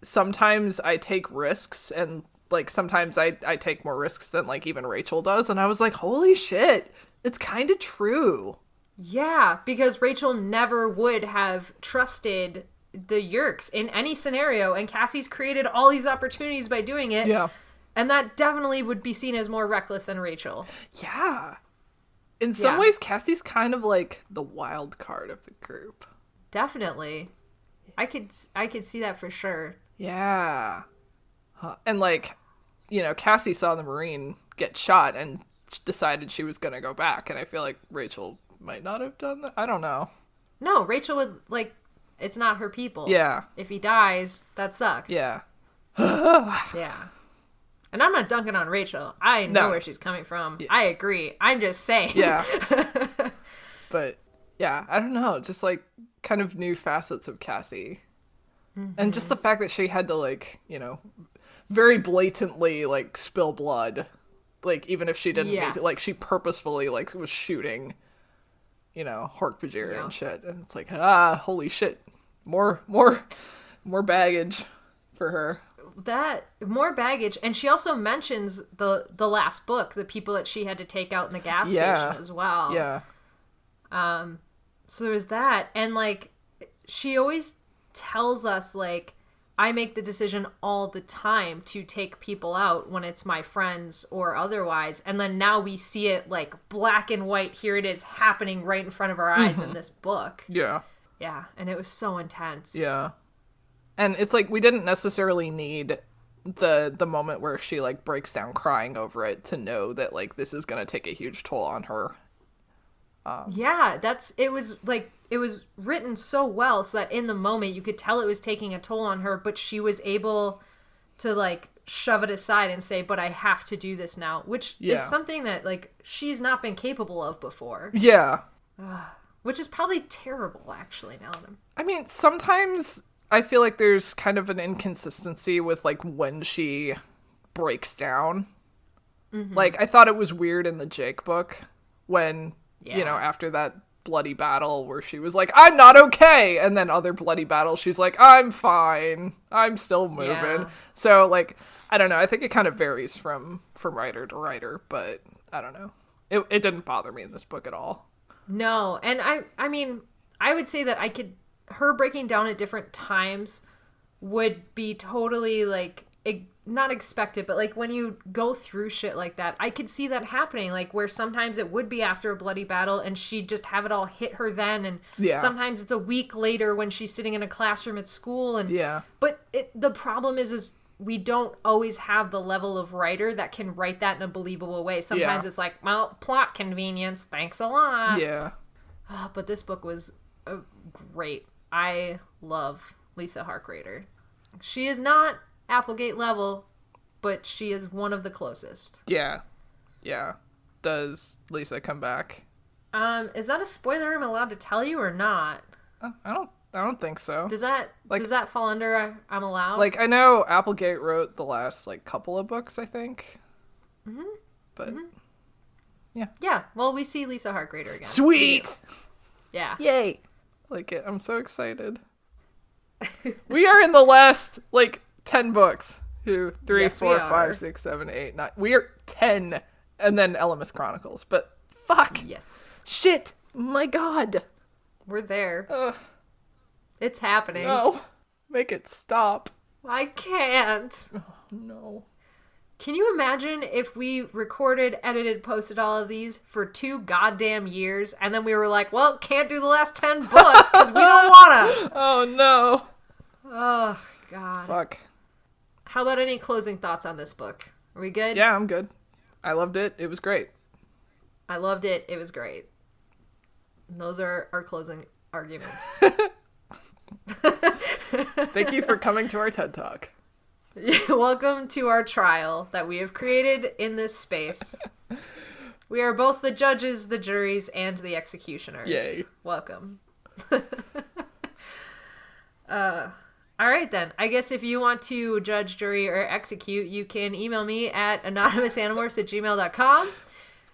sometimes I take risks, and like sometimes I take more risks than like even Rachel does. And I was like, holy shit, it's kind of true. Yeah, because Rachel never would have trusted the Yerks in any scenario, and Cassie's created all these opportunities by doing it. Yeah. And that definitely would be seen as more reckless than Rachel. Yeah. In some ways, Cassie's kind of like the wild card of the group. Definitely. I could see that for sure. Yeah. And like, you know, Cassie saw the Marine get shot and decided she was going to go back. And I feel like Rachel might not have done that. I don't know. No, Rachel would, like, it's not her people. Yeah. If he dies, that sucks. Yeah. Yeah. And I'm not dunking on Rachel. I know where she's coming from. Yeah. I agree. I'm just saying. Yeah. But, yeah, I don't know. Just, like, kind of new facets of Cassie. Mm-hmm. And just the fact that she had to, like, you know, very blatantly, like, spill blood. Like, even if she didn't mean to. Like, she purposefully, like, was shooting, you know, hork-bajir and shit. And it's like, holy shit. More baggage for her. That more baggage, and she also mentions the last book, the people that she had to take out in the gas station as well. Yeah. So there was that, and like she always tells us like I make the decision all the time to take people out when it's my friends or otherwise, and then now we see it like black and white. Here it is happening right in front of our eyes in this book. Yeah. Yeah, and it was so intense. Yeah. And it's like we didn't necessarily need the moment where she like breaks down crying over it to know that like this is going to take a huge toll on her. Yeah, it was written so well so that in the moment you could tell it was taking a toll on her, but she was able to like shove it aside and say, but I have to do this now, which is something that like she's not been capable of before. Yeah. Which is probably terrible actually now. I mean, sometimes I feel like there's kind of an inconsistency with, like, when she breaks down. Mm-hmm. Like, I thought it was weird in the Jake book when, you know, after that bloody battle where she was like, I'm not okay! And then other bloody battles, she's like, I'm fine. I'm still moving. Yeah. So, like, I don't know. I think it kind of varies from writer to writer, but I don't know. It didn't bother me in this book at all. No, and I mean, I would say that her breaking down at different times would be totally like not expected, but like when you go through shit like that, I could see that happening, like where sometimes it would be after a bloody battle and she'd just have it all hit her then, and sometimes it's a week later when she's sitting in a classroom at school, and but the problem is we don't always have the level of writer that can write that in a believable way. Sometimes it's like, well, plot convenience, thanks a lot. But this book was great. I love Lisa Harkrader. She is not Applegate level, but she is one of the closest. Yeah. Does Lisa come back? Is that a spoiler I'm allowed to tell you or not? I don't think so. Does that fall under I'm allowed? Like, I know Applegate wrote the last like couple of books, I think. Mm-hmm. But yeah. Well, we see Lisa Harkrader again. Sweet. Yeah. Yay. Like it. I'm so excited. We are in the last like 10 books. 2, 3, yes, 4, 5, 6, 7, 8, 9. We are 10, and then Elemis Chronicles. But fuck. Yes. Shit. My God. We're there. Ugh. It's happening. No. Make it stop. I can't. Oh, no. Can you imagine if we recorded, edited, posted all of these for 2 goddamn years, and then we were like, well, can't do the last 10 books because we don't wanna. Oh, no. Oh, God. Fuck. How about any closing thoughts on this book? Are we good? Yeah, I'm good. I loved it. It was great. I loved it. It was great. And those are our closing arguments. Thank you for coming to our TED Talk. Welcome to our trial that we have created in this space. We are both the judges, the juries, and the executioners. Yay. Welcome. All right, then. I guess if you want to judge, jury, or execute, you can email me at anonymousanimorphs@gmail.com.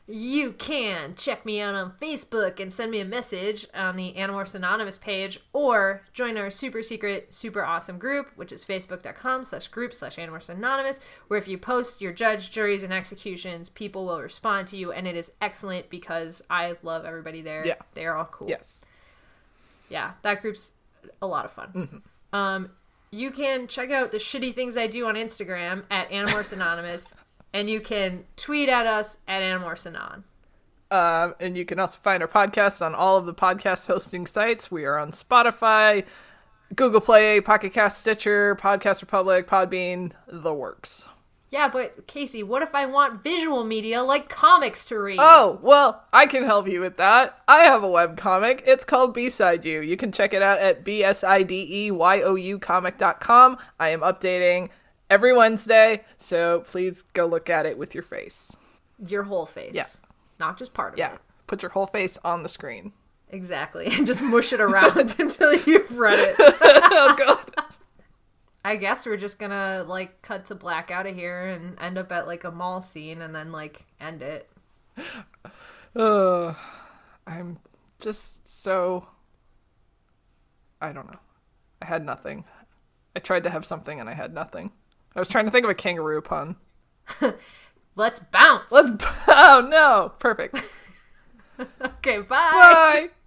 You can check me out on Facebook and send me a message on the Animorphs Anonymous page, or join our super secret, super awesome group, which is facebook.com/group/Animorphs Anonymous, where if you post your judge, juries, and executions, people will respond to you, and it is excellent because I love everybody there. Yeah. They're all cool. Yes. Yeah, that group's a lot of fun. Mm-hmm. you can check out the shitty things I do on Instagram at Animorphs Anonymous, and you can tweet at us at Animorphs Anon. And you can also find our podcast on all of the podcast hosting sites. We are on Spotify, Google Play, Pocket Cast, Stitcher, Podcast Republic, Podbean, the works. Yeah, but Kaycie, what if I want visual media like comics to read? Oh, well, I can help you with that. I have a webcomic. It's called B-Side You. You can check it out at bsideyoucomic.com. I am updating every Wednesday, so please go look at it with your face. Your whole face. Yeah. Not just part of Yeah, it. put your whole face on the screen. Exactly. And just mush it around until you've read it. Oh, God. I guess we're just gonna, like, cut to black out of here and end up at, like, a mall scene and then, like, end it. I'm just so... I don't know. I had nothing. I tried to have something and I had nothing. I was trying to think of a kangaroo pun. Let's bounce! Oh, no! Perfect. Okay, bye! Bye!